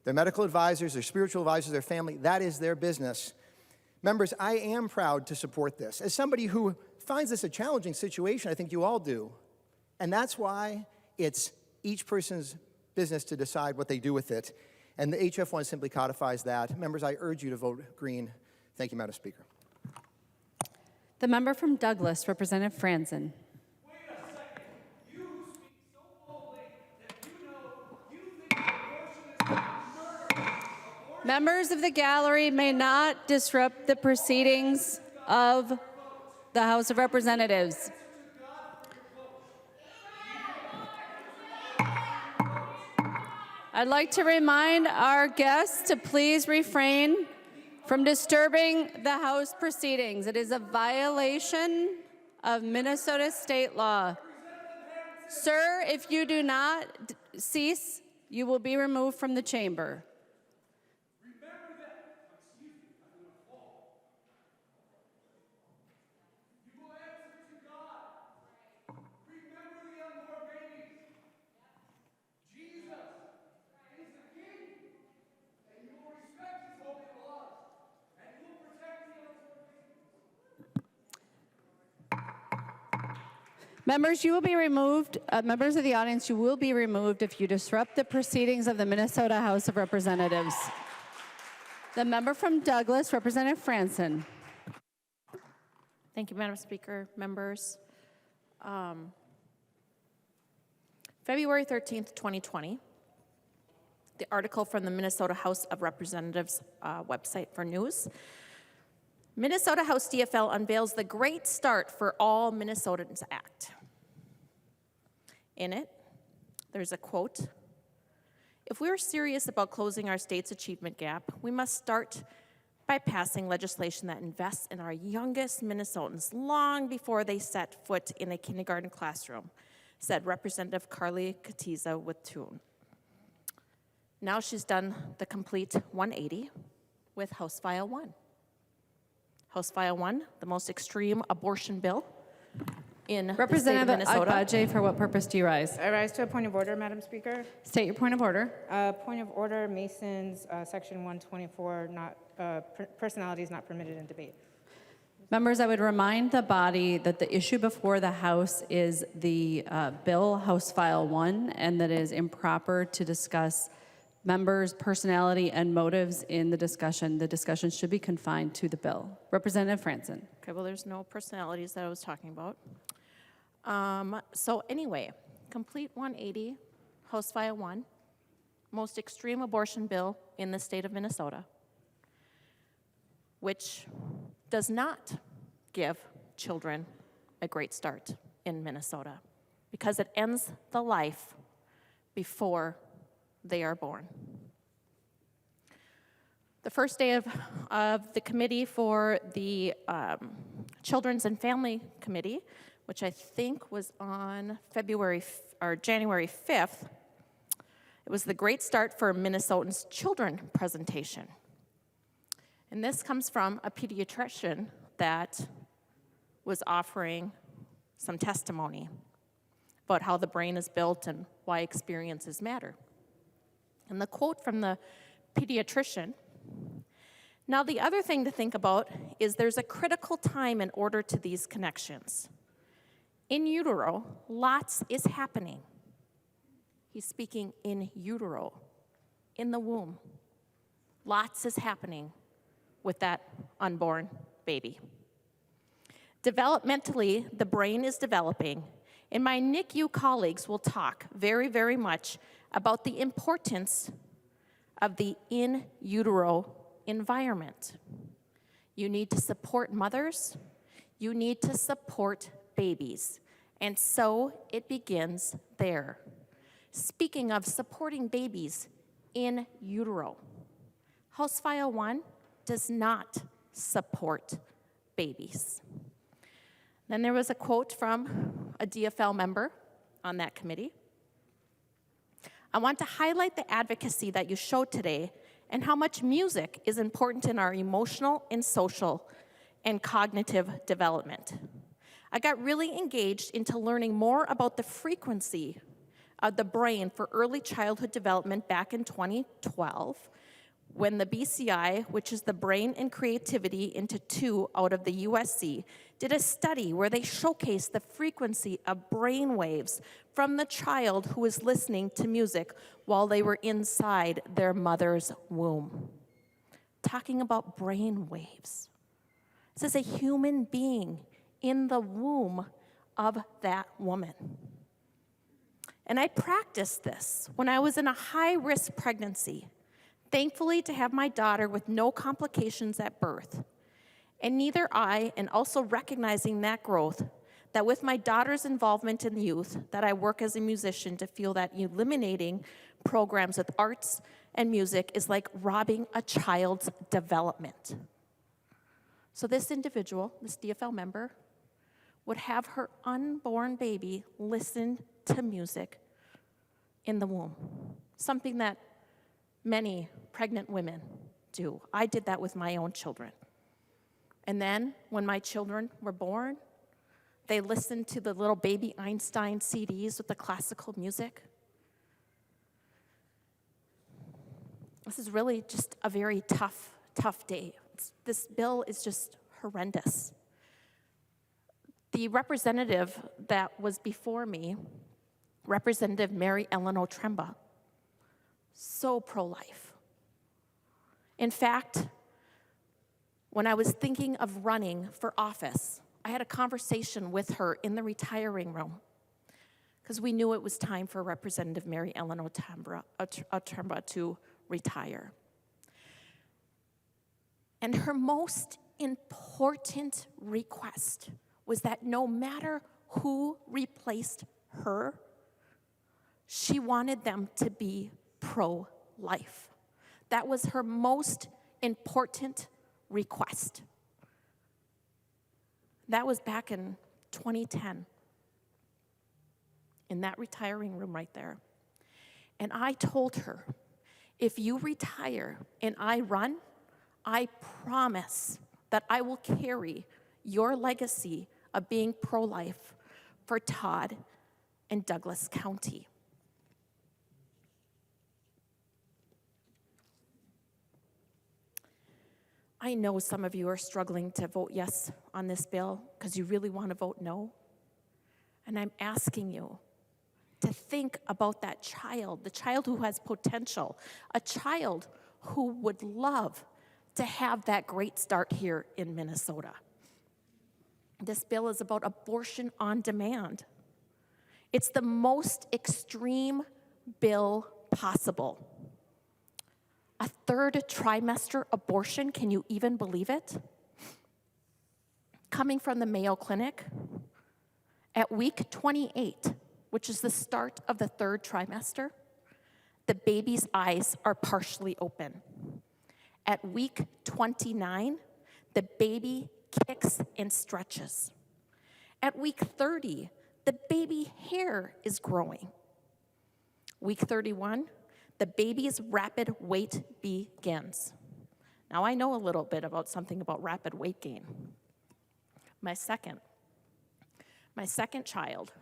their medical advisors, their spiritual advisors, their family. That is their business. Members, I am proud to support this. As somebody who finds this a challenging situation, I think you all do. And that's why it's each person's business to decide what they do with it. And the HF1 simply codifies that. Members, I urge you to vote green. Thank you, Madam Speaker. The member from Douglas, Representative Franzen. Members of the gallery may not disrupt the proceedings of the House of Representatives. I'd like to remind our guests to please refrain from disturbing the House proceedings. It is a violation of Minnesota state law. Sir, if you do not cease, you will be removed from the chamber. Members, you will be removed. Members of the audience, you will be removed if you disrupt the proceedings of the Minnesota House of Representatives. The member from Douglas, Representative Franson. Thank you, Madam Speaker. Members, February 13th, 2020, the article from the Minnesota House of Representatives website for news. Minnesota House DFL unveils the Great Start for All Minnesotans Act. In it, there's a quote: "If we are serious about closing our state's achievement gap, we must start by passing legislation that invests in our youngest Minnesotans long before they set foot in a kindergarten classroom," said Representative Kotyza-Witthuhn. Now she's done the complete 180 with House File 1. House File 1, the most extreme abortion bill in the state of Representative Minnesota. Agbaje, for what purpose do you rise? I rise to a point of order, Madam Speaker. State your point of order. Point of order, Mason's Section 124, personalities not permitted in debate. Members, I would remind the body that the issue before the House is the bill, House File 1, and that it is improper to discuss members' personality and motives in the discussion. The discussion should be confined to the bill. Representative Franson. Okay, well, there's no personalities that I was talking about. So anyway, complete 180, House File 1, most extreme abortion bill in the state of Minnesota, which does not give children a great start in Minnesota because it ends the life before they are born. The first day of the committee for the Children's and Family Committee, which I think was on January 5th, it was the Great Start for Minnesotans Children presentation. And this comes from a pediatrician that was offering some testimony about how the brain is built and why experiences matter. And the quote from the pediatrician: "Now the other thing to think about is there's a critical time in order to these connections. In utero, lots is happening." He's speaking in utero, in the womb. Lots is happening with that unborn baby. Developmentally, the brain is developing, and my NICU colleagues will talk very, very much about the importance of the in utero environment. You need to support mothers, you need to support babies, and so it begins there. Speaking of supporting babies in utero, House File 1 does not support babies. Then there was a quote from a DFL member on that committee. "I want to highlight the advocacy that you showed today and how much music is important in our emotional and social and cognitive development. I got really engaged into learning more about the frequency of the brain for early childhood development back in 2012 when the BCI, which is the Brain and Creativity Institute out of the USC, did a study where they showcased the frequency of brain waves from the child who was listening to music while they were inside their mother's womb." Talking about brain waves. This is a human being in the womb of that woman. And I practiced this when I was in a high-risk pregnancy. Thankfully, to have my daughter with no complications at birth. And neither I, and also recognizing that growth, that with my daughter's involvement in youth, that I work as a musician to feel that eliminating programs with arts and music is like robbing a child's development. So this individual, this DFL member, would have her unborn baby listen to music in the womb, something that many pregnant women do. I did that with my own children. And then when my children were born, they listened to the little baby Einstein CDs with the classical music. This is really just a very tough day. This bill is just horrendous. The representative that was before me, Representative Mary Eleanor Tremba, so pro-life. In fact, when I was thinking of running for office, I had a conversation with her in the retiring room because we knew it was time for Representative Mary Eleanor Tremba to retire. And her most important request was that no matter who replaced her, she wanted them to be pro-life. That was her most important request. That was back in 2010, in that retiring room right there. And I told her, if you retire and I run, I promise that I will carry your legacy of being pro-life for Todd and Douglas County. I know some of you are struggling to vote yes on this bill because you really want to vote no. And I'm asking you to think about that child, the child who has potential, a child who would love to have that great start here in Minnesota. This bill is about abortion on demand. It's the most extreme bill possible. A third trimester abortion, can you even believe it? Coming from the Mayo Clinic, at week 28, which is the start of the third trimester, the baby's eyes are partially open. At week 29, the baby kicks and stretches. At week 30, the baby hair is growing. Week 31, the baby's rapid weight begins. Now, I know a little bit about something about rapid weight gain. My second child,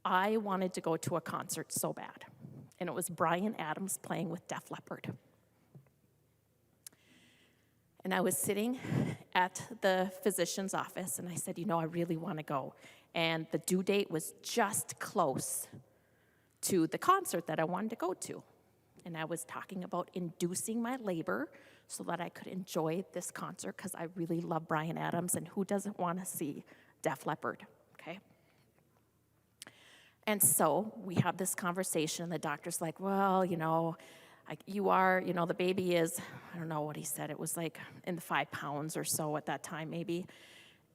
I wanted to go to a concert so bad, and it was Bryan Adams playing with Def Leppard. And I was sitting at the physician's office, and I said, I really want to go. And the due date was just close to the concert that I wanted to go to. And I was talking about inducing my labor so that I could enjoy this concert because I really love Bryan Adams, and who doesn't want to see Def Leppard, okay? And so we have this conversation, and the doctor's like, well, the baby is, I don't know what he said, it was like in the 5 pounds or so at that time maybe.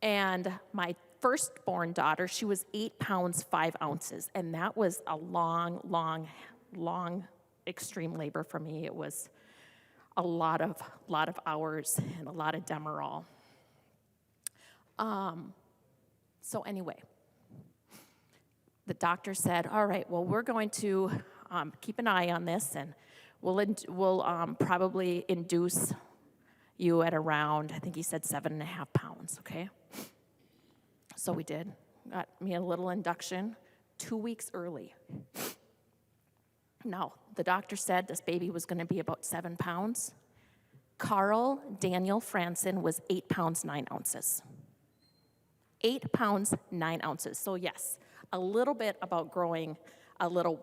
And my firstborn daughter, she was 8 pounds, 5 ounces. And that was a long, long, long extreme labor for me. It was a lot of hours and a lot of Demerol. So anyway, the doctor said, all right, well, we're going to keep an eye on this, and we'll probably induce you at around, I think he said 7.5 pounds, okay? So we did. Got me a little induction 2 weeks early. Now, the doctor said this baby was going to be about 7 pounds. Carl Daniel Franson was 8 pounds, 9 ounces. 8 pounds, 9 ounces. So yes, a little bit about growing a little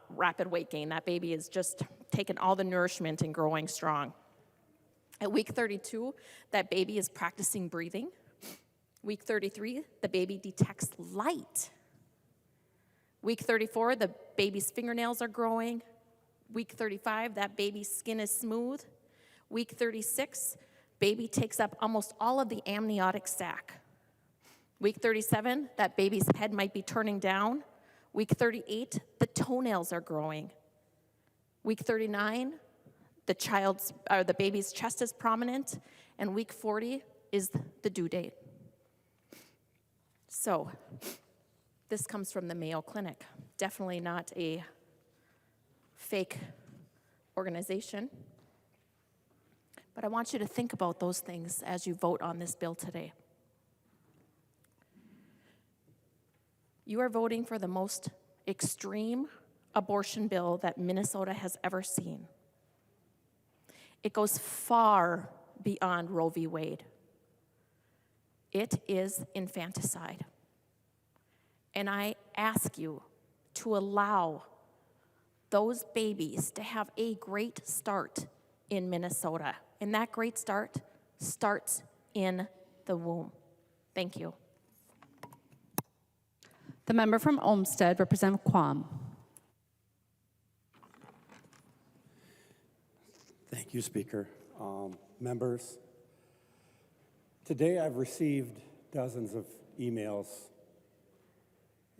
rapid weight gain. That baby is just taking all the nourishment and growing strong. At week 32, that baby is practicing breathing. Week 33, the baby detects light. Week 34, the baby's fingernails are growing. Week 35, that baby's skin is smooth. Week 36, baby takes up almost all of the amniotic sac. Week 37, that baby's head might be turning down. Week 38, the toenails are growing. Week 39, the baby's chest is prominent, and week 40 is the due date. So, this comes from the Mayo Clinic. Definitely not a fake organization. But I want you to think about those things as you vote on this bill today. You are voting for the most extreme abortion bill that Minnesota has ever seen. It goes far beyond Roe v. Wade. It is infanticide. And I ask you to allow those babies to have a great start in Minnesota. And that great start starts in the womb. Thank you. The member from Olmsted, Representative Quam. Thank you, Speaker. Members, today I've received dozens of emails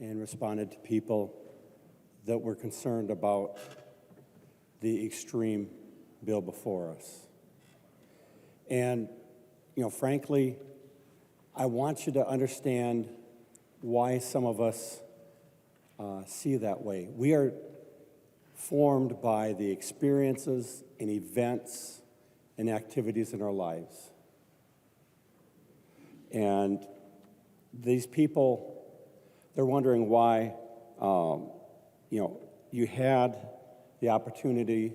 and responded to people that were concerned about the extreme bill before us. And, frankly, I want you to understand why some of us see that way. We are formed by the experiences and events and activities in our lives. And these people, they're wondering why, you had the opportunity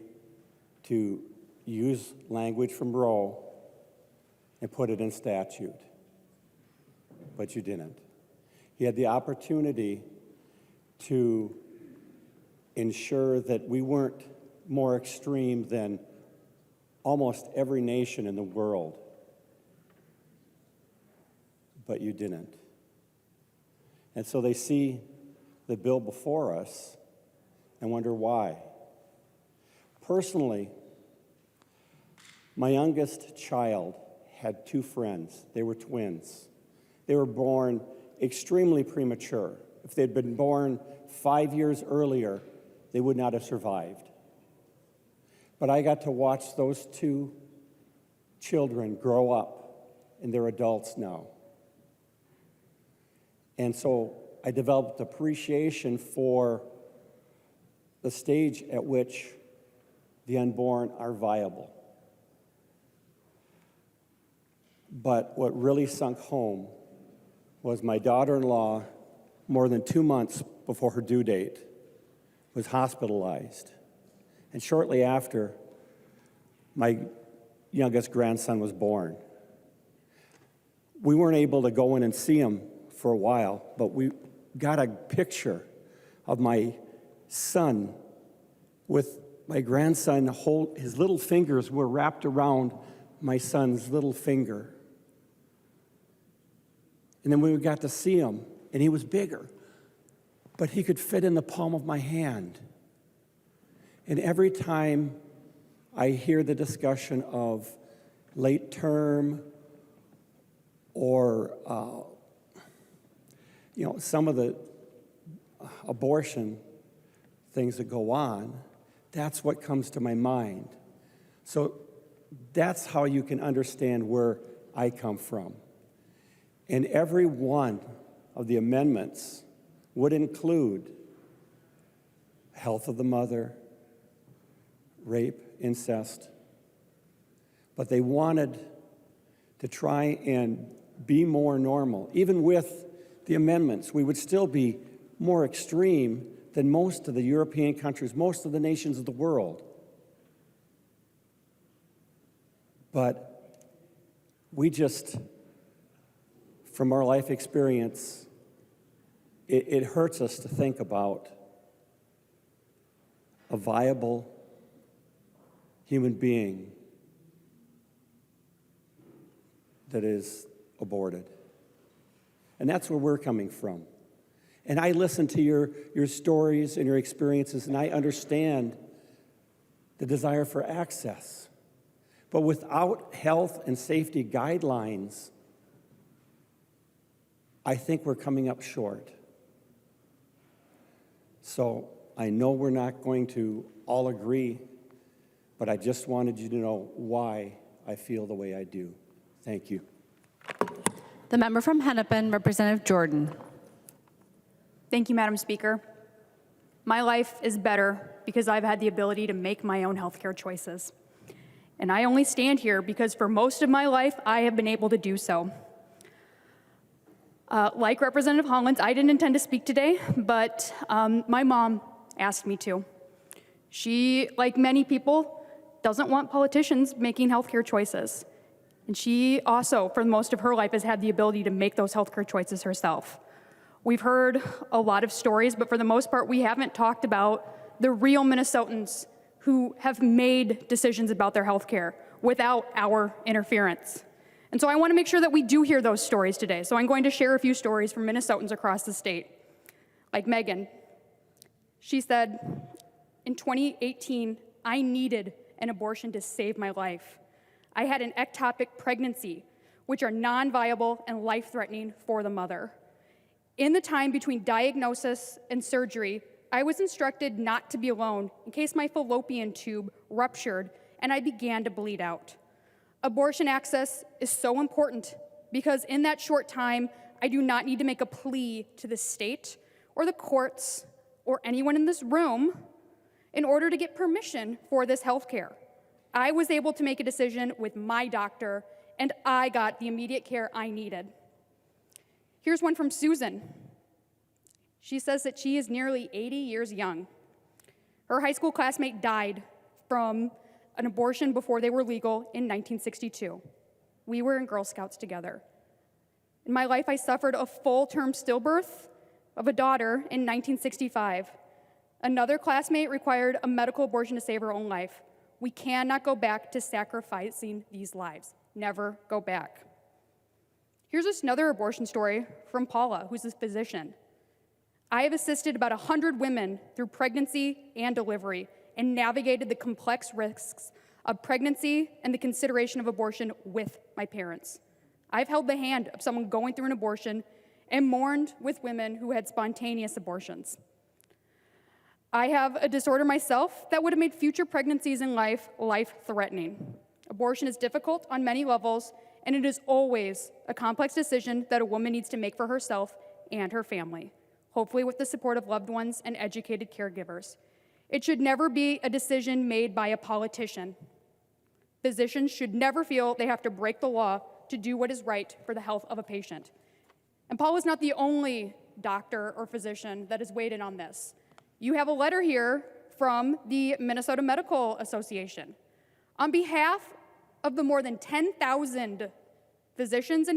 to use language from Roe and put it in statute, but you didn't. You had the opportunity to ensure that we weren't more extreme than almost every nation in the world, but you didn't. And so they see the bill before us and wonder why. Personally, my youngest child had two friends. They were twins. They were born extremely premature. If they'd been born 5 years earlier, they would not have survived. But I got to watch those two children grow up, and they're adults now. And so I developed appreciation for the stage at which the unborn are viable. But what really sunk home was my daughter-in-law, more than 2 months before her due date, was hospitalized. And shortly after, my youngest grandson was born. We weren't able to go in and see him for a while, but we got a picture of my son with my grandson. His little fingers were wrapped around my son's little finger. And then we got to see him, and he was bigger, but he could fit in the palm of my hand. And every time I hear the discussion of late term or some of the abortion things that go on, that's what comes to my mind. So that's how you can understand where I come from. And every one of the amendments would include health of the mother, rape, incest, but they wanted to try and be more normal. Even with the amendments, we would still be more extreme than most of the European countries, most of the nations of the world. But we just, from our life experience, it hurts us to think about a viable human being that is aborted. And that's where we're coming from. And I listen to your stories and your experiences, and I understand the desire for access. But without health and safety guidelines, I think we're coming up short. So I know we're not going to all agree, but I just wanted you to know why I feel the way I do. Thank you. The member from Hennepin, Representative Jordan. Thank you, Madam Speaker. My life is better because I've had the ability to make my own healthcare choices. And I only stand here because for most of my life, I have been able to do so. Like Representative Hollins, I didn't intend to speak today, but my mom asked me to. She, like many people, doesn't want politicians making healthcare choices. And she also, for most of her life, has had the ability to make those healthcare choices herself. We've heard a lot of stories, but for the most part, we haven't talked about the real Minnesotans who have made decisions about their healthcare without our interference. And so I want to make sure that we do hear those stories today. So I'm going to share a few stories from Minnesotans across the state. Like Megan. She said, in 2018, I needed an abortion to save my life. I had an ectopic pregnancy, which are non-viable and life-threatening for the mother. In the time between diagnosis and surgery, I was instructed not to be alone in case my fallopian tube ruptured and I began to bleed out. Abortion access is so important because in that short time, I do not need to make a plea to the state or the courts or anyone in this room in order to get permission for this health care. I was able to make a decision with my doctor, and I got the immediate care I needed. Here's one from Susan. She says that she is nearly 80 years young. Her high school classmate died from an abortion before they were legal in 1962. We were in Girl Scouts together. In my life, I suffered a full-term stillbirth of a daughter in 1965. Another classmate required a medical abortion to save her own life. We cannot go back to sacrificing these lives. Never go back. Here's another abortion story from Paula, who's a physician. I have assisted about 100 women through pregnancy and delivery and navigated the complex risks of pregnancy and the consideration of abortion with my parents. I've held the hand of someone going through an abortion and mourned with women who had spontaneous abortions. I have a disorder myself that would have made future pregnancies in life-threatening. Abortion is difficult on many levels, and it is always a complex decision that a woman needs to make for herself and her family, hopefully with the support of loved ones and educated caregivers. It should never be a decision made by a politician. Physicians should never feel they have to break the law to do what is right for the health of a patient. And Paul is not the only doctor or physician that has weighed in on this. You have a letter here from the Minnesota Medical Association. On behalf of the more than 10,000 physicians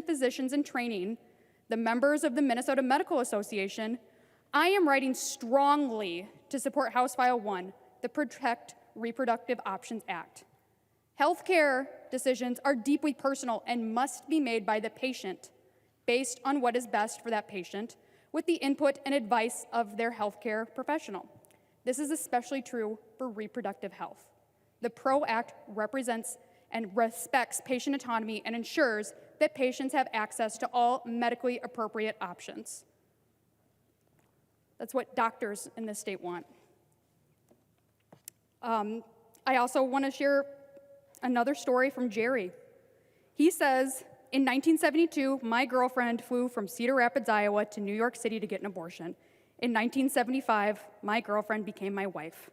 in training, the members of the Minnesota Medical Association, I am writing strongly to support House File 1, the Protect Reproductive Options Act. Healthcare decisions are deeply personal and must be made by the patient based on what is best for that patient with the input and advice of their healthcare professional. This is especially true for reproductive health. The PRO Act represents and respects patient autonomy and ensures that patients have access to all medically appropriate options. That's what doctors in this state want. I also want to share another story from Jerry. He says, in 1972, my girlfriend flew from Cedar Rapids, Iowa to New York City to get an abortion. In 1975, my girlfriend became my wife.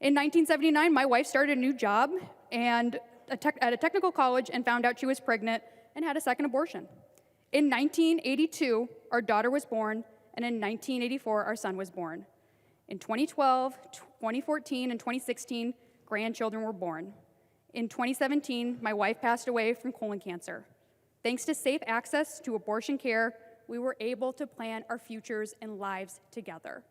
In 1979, my wife started a new job and at a technical college and found out she was pregnant and had a second abortion. In 1982, our daughter was born, and in 1984, our son was born. In 2012, 2014, and 2016, grandchildren were born. In 2017, my wife passed away from colon cancer. Thanks to safe access to abortion care, we were able to plan our futures and lives together.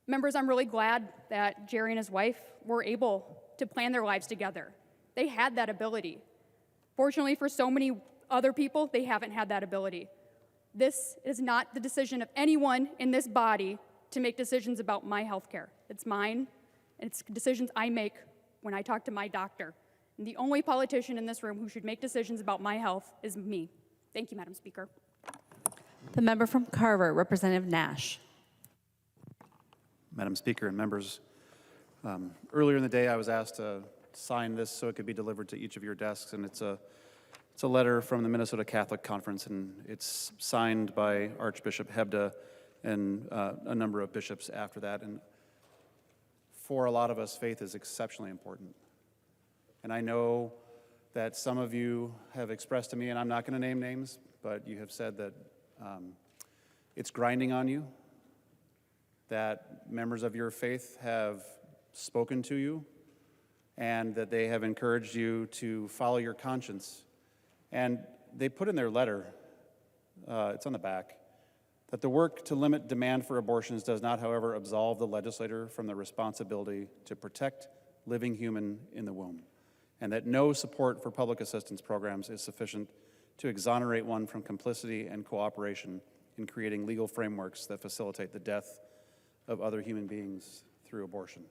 Members, I'm really glad that Jerry and his wife were able to plan their lives together. They had that ability. Fortunately for so many other people, they haven't had that ability. This is not the decision of anyone in this body to make decisions about my health care. It's mine, and it's decisions I make when I talk to my doctor. And the only politician in this room who should make decisions about my health is me. Thank you, Madam Speaker. The member from Carver, Representative Nash. Madam Speaker and members, earlier in the day I was asked to sign this so it could be delivered to each of your desks, and it's a letter from the Minnesota Catholic Conference, and it's signed by Archbishop Hebda and a number of bishops after that. And for a lot of us, faith is exceptionally important. And I know that some of you have expressed to me, and I'm not going to name names, but you have said that it's grinding on you, that members of your faith have spoken to you, and that they have encouraged you to follow your conscience. And they put in their letter, it's on the back, that the work to limit demand for abortions does not, however, absolve the legislator from the responsibility to protect living human in the womb, and that no support for public assistance programs is sufficient to exonerate one from complicity and cooperation in creating legal frameworks that facilitate the death of other human beings through abortion.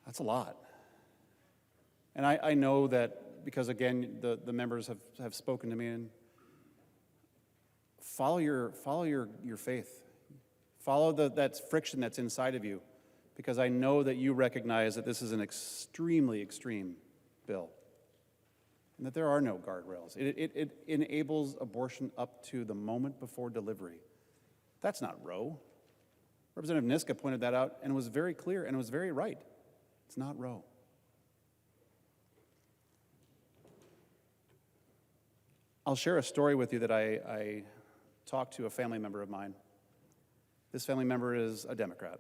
That's a lot. And I know that because, again, the members have spoken to me, and follow your faith. Follow that friction that's inside of you, because I know that you recognize that this is an extremely extreme bill, and that there are no guardrails. It enables abortion up to the moment before delivery. That's not Roe. Representative Niska pointed that out and was very clear and was very right. It's not Roe. I'll share a story with you that I talked to a family member of mine. This family member is a Democrat.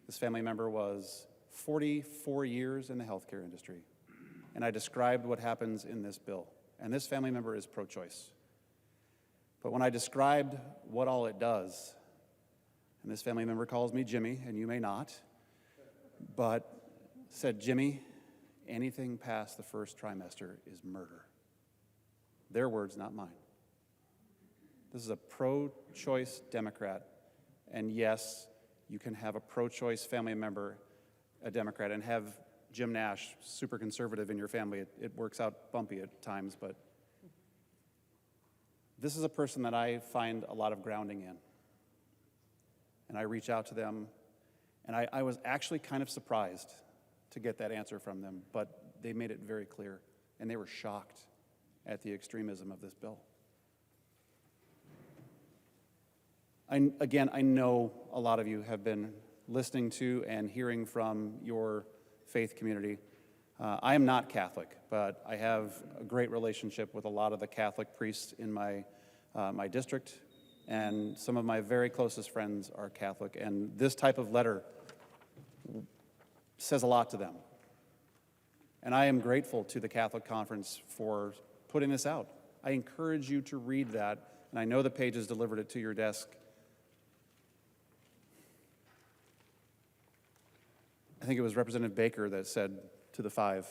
This family member was 44 years in the healthcare industry. And I described what happens in this bill. And this family member is pro-choice. But when I described what all it does, and this family member calls me Jimmy, and you may not, but said, Jimmy, anything past the first trimester is murder. Their words, not mine. This is a pro-choice Democrat, and yes, you can have a pro-choice family member, a Democrat, and have Jim Nash, super conservative in your family. It works out bumpy at times, but this is a person that I find a lot of grounding in. And I reach out to them, and I was actually kind of surprised to get that answer from them, but they made it very clear, and they were shocked at the extremism of this bill. Again, I know a lot of you have been listening to and hearing from your faith community. I am not Catholic, but I have a great relationship with a lot of the Catholic priests in my district, and some of my very closest friends are Catholic, and this type of letter says a lot to them. And I am grateful to the Catholic Conference for putting this out. I encourage you to read that, and I know the pages delivered it to your desk. I think it was Representative Baker that said to the five,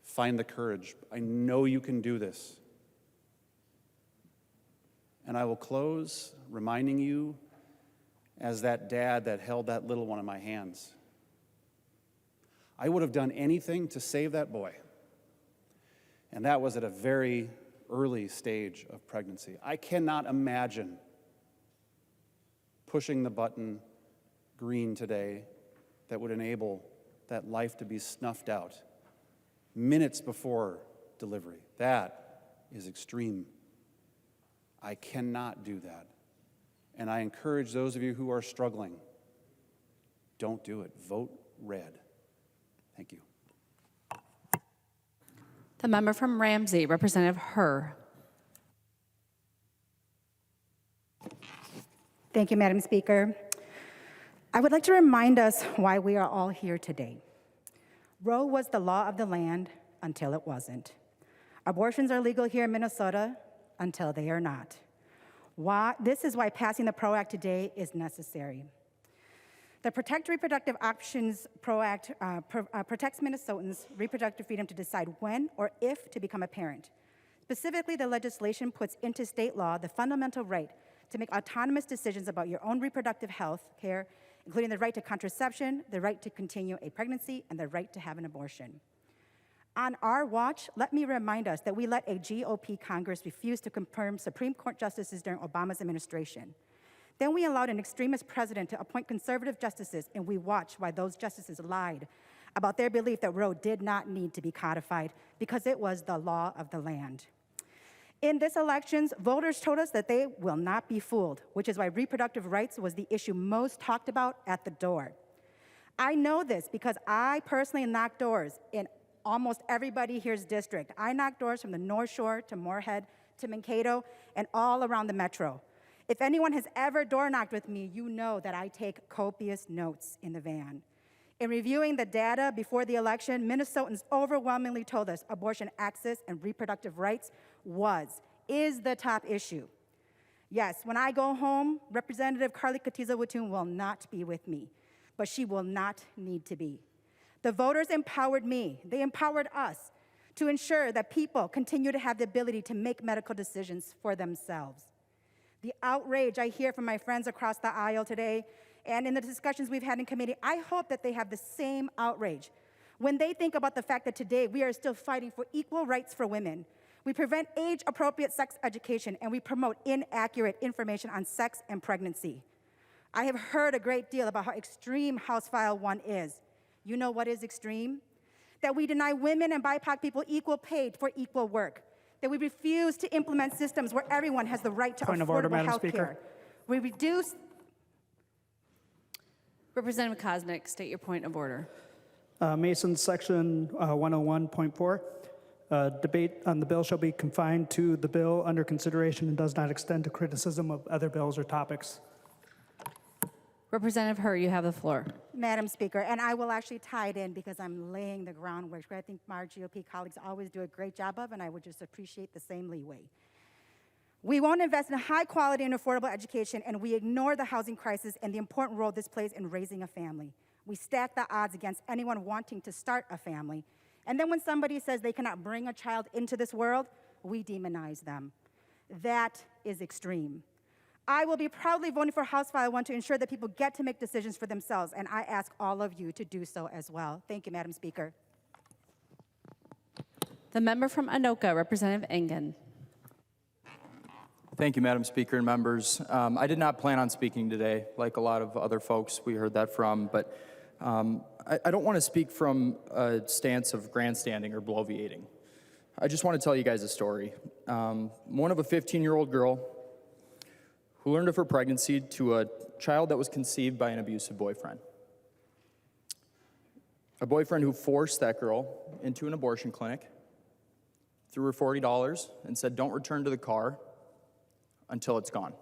find the courage. I know you can do this. And I will close reminding you, as that dad that held that little one in my hands, I would have done anything to save that boy. And that was at a very early stage of pregnancy. I cannot imagine pushing the button green today that would enable that life to be snuffed out minutes before delivery. That is extreme. I cannot do that. And I encourage those of you who are struggling, don't do it. Vote red. Thank you. The member from Ramsey, Representative Herr. Thank you, Madam Speaker. I would like to remind us why we are all here today. Roe was the law of the land until it wasn't. Abortions are legal here in Minnesota until they are not. This is why passing the PRO Act today is necessary. The Protect Reproductive Options PRO Act protects Minnesotans' reproductive freedom to decide when or if to become a parent. Specifically, the legislation puts into state law the fundamental right to make autonomous decisions about your own reproductive health care, including the right to contraception, the right to continue a pregnancy, and the right to have an abortion. On our watch, let me remind us that we let a GOP Congress refuse to confirm Supreme Court justices during Obama's administration. Then we allowed an extremist president to appoint conservative justices, and we watched why those justices lied about their belief that Roe did not need to be codified because it was the law of the land. In this elections, voters told us that they will not be fooled, which is why reproductive rights was the issue most talked about at the door. I know this because I personally knock doors in almost everybody here's district. I knock doors from the North Shore to Moorhead to Mankato and all around the metro. If anyone has ever door knocked with me, you know that I take copious notes in the van. In reviewing the data before the election, Minnesotans overwhelmingly told us abortion access and reproductive rights is the top issue. Yes, when I go home, Representative Kotyza-Witthuhn will not be with me, but she will not need to be. The voters empowered me, they empowered us to ensure that people continue to have the ability to make medical decisions for themselves. The outrage I hear from my friends across the aisle today and in the discussions we've had in committee, I hope that they have the same outrage when they think about the fact that today we are still fighting for equal rights for women. We prevent age-appropriate sex education, and we promote inaccurate information on sex and pregnancy. I have heard a great deal about how extreme House File 1 is. You know what is extreme? That we deny women and BIPOC people equal pay for equal work. That we refuse to implement systems where everyone has the right to affordable health care. We reduce... Representative Kosnick, state your point of order. Mason, section 101.4. Debate on the bill shall be confined to the bill under consideration and does not extend to criticism of other bills or topics. Representative Hur, you have the floor. Madam Speaker, and I will actually tie it in because I'm laying the groundwork, which I think my GOP colleagues always do a great job of, and I would just appreciate the same leeway. We won't invest in high quality and affordable education, and we ignore the housing crisis and the important role this plays in raising a family. We stack the odds against anyone wanting to start a family. And then when somebody says they cannot bring a child into this world, we demonize them. That is extreme. I will be proudly voting for House File 1 to ensure that people get to make decisions for themselves, and I ask all of you to do so as well. Thank you, Madam Speaker. The member from Anoka, Representative Engen. Thank you, Madam Speaker and members. I did not plan on speaking today, like a lot of other folks we heard that from, but I don't want to speak from a stance of grandstanding or bloviating. I just want to tell you guys a story. One of a 15-year-old girl who learned of her pregnancy to a child that was conceived by an abusive boyfriend. A boyfriend who forced that girl into an abortion clinic, threw her $40, and said, "Don't return to the car until it's gone."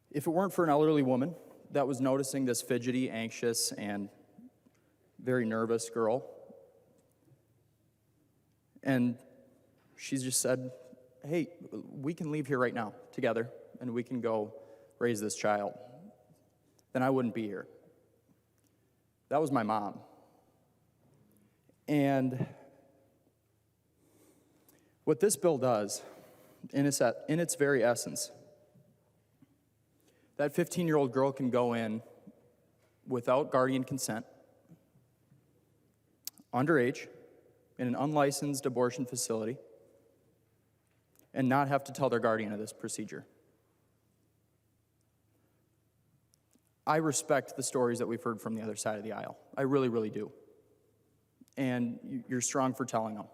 If it weren't for an elderly woman that was noticing this fidgety, anxious, and very nervous girl, and she's just said, "Hey, we can leave here right now together, and we can go raise this child," then I wouldn't be here. That was my mom. And what this bill does, in its very essence, that 15-year-old girl can go in without guardian consent, underage, in an unlicensed abortion facility, and not have to tell their guardian of this procedure. I respect the stories that we've heard from the other side of the aisle. I really, really do. And you're strong for telling them.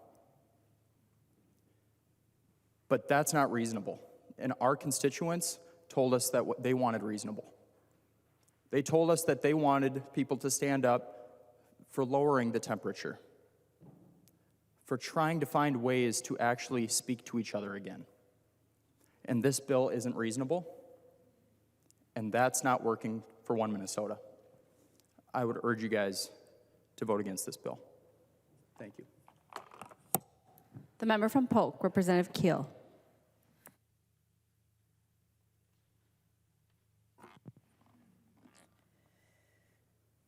But that's not reasonable. And our constituents told us that what they wanted reasonable. They told us that they wanted people to stand up for lowering the temperature, for trying to find ways to actually speak to each other again. And this bill isn't reasonable, and that's not working for One Minnesota. I would urge you guys to vote against this bill. Thank you. The member from Polk, Representative Keel.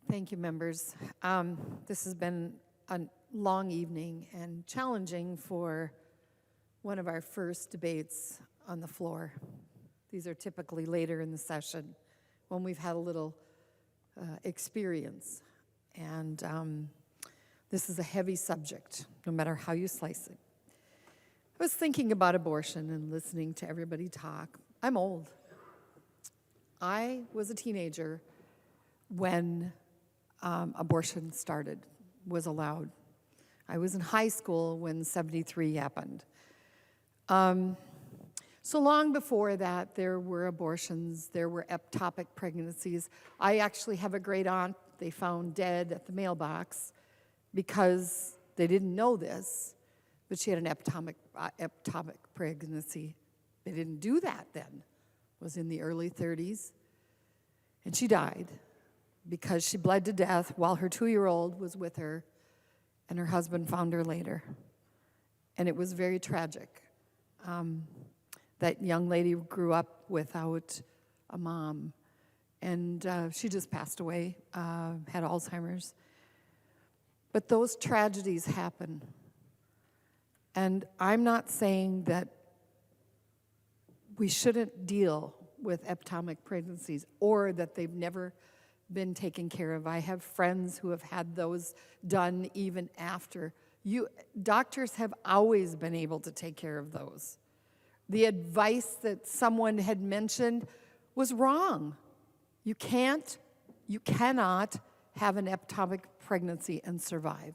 Thank you, members. This has been a long evening and challenging for one of our first debates on the floor. These are typically later in the session when we've had a little experience. And this is a heavy subject, no matter how you slice it. I was thinking about abortion and listening to everybody talk, I'm old. I was a teenager when abortion was allowed. I was in high school when 73 happened. So long before that, there were abortions, there were ectopic pregnancies. I actually have a great aunt they found dead at the mailbox because they didn't know this, but she had an ectopic pregnancy. They didn't do that then. It was in the early 30s. And she died because she bled to death while her 2-year-old was with her, and her husband found her later. And it was very tragic. That young lady grew up without a mom, and she just passed away, had Alzheimer's. But those tragedies happen. And I'm not saying that we shouldn't deal with ectopic pregnancies or that they've never been taken care of. I have friends who have had those done even after. Doctors have always been able to take care of those. The advice that someone had mentioned was wrong. You cannot have an ectopic pregnancy and survive.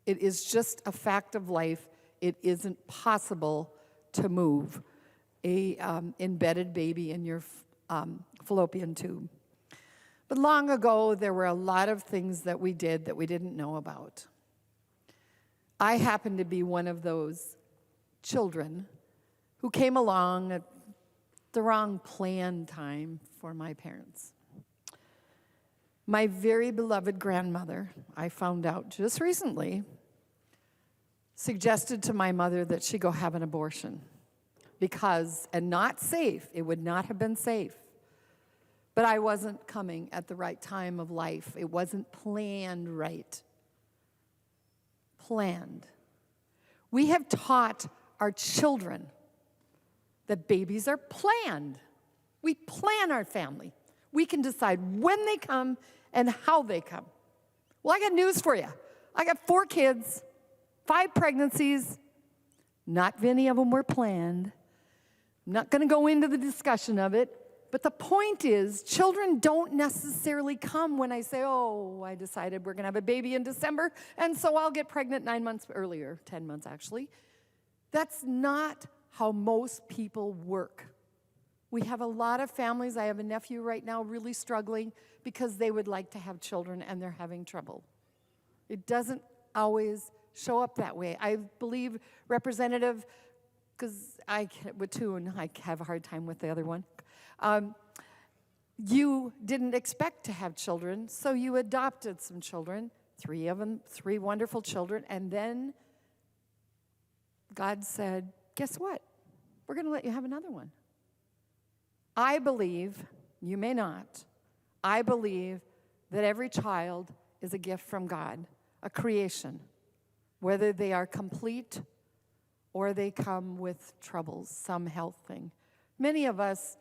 It is just a fact of life. It isn't possible to move a embedded baby in your fallopian tube. But long ago, there were a lot of things that we did that we didn't know about. I happened to be one of those children who came along at the wrong planned time for my parents. My very beloved grandmother, I found out just recently, suggested to my mother that she go have an abortion because, and not safe, it would not have been safe. But I wasn't coming at the right time of life. It wasn't planned right. Planned. We have taught our children that babies are planned. We plan our family. We can decide when they come and how they come. Well, I got news for you. I got 4 kids, 5 pregnancies. Not many of them were planned. I'm not going to go into the discussion of it, but the point is, children don't necessarily come when I say, oh, I decided we're going to have a baby in December, and so I'll get pregnant 9 months earlier, 10 months actually. That's not how most people work. We have a lot of families. I have a nephew right now really struggling because they would like to have children and they're having trouble. It doesn't always show up that way. I believe Representative, because Witthuhn, I have a hard time with the other one. You didn't expect to have children, so you adopted some children, 3 of them, 3 wonderful children, and then God said, guess what? We're going to let you have another one. I believe, you may not, I believe that every child is a gift from God, a creation, whether they are complete or they come with troubles, some health thing. Many of us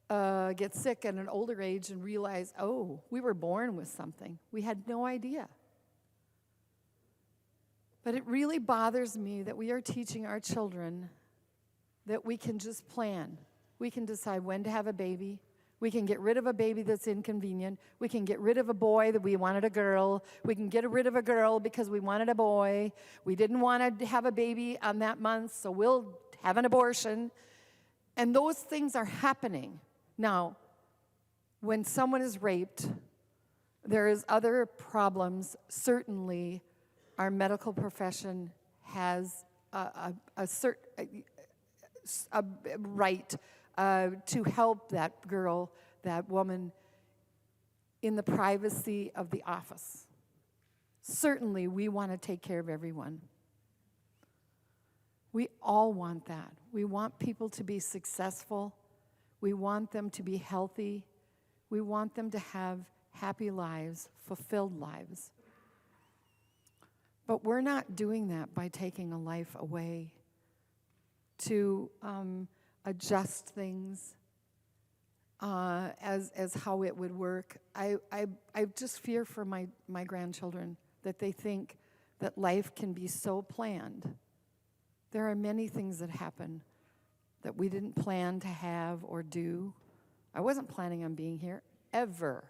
get sick at an older age and realize, oh, we were born with something. We had no idea. But it really bothers me that we are teaching our children that we can just plan. We can decide when to have a baby. We can get rid of a baby that's inconvenient. We can get rid of a boy that we wanted a girl. We can get rid of a girl because we wanted a boy. We didn't want to have a baby on that month, so we'll have an abortion. And those things are happening. Now, when someone is raped, there is other problems. Certainly, our medical profession has a right to help that girl, that woman, in the privacy of the office. Certainly, we want to take care of everyone. We all want that. We want people to be successful. We want them to be healthy. We want them to have happy lives, fulfilled lives. But we're not doing that by taking a life away to adjust things as how it would work. I just fear for my grandchildren that they think that life can be so planned. There are many things that happen. that we didn't plan to have or do. I wasn't planning on being here, ever.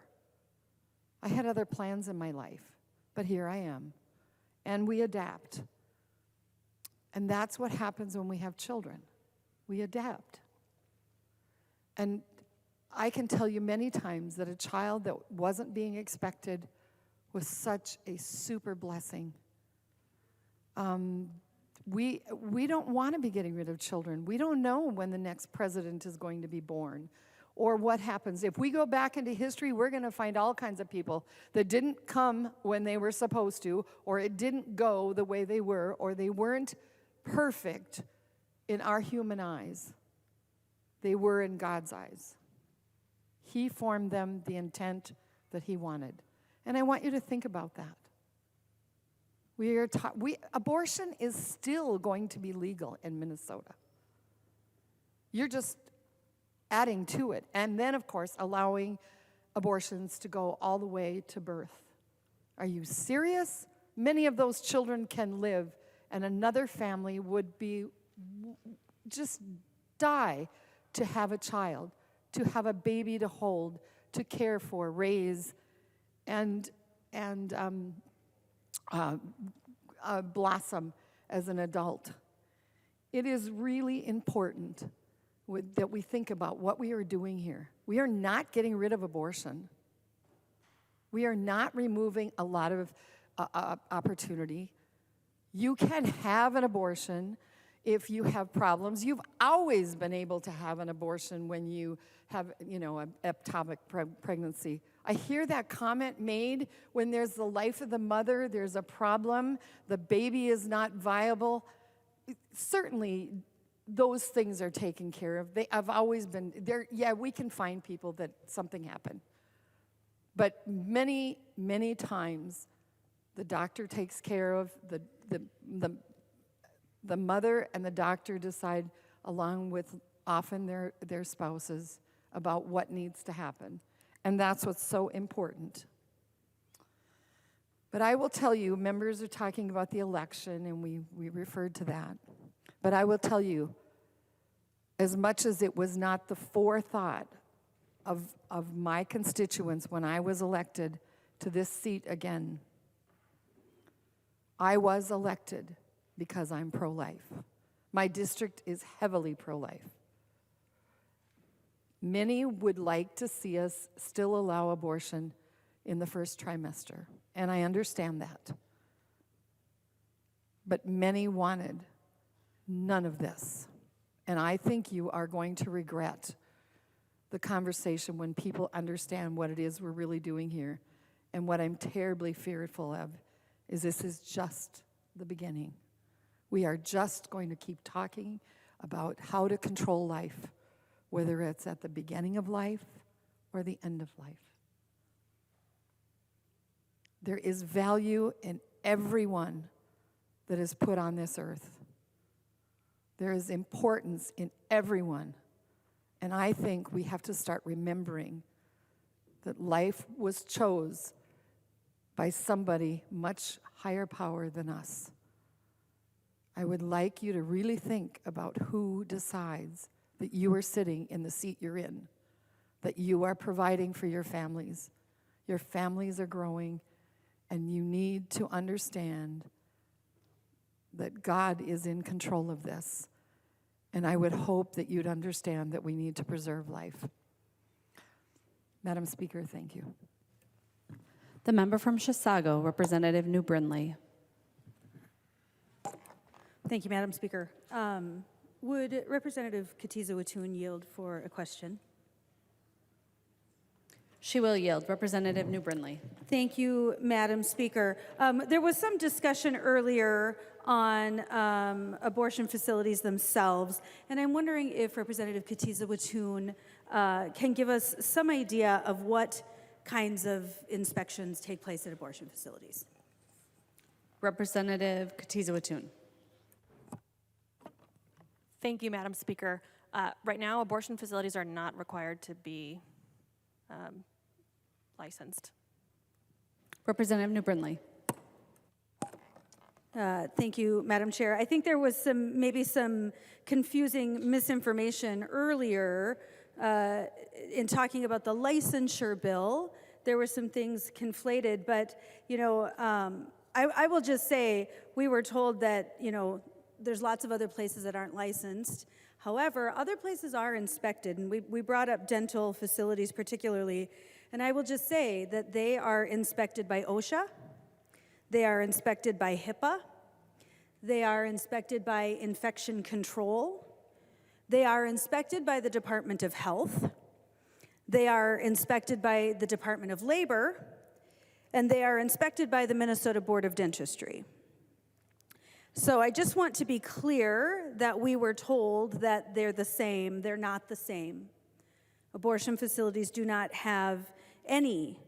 I had other plans in my life, but here I am. And we adapt. And that's what happens when we have children. We adapt. And I can tell you many times that a child that wasn't being expected was such a super blessing. We don't want to be getting rid of children. We don't know when the next president is going to be born or what happens. If we go back into history, we're going to find all kinds of people that didn't come when they were supposed to, or it didn't go the way they were, or they weren't perfect in our human eyes. They were in God's eyes. He formed them the intent that He wanted. And I want you to think about that. Abortion is still going to be legal in Minnesota. You're just adding to it. And then, of course, allowing abortions to go all the way to birth. Are you serious? Many of those children can live, and another family would be just die to have a child, to have a baby to hold, to care for, raise, and blossom as an adult. It is really important that we think about what we are doing here. We are not getting rid of abortion. We are not removing a lot of opportunity. You can have an abortion if you have problems. You've always been able to have an abortion when you have, an ectopic pregnancy. I hear that comment made when there's the life of the mother, there's a problem, the baby is not viable. Certainly, those things are taken care of. They have always been there. Yeah, we can find people that something happened. But many, many times, the doctor takes care of the mother, and the doctor decide, along with often their spouses, about what needs to happen. And that's what's so important. But I will tell you, members are talking about the election, and we referred to that. But I will tell you, as much as it was not the forethought of my constituents when I was elected to this seat again, I was elected because I'm pro-life. My district is heavily pro-life. Many would like to see us still allow abortion in the first trimester, and I understand that. But many wanted none of this. And I think you are going to regret the conversation when people understand what it is we're really doing here. And what I'm terribly fearful of is this is just the beginning. We are just going to keep talking about how to control life, whether it's at the beginning of life or the end of life. There is value in everyone that is put on this earth. There is importance in everyone. And I think we have to start remembering that life was chose by somebody much higher power than us. I would like you to really think about who decides that you are sitting in the seat you're in, that you are providing for your families. Your families are growing, and you need to understand that God is in control of this. And I would hope that you'd understand that we need to preserve life. Madam Speaker, thank you. The member from Chisago, Representative New Brindley. Thank you, Madam Speaker. Would Representative Kotyza-Witthuhn yield for a question? She will yield. Representative New Brindley. Thank you, Madam Speaker. There was some discussion earlier on abortion facilities themselves, and I'm wondering if Representative Kotyza-Witthuhn can give us some idea of what kinds of inspections take place at abortion facilities. Representative Kotyza-Witthuhn. Thank you, Madam Speaker. Right now, abortion facilities are not required to be licensed. Representative New Brindley. Thank you, Madam Chair. I think there was maybe some confusing misinformation earlier in talking about the licensure bill. There were some things conflated, but I will just say we were told that there's lots of other places that aren't licensed. However, other places are inspected, and we brought up dental facilities particularly, and I will just say that they are inspected by OSHA. They are inspected by HIPAA. They are inspected by infection control. They are inspected by the Department of Health. They are inspected by the Department of Labor. And they are inspected by the Minnesota Board of Dentistry. So I just want to be clear that we were told that they're the same. They're not the same. Abortion facilities do not have any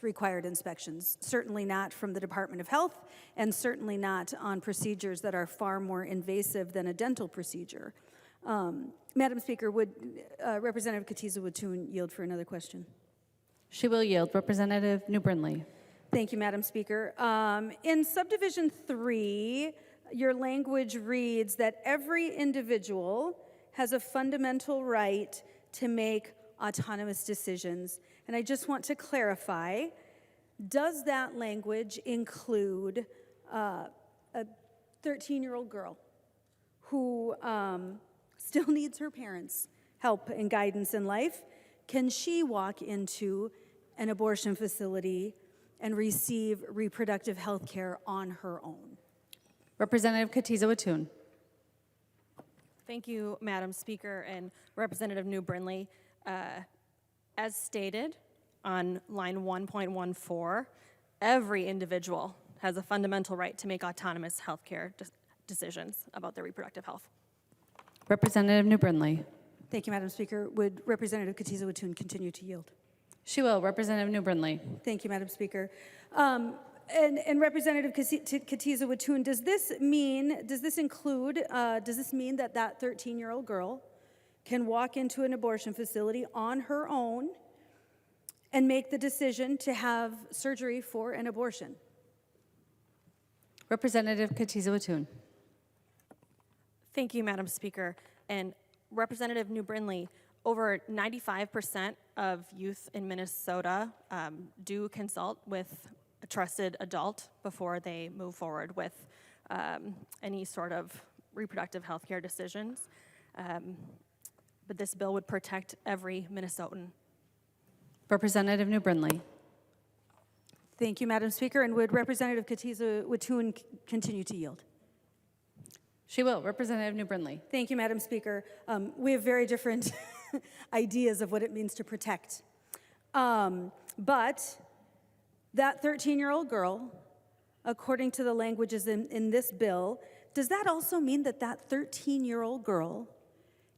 required inspections, certainly not from the Department of Health, and certainly not on procedures that are far more invasive than a dental procedure. Madam Speaker, would Representative Kotyza-Witthuhn yield for another question? She will yield. Representative New Brindley. Thank you, Madam Speaker. In subdivision 3, your language reads that every individual has a fundamental right to make autonomous decisions. And I just want to clarify, does that language include a 13-year-old girl who still needs her parents' help and guidance in life? Can she walk into an abortion facility and receive reproductive health care on her own? Representative Kotyza-Witthuhn. Thank you, Madam Speaker and Representative New Brindley. As stated on line 1.14, every individual has a fundamental right to make autonomous health care decisions about their reproductive health. Representative New Brindley. Thank you, Madam Speaker. Would Representative Kotyza-Witthuhn continue to yield? She will. Representative New Brindley. Thank you, Madam Speaker. And Representative Kotyza-Witthuhn, does this mean that that 13-year-old girl can walk into an abortion facility on her own and make the decision to have surgery for an abortion? Representative Kotyza-Witthuhn. Thank you, Madam Speaker. And Representative New Brindley, over 95% of youth in Minnesota do consult with a trusted adult before they move forward with any sort of reproductive health care decisions. But this bill would protect every Minnesotan. Representative New Brindley. Thank you, Madam Speaker. And would Representative Kotyza-Witthuhn continue to yield? She will. Representative New Brindley. Thank you, Madam Speaker. We have very different ideas of what it means to protect. But that 13-year-old girl, according to the languages in this bill, does that also mean that that 13-year-old girl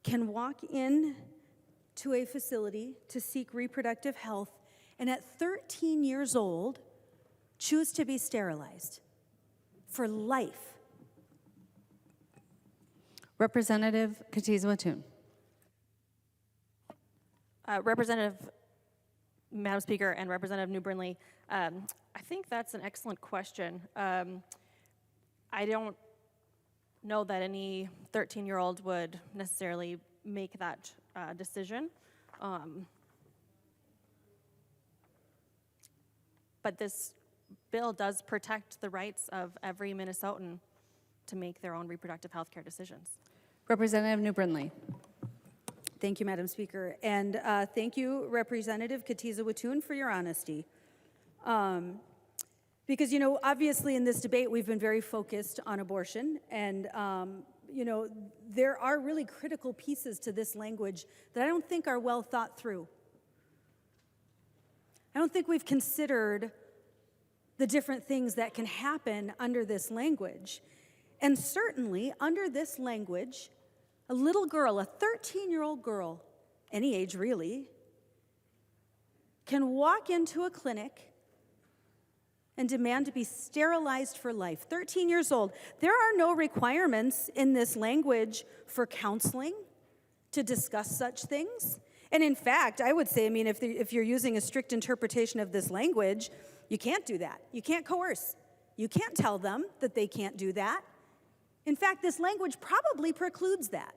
can walk in to a facility to seek reproductive health and at 13 years old choose to be sterilized for life? Representative Kotyza-Witthuhn. Madam Speaker and Representative New Brindley, I think that's an excellent question. I don't know that any 13-year-old would necessarily make that decision. But this bill does protect the rights of every Minnesotan to make their own reproductive health care decisions. Representative New Brindley. Thank you, Madam Speaker. And thank you, Representative Kotyza-Witthuhn, for your honesty. Because, obviously in this debate, we've been very focused on abortion. And, there are really critical pieces to this language that I don't think are well thought through. I don't think we've considered the different things that can happen under this language. And certainly, under this language, a little girl, a 13-year-old girl, any age really, can walk into a clinic and demand to be sterilized for life. 13 years old. There are no requirements in this language for counseling to discuss such things. And in fact, I would say, if you're using a strict interpretation of this language, you can't do that. You can't coerce. You can't tell them that they can't do that. In fact, this language probably precludes that.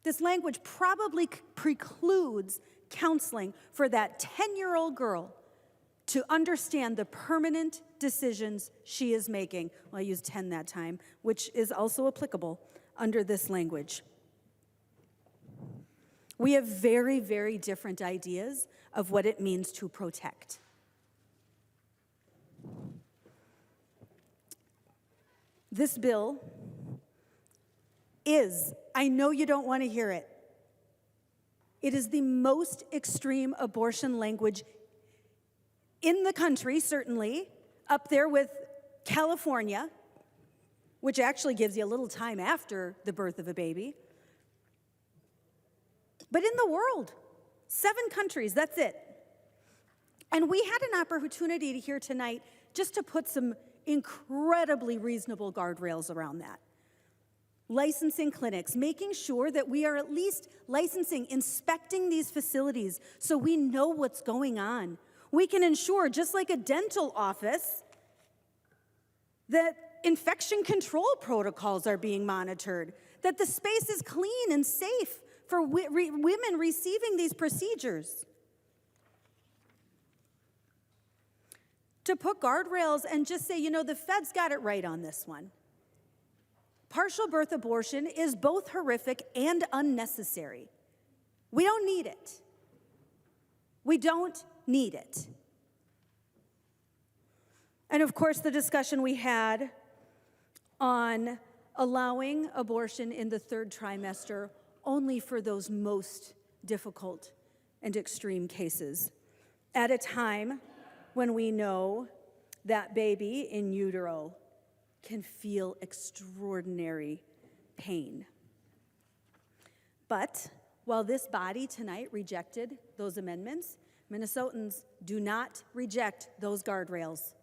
This language probably precludes counseling for that 10-year-old girl to understand the permanent decisions she is making. Well, I used 10 that time, which is also applicable under this language. We have very, very different ideas of what it means to protect. This bill is, I know you don't want to hear it, it is the most extreme abortion language in the country, certainly, up there with California, which actually gives you a little time after the birth of a baby. But in the world, 7 countries, that's it. And we had an opportunity to hear tonight just to put some incredibly reasonable guardrails around that. Licensing clinics, making sure that we are at least licensing, inspecting these facilities so we know what's going on. We can ensure, just like a dental office, that infection control protocols are being monitored, that the space is clean and safe for women receiving these procedures. To put guardrails and just say, you know, the feds got it right on this one. Partial birth abortion is both horrific and unnecessary. We don't need it. We don't need it. And of course, the discussion we had on allowing abortion in the 3rd trimester only for those most difficult and extreme cases, at a time when we know that baby in utero can feel extraordinary pain. But while this body tonight rejected those amendments, Minnesotans do not reject those guardrails.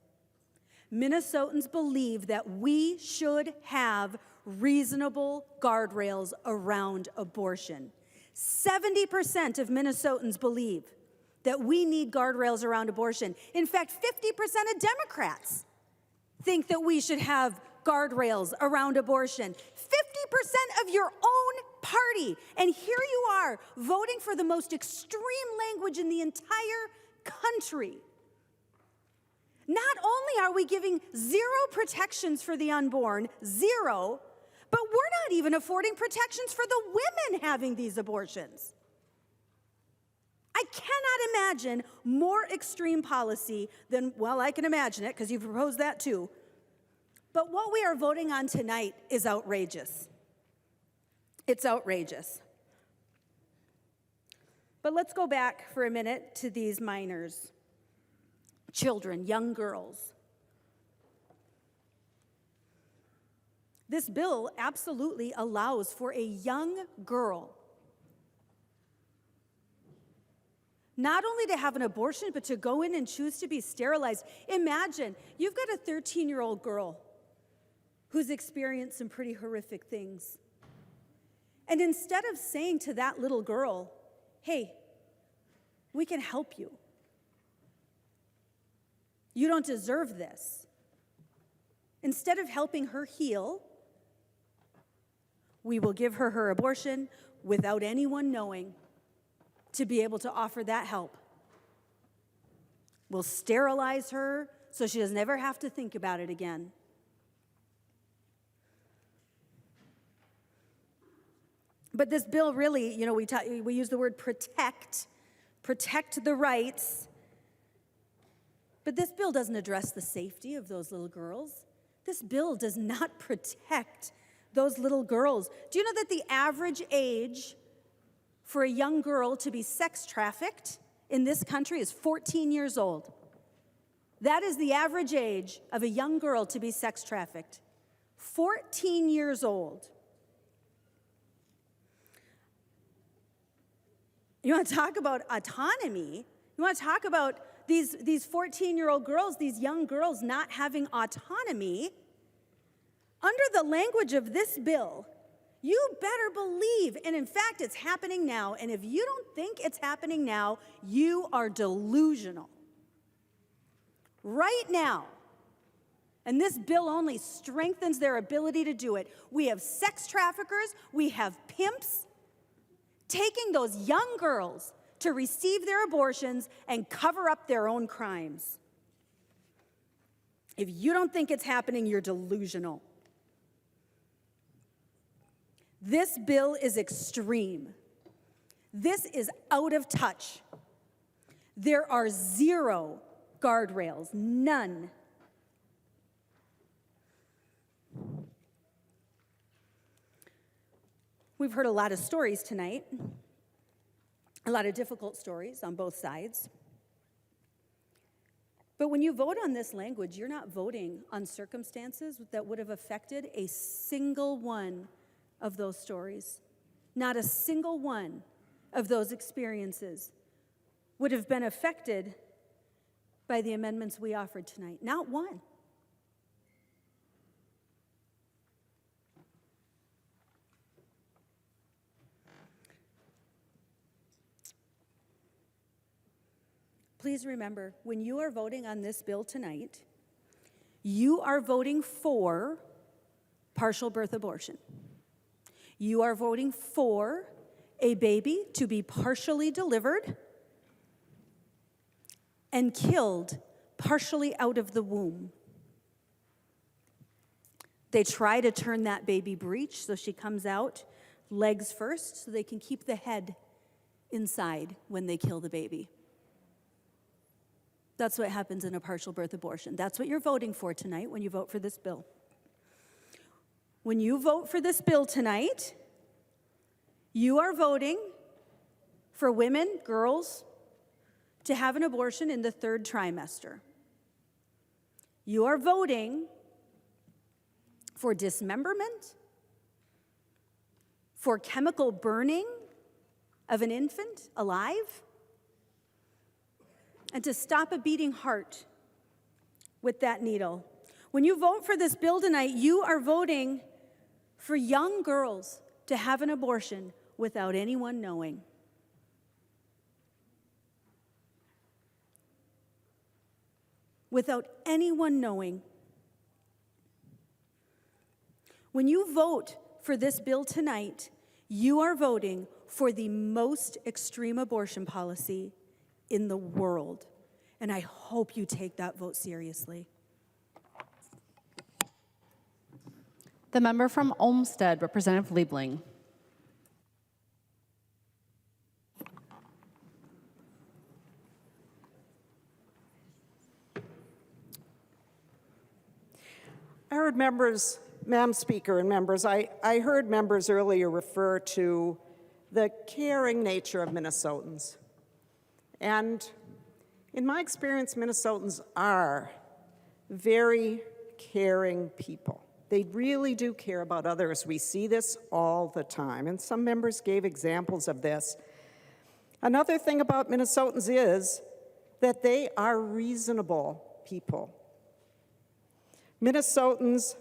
Minnesotans believe that we should have reasonable guardrails around abortion. 70% of Minnesotans believe that we need guardrails around abortion. In fact, 50% of Democrats think that we should have guardrails around abortion. 50% of your own party. And here you are voting for the most extreme language in the entire country. Not only are we giving 0 protections for the unborn, 0, but we're not even affording protections for the women having these abortions. I cannot imagine more extreme policy than, well, I can imagine it because you've proposed that too. But what we are voting on tonight is outrageous. It's outrageous. But let's go back for a minute to these minors, children, young girls. This bill absolutely allows for a young girl not only to have an abortion, but to go in and choose to be sterilized. Imagine, you've got a 13-year-old girl who's experienced some pretty horrific things. And instead of saying to that little girl, hey, we can help you. You don't deserve this. Instead of helping her heal, we will give her her abortion without anyone knowing, to be able to offer that help. We'll sterilize her so she doesn't ever have to think about it again. But this bill really, you know, we use the word protect the rights. But this bill doesn't address the safety of those little girls. This bill does not protect those little girls. Do you know that the average age for a young girl to be sex trafficked in this country is 14 years old? That is the average age of a young girl to be sex trafficked. 14 years old. You want to talk about autonomy? You want to talk about these 14-year-old girls, these young girls not having autonomy? Under the language of this bill, you better believe, and in fact, it's happening now, and if you don't think it's happening now, you are delusional. right now. And this bill only strengthens their ability to do it. We have sex traffickers, we have pimps taking those young girls to receive their abortions and cover up their own crimes. If you don't think it's happening, you're delusional. This bill is extreme. This is out of touch. There are zero guardrails, none. We've heard a lot of stories tonight, a lot of difficult stories on both sides. But when you vote on this language, you're not voting on circumstances that would have affected a single one of those stories. Not a single one of those experiences would have been affected by the amendments we offered tonight. Not one. Please remember, when you are voting on this bill tonight, you are voting for partial birth abortion. You are voting for a baby to be partially delivered and killed partially out of the womb. They try to turn that baby breech so she comes out legs first so they can keep the head inside when they kill the baby. That's what happens in a partial birth abortion. That's what you're voting for tonight when you vote for this bill. When you vote for this bill tonight, you are voting for women, girls, to have an abortion in the 3rd trimester. You are voting for dismemberment, for chemical burning of an infant alive, and to stop a beating heart with that needle. When you vote for this bill tonight, you are voting for young girls to have an abortion without anyone knowing. Without anyone knowing. When you vote for this bill tonight, you are voting for the most extreme abortion policy in the world. And I hope you take that vote seriously. The member from Olmsted, Representative Liebling. I heard members, Madam Speaker and members, I heard members earlier refer to the caring nature of Minnesotans. And in my experience, Minnesotans are very caring people. They really do care about others. We see this all the time, and some members gave examples of this. Another thing about Minnesotans is that they are reasonable people. Minnesotans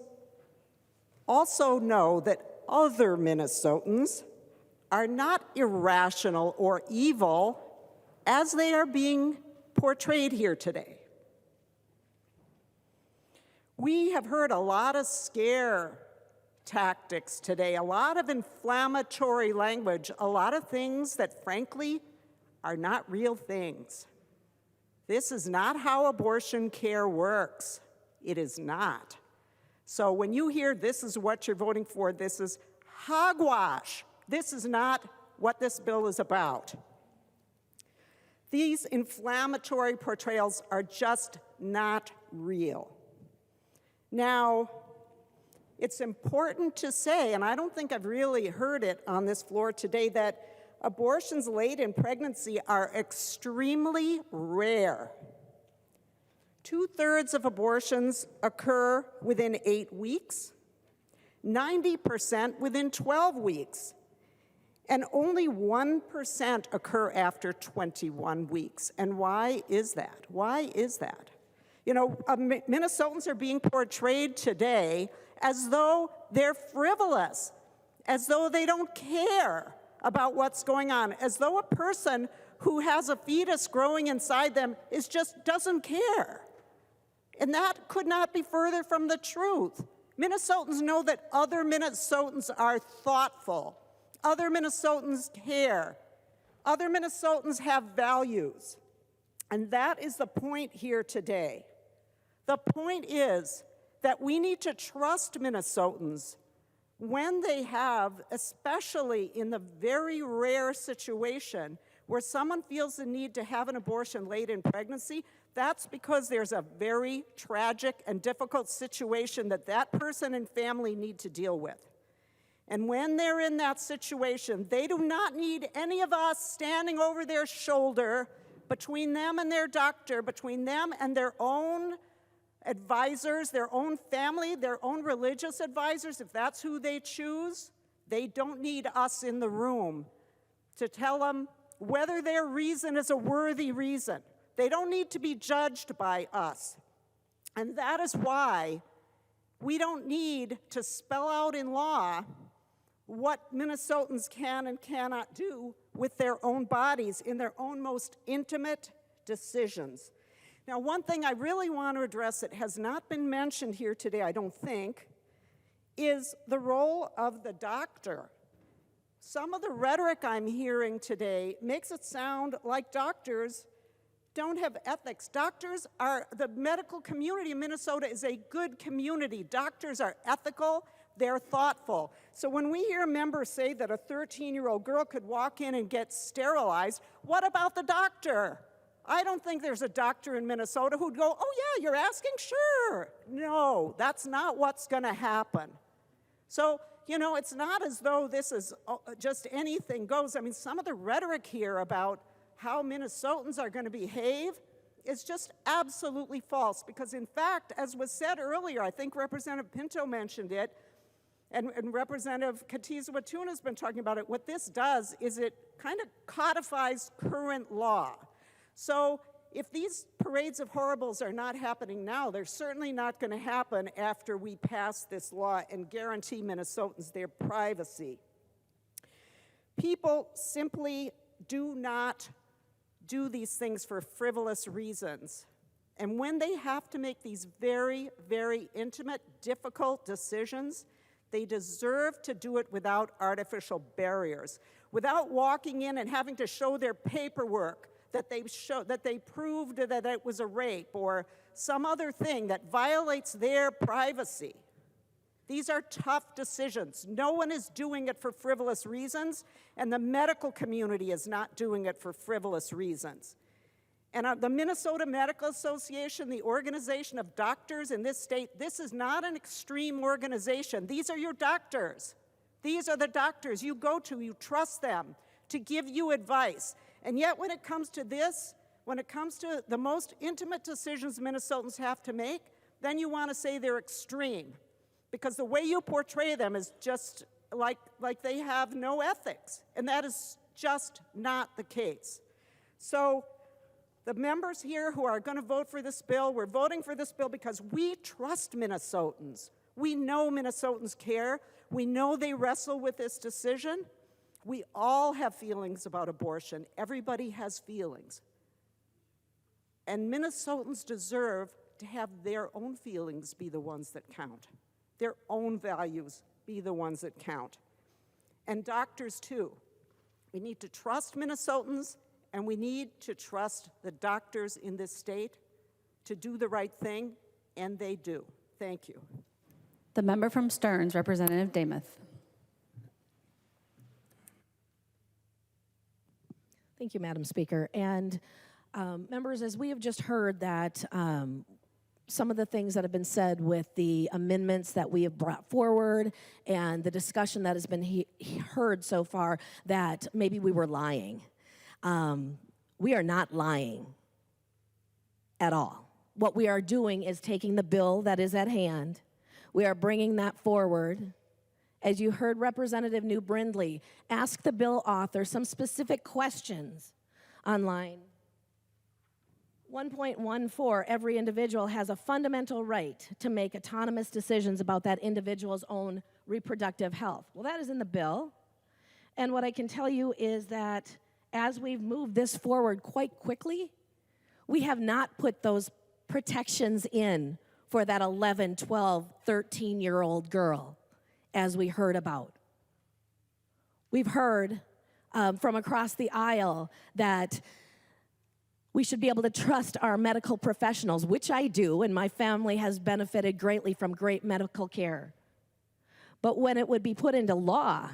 also know that other Minnesotans are not irrational or evil as they are being portrayed here today. We have heard a lot of scare tactics today, a lot of inflammatory language, a lot of things that frankly are not real things. This is not how abortion care works. It is not. So when you hear this is what you're voting for, this is hogwash. This is not what this bill is about. These inflammatory portrayals are just not real. Now, it's important to say, and I don't think I've really heard it on this floor today, that abortions late in pregnancy are extremely rare. 2/3 of abortions occur within 8 weeks, 90% within 12 weeks, and only 1% occur after 21 weeks. And why is that? Why is that? You know, Minnesotans are being portrayed today as though they're frivolous, as though they don't care about what's going on, as though a person who has a fetus growing inside them just doesn't care. And that could not be further from the truth. Minnesotans know that other Minnesotans are thoughtful. Other Minnesotans care. Other Minnesotans have values. And that is the point here today. The point is that we need to trust Minnesotans when they have, especially in the very rare situation where someone feels the need to have an abortion late in pregnancy. That's because there's a very tragic and difficult situation that that person and family need to deal with. And when they're in that situation, they do not need any of us standing over their shoulder between them and their doctor, between them and their own advisors, their own family, their own religious advisors, if that's who they choose. They don't need us in the room to tell them whether their reason is a worthy reason. They don't need to be judged by us. And that is why we don't need to spell out in law what Minnesotans can and cannot do with their own bodies in their own most intimate decisions. Now, one thing I really want to address that has not been mentioned here today, I don't think, is the role of the doctor. Some of the rhetoric I'm hearing today makes it sound like doctors don't have ethics. Doctors are, the medical community in Minnesota is a good community. Doctors are ethical, they're thoughtful. So when we hear members say that a 13-year-old girl could walk in and get sterilized, what about the doctor? I don't think there's a doctor in Minnesota who'd go, oh yeah, you're asking? Sure. No, that's not what's gonna happen. So, you know, it's not as though this is just anything goes. I mean, some of the rhetoric here about how Minnesotans are going to behave is just absolutely false, because in fact, as was said earlier, I think Representative Pinto mentioned it, and Representative Kotyza-Witthuhn has been talking about it. What this does is it kind of codifies current law. So if these parades of horribles are not happening now, they're certainly not going to happen after we pass this law and guarantee Minnesotans their privacy. People simply do not do these things for frivolous reasons. And when they have to make these very, very intimate, difficult decisions, they deserve to do it without artificial barriers, without walking in and having to show their paperwork that they proved that it was a rape or some other thing that violates their privacy. These are tough decisions. No one is doing it for frivolous reasons, and the medical community is not doing it for frivolous reasons. And the Minnesota Medical Association, the organization of doctors in this state, this is not an extreme organization. These are your doctors. These are the doctors you go to, you trust them to give you advice. And yet when it comes to this, when it comes to the most intimate decisions Minnesotans have to make, then you want to say they're extreme, because the way you portray them is just like they have no ethics, and that is just not the case. So the members here who are going to vote for this bill, we're voting for this bill because we trust Minnesotans. We know Minnesotans care. We know they wrestle with this decision. We all have feelings about abortion. Everybody has feelings. And Minnesotans deserve to have their own feelings be the ones that count. Their own values be the ones that count. And doctors too. We need to trust Minnesotans, and we need to trust the doctors in this state to do the right thing, and they do. Thank you. The member from Stearns, Representative Demuth. Thank you, Madam Speaker. And members, as we have just heard that some of the things that have been said with the amendments that we have brought forward and the discussion that has been heard so far, that maybe we were lying. We are not lying at all. What we are doing is taking the bill that is at hand. We are bringing that forward. As you heard Representative New Brindley ask the bill author some specific questions online. 1.14, every individual has a fundamental right to make autonomous decisions about that individual's own reproductive health. Well, that is in the bill. And what I can tell you is that as we've moved this forward quite quickly, we have not put those protections in for that 11, 12, 13-year-old girl, as we heard about. We've heard from across the aisle that we should be able to trust our medical professionals, which I do, and my family has benefited greatly from great medical care. But when it would be put into law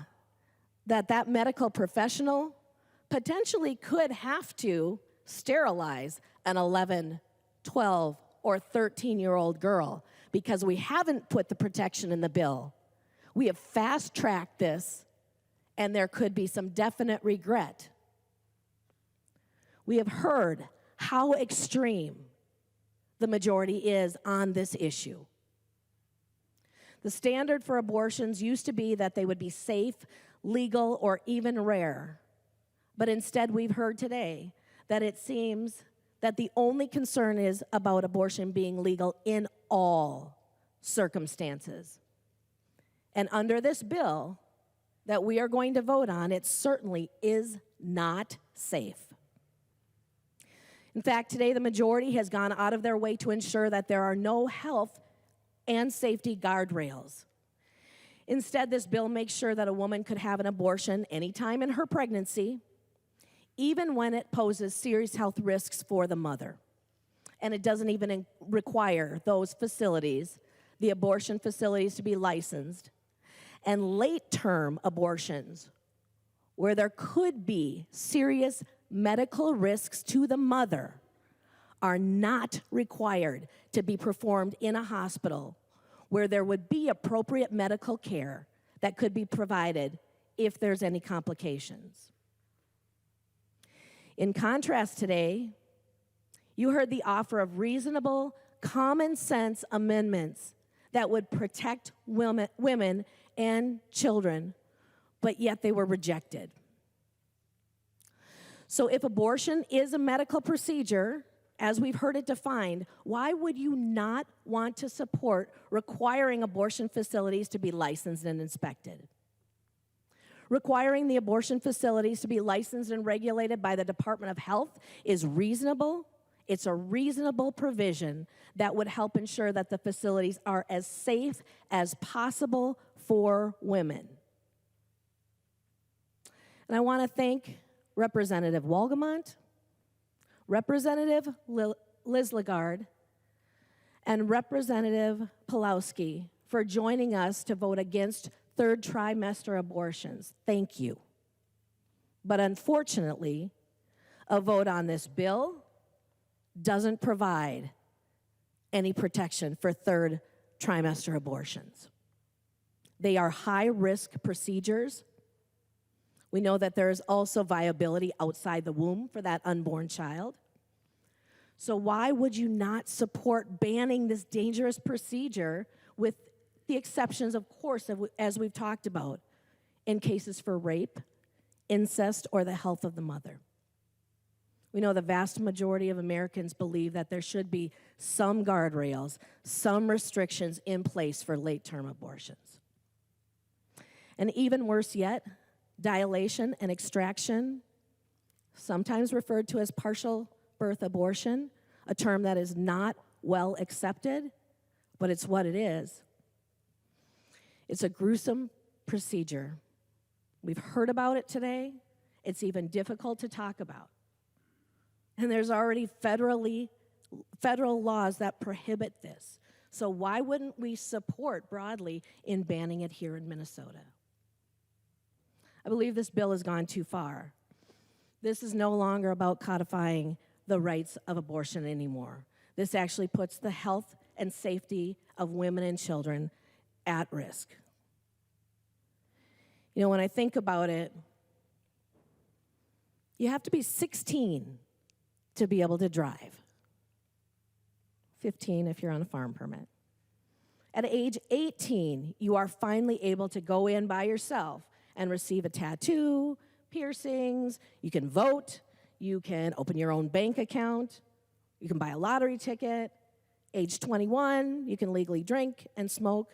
that that medical professional potentially could have to sterilize an 11, 12, or 13-year-old girl because we haven't put the protection in the bill, we have fast-tracked this, and there could be some definite regret. We have heard how extreme the majority is on this issue. The standard for abortions used to be that they would be safe, legal, or even rare. But instead, we've heard today that it seems that the only concern is about abortion being legal in all circumstances. And under this bill that we are going to vote on, it certainly is not safe. In fact, today the majority has gone out of their way to ensure that there are no health and safety guardrails. Instead, this bill makes sure that a woman could have an abortion anytime in her pregnancy, even when it poses serious health risks for the mother. And it doesn't even require those facilities, the abortion facilities, to be licensed. And late-term abortions, where there could be serious medical risks to the mother, are not required to be performed in a hospital where there would be appropriate medical care that could be provided if there's any complications. In contrast today, you heard the offer of reasonable, common sense amendments that would protect women and children, but yet they were rejected. So if abortion is a medical procedure, as we've heard it defined, why would you not want to support requiring abortion facilities to be licensed and inspected? Requiring the abortion facilities to be licensed and regulated by the Department of Health is reasonable. It's a reasonable provision that would help ensure that the facilities are as safe as possible for women. And I want to thank Representative Wolgamont, Representative Liz Lagarde, and Representative Pulowski for joining us to vote against third trimester abortions. Thank you. But unfortunately, a vote on this bill doesn't provide any protection for third trimester abortions. They are high-risk procedures. We know that there is also viability outside the womb for that unborn child. So why would you not support banning this dangerous procedure, with the exceptions, of course, as we've talked about, in cases for rape, incest, or the health of the mother? We know the vast majority of Americans believe that there should be some guardrails, some restrictions in place for late-term abortions. And even worse yet, dilation and extraction, sometimes referred to as partial birth abortion, a term that is not well accepted, but it's what it is. It's a gruesome procedure. We've heard about it today. It's even difficult to talk about. And there's already federal laws that prohibit this. So why wouldn't we support broadly in banning it here in Minnesota? I believe this bill has gone too far. This is no longer about codifying the rights of abortion anymore. This actually puts the health and safety of women and children at risk. You know, when I think about it, you have to be 16 to be able to drive. 15 if you're on a farm permit. At age 18, you are finally able to go in by yourself and receive a tattoo, piercings, you can vote, you can open your own bank account, you can buy a lottery ticket. Age 21, you can legally drink and smoke.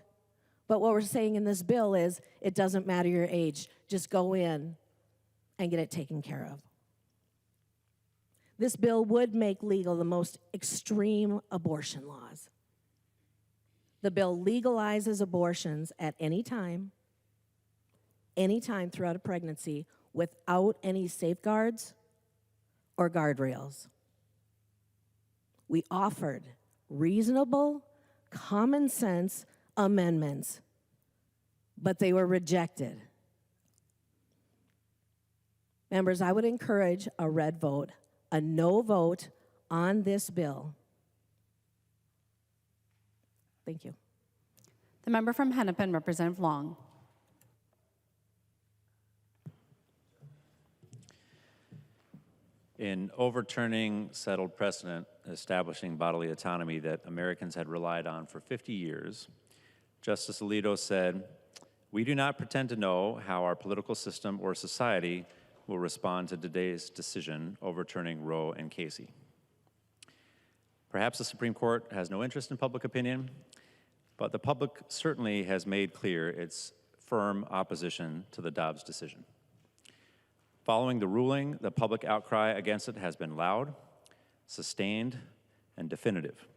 But what we're saying in this bill is it doesn't matter your age, just go in and get it taken care of. This bill would make legal the most extreme abortion laws. The bill legalizes abortions at any time throughout a pregnancy without any safeguards or guardrails. We offered reasonable, common sense amendments, but they were rejected. Members, I would encourage a red vote, a no vote on this bill. Thank you. The member from Hennepin, Representative Long. In overturning settled precedent establishing bodily autonomy that Americans had relied on for 50 years, Justice Alito said, "We do not pretend to know how our political system or society will respond to today's decision overturning Roe and Casey." Perhaps the Supreme Court has no interest in public opinion, but the public certainly has made clear its firm opposition to the Dobbs decision. Following the ruling, the public outcry against it has been loud, sustained, and definitive.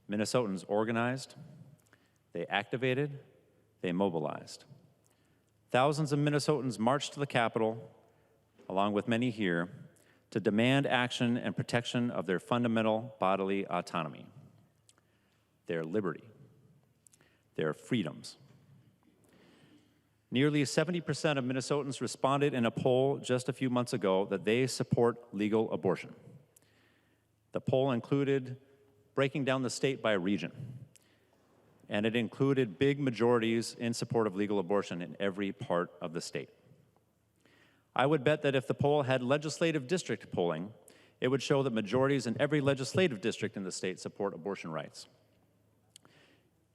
Minnesotans organized, they activated, they mobilized. Thousands of Minnesotans marched to the Capitol, along with many here, to demand action and protection of their fundamental bodily autonomy, their liberty, their freedoms. Nearly 70% of Minnesotans responded in a poll just a few months ago that they support legal abortion. The poll included breaking down the state by region, and it included big majorities in support of legal abortion in every part of the state. I would bet that if the poll had legislative district polling, it would show that majorities in every legislative district in the state support abortion rights.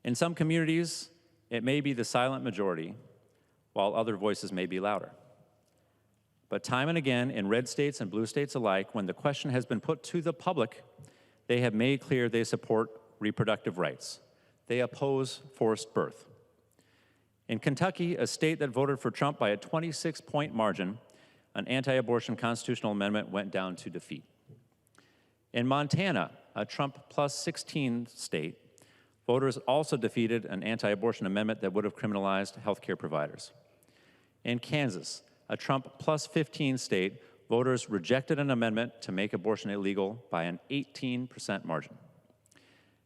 In some communities, it may be the silent majority, while other voices may be louder. But time and again, in red states and blue states alike, when the question has been put to the public, they have made clear they support reproductive rights. They oppose forced birth. In Kentucky, a state that voted for Trump by a 26-point margin, an anti-abortion constitutional amendment went down to defeat. In Montana, a Trump plus 16 state, voters also defeated an anti-abortion amendment that would have criminalized healthcare providers. In Kansas, a Trump plus 15 state, voters rejected an amendment to make abortion illegal by an 18% margin.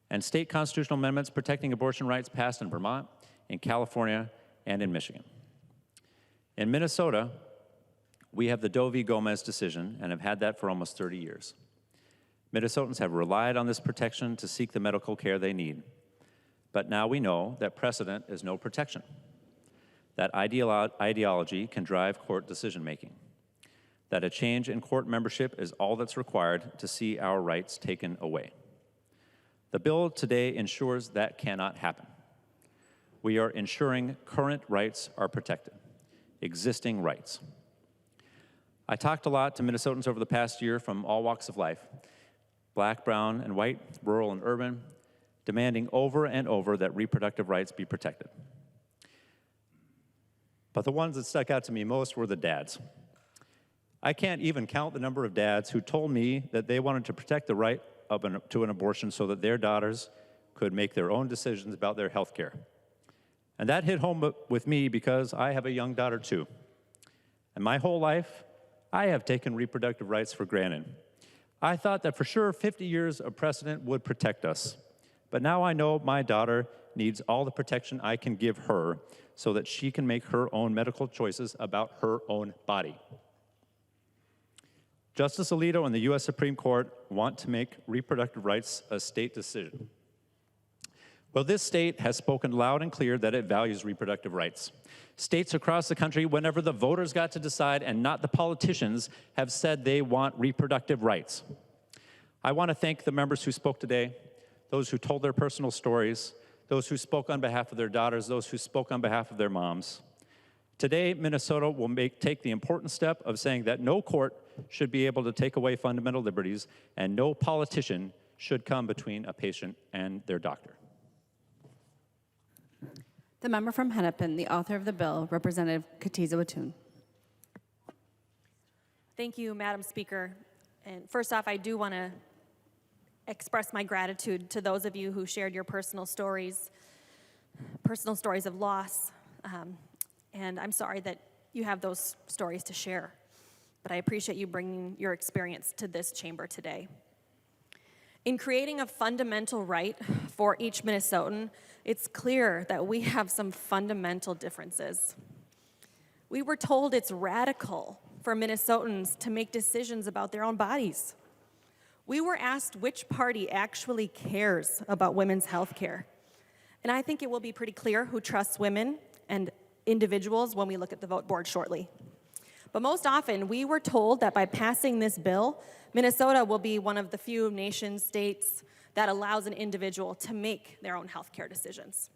And state constitutional amendments protecting abortion rights passed in Vermont, in California, and in Michigan. In Minnesota, we have the Doe v. Gomez decision and have had that for almost 30 years. Minnesotans have relied on this protection to seek the medical care they need. But now we know that precedent is no protection, that ideology can drive court decision-making, that a change in court membership is all that's required to see our rights taken away. The bill today ensures that cannot happen. We are ensuring current rights are protected, existing rights. I talked a lot to Minnesotans over the past year from all walks of life, black, brown, and white, rural and urban, demanding over and over that reproductive rights be protected. But the ones that stuck out to me most were the dads. I can't even count the number of dads who told me that they wanted to protect the right to an abortion so that their daughters could make their own decisions about their health care. And that hit home with me because I have a young daughter too. And my whole life, I have taken reproductive rights for granted. I thought that for sure 50 years of precedent would protect us. But now I know my daughter needs all the protection I can give her so that she can make her own medical choices about her own body. Justice Alito and the U.S. Supreme Court want to make reproductive rights a state decision. Well, this state has spoken loud and clear that it values reproductive rights. States across the country, whenever the voters got to decide and not the politicians, have said they want reproductive rights. I want to thank the members who spoke today, those who told their personal stories, those who spoke on behalf of their daughters, those who spoke on behalf of their moms. Today, Minnesota will take the important step of saying that no court should be able to take away fundamental liberties and no politician should come between a patient and their doctor. The member from Hennepin, the author of the bill, Representative Kotyza-Witthuhn. Thank you, Madam Speaker. And first off, I do want to express my gratitude to those of you who shared your personal stories of loss. And I'm sorry that you have those stories to share, but I appreciate you bringing your experience to this chamber today. In creating a fundamental right for each Minnesotan, it's clear that we have some fundamental differences. We were told it's radical for Minnesotans to make decisions about their own bodies. We were asked which party actually cares about women's health care. And I think it will be pretty clear who trusts women and individuals when we look at the vote board shortly. But most often, we were told that by passing this bill, Minnesota will be one of the few nation states that allows an individual to make their own health care decisions.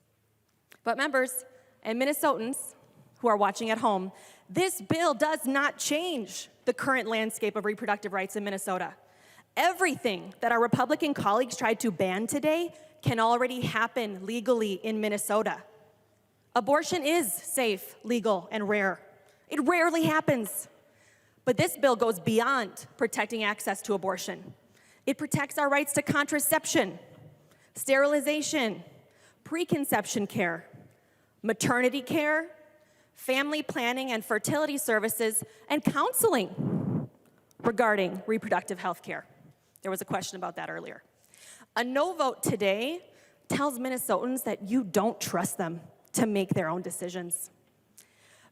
But members and Minnesotans who are watching at home, this bill does not change the current landscape of reproductive rights in Minnesota. Everything that our Republican colleagues tried to ban today can already happen legally in Minnesota. Abortion is safe, legal, and rare. It rarely happens. But this bill goes beyond protecting access to abortion. It protects our rights to contraception, sterilization, preconception care, maternity care, family planning and fertility services, and counseling regarding reproductive health care. There was a question about that earlier. A no vote today tells Minnesotans that you don't trust them to make their own decisions.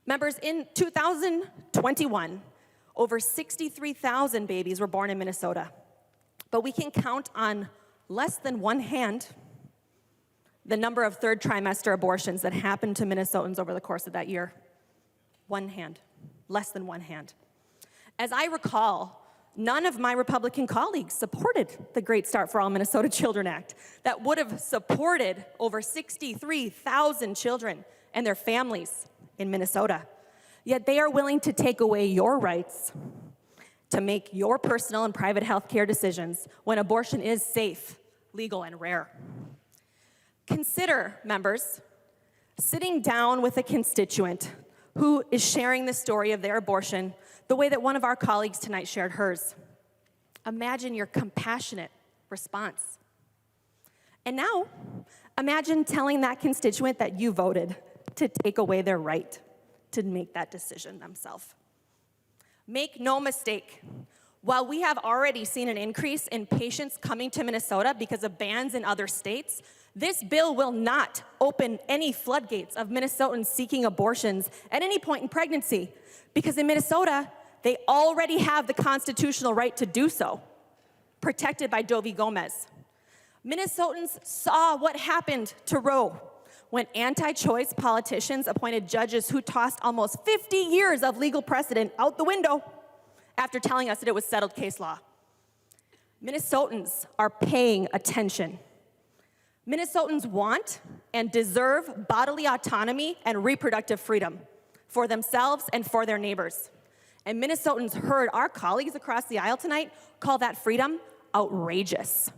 Members, in 2021, over 63,000 babies were born in Minnesota, but we can count on less than one hand the number of third trimester abortions that happened to Minnesotans over the course of that year. One hand, less than one hand. As I recall, none of my Republican colleagues supported the Great Start for All Minnesota Children Act that would have supported over 63,000 children and their families in Minnesota. Yet they are willing to take away your rights to make your personal and private health care decisions when abortion is safe, legal, and rare. Consider, members, sitting down with a constituent who is sharing the story of their abortion the way that one of our colleagues tonight shared hers. Imagine your compassionate response. And now, imagine telling that constituent that you voted to take away their right to make that decision themselves. Make no mistake, while we have already seen an increase in patients coming to Minnesota because of bans in other states, this bill will not open any floodgates of Minnesotans seeking abortions at any point in pregnancy, because in Minnesota, they already have the constitutional right to do so, protected by Doe v. Gomez. Minnesotans saw what happened to Roe when anti-choice politicians appointed judges who tossed almost 50 years of legal precedent out the window after telling us that it was settled case law. Minnesotans are paying attention. Minnesotans want and deserve bodily autonomy and reproductive freedom for themselves and for their neighbors. And Minnesotans heard our colleagues across the aisle tonight call that freedom outrageous.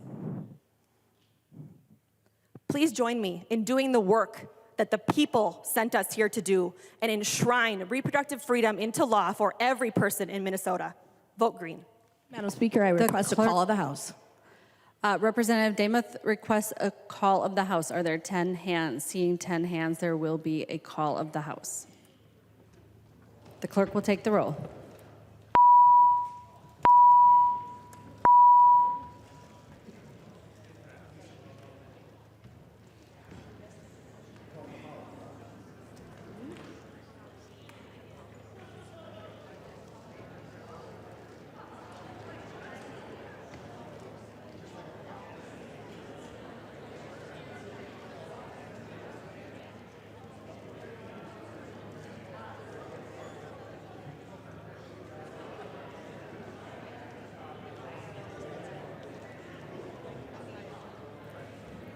Please join me in doing the work that the people sent us here to do and enshrine reproductive freedom into law for every person in Minnesota. Vote green. Madam Speaker, I request a call of the House. Representative Damuth requests a call of the House. Are there 10 hands? Seeing 10 hands, there will be a call of the House. The clerk will take the roll.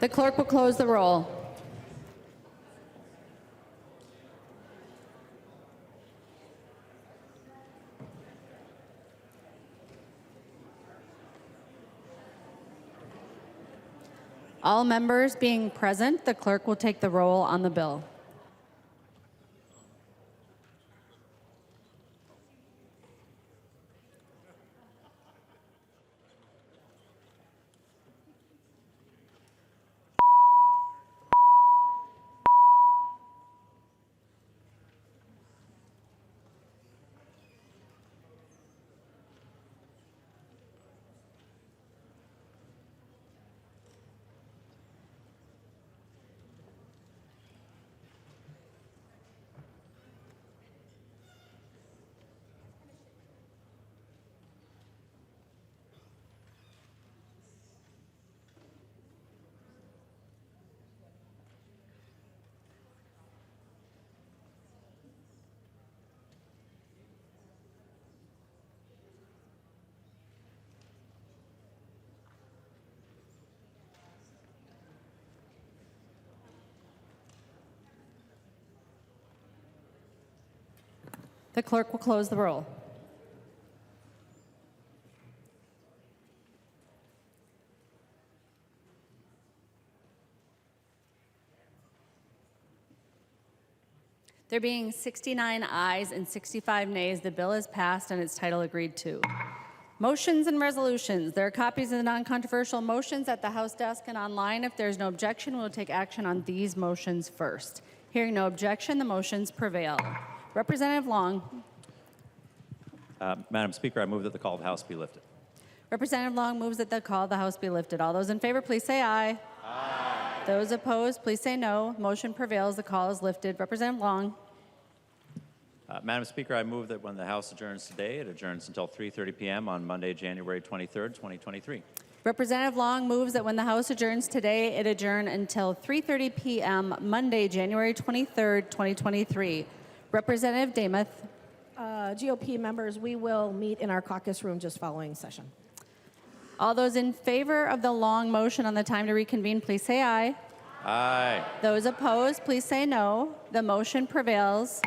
The clerk will close the roll. All members being present, the clerk will take the roll on the bill. The clerk will close the roll. There being 69 ayes and 65 nays, the bill is passed and its title agreed to. Motions and resolutions. There are copies of the non-controversial motions at the House desk and online. If there's no objection, we'll take action on these motions first. Hearing no objection, the motions prevail. Representative Long. Madam Speaker, I move that the call of the House be lifted. Representative Long moves that the call of the House be lifted. All those in favor, please say aye. Aye. Those opposed, please say no. Motion prevails. The call is lifted. Representative Long. Madam Speaker, I move that when the House adjourns today, it adjourns until 3:30 p.m. on Monday, January 23rd, 2023. Representative Long moves that when the House adjourns today, it adjourn until 3:30 p.m. Monday, January 23rd, 2023. Representative Demuth. GOP members, we will meet in our caucus room just following session. All those in favor of the Long motion on the time to reconvene, please say aye. Aye. Those opposed, please say no. The motion prevails.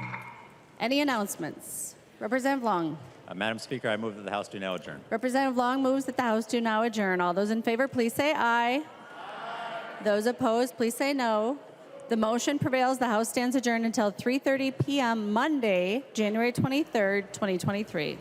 Any announcements? Representative Long. Madam Speaker, I move that the House do now adjourn. Representative Long moves that the House do now adjourn. All those in favor, please say aye. Aye. Those opposed, please say no. The motion prevails. The House stands adjourned until 3:30 p.m. Monday, January 23rd, 2023.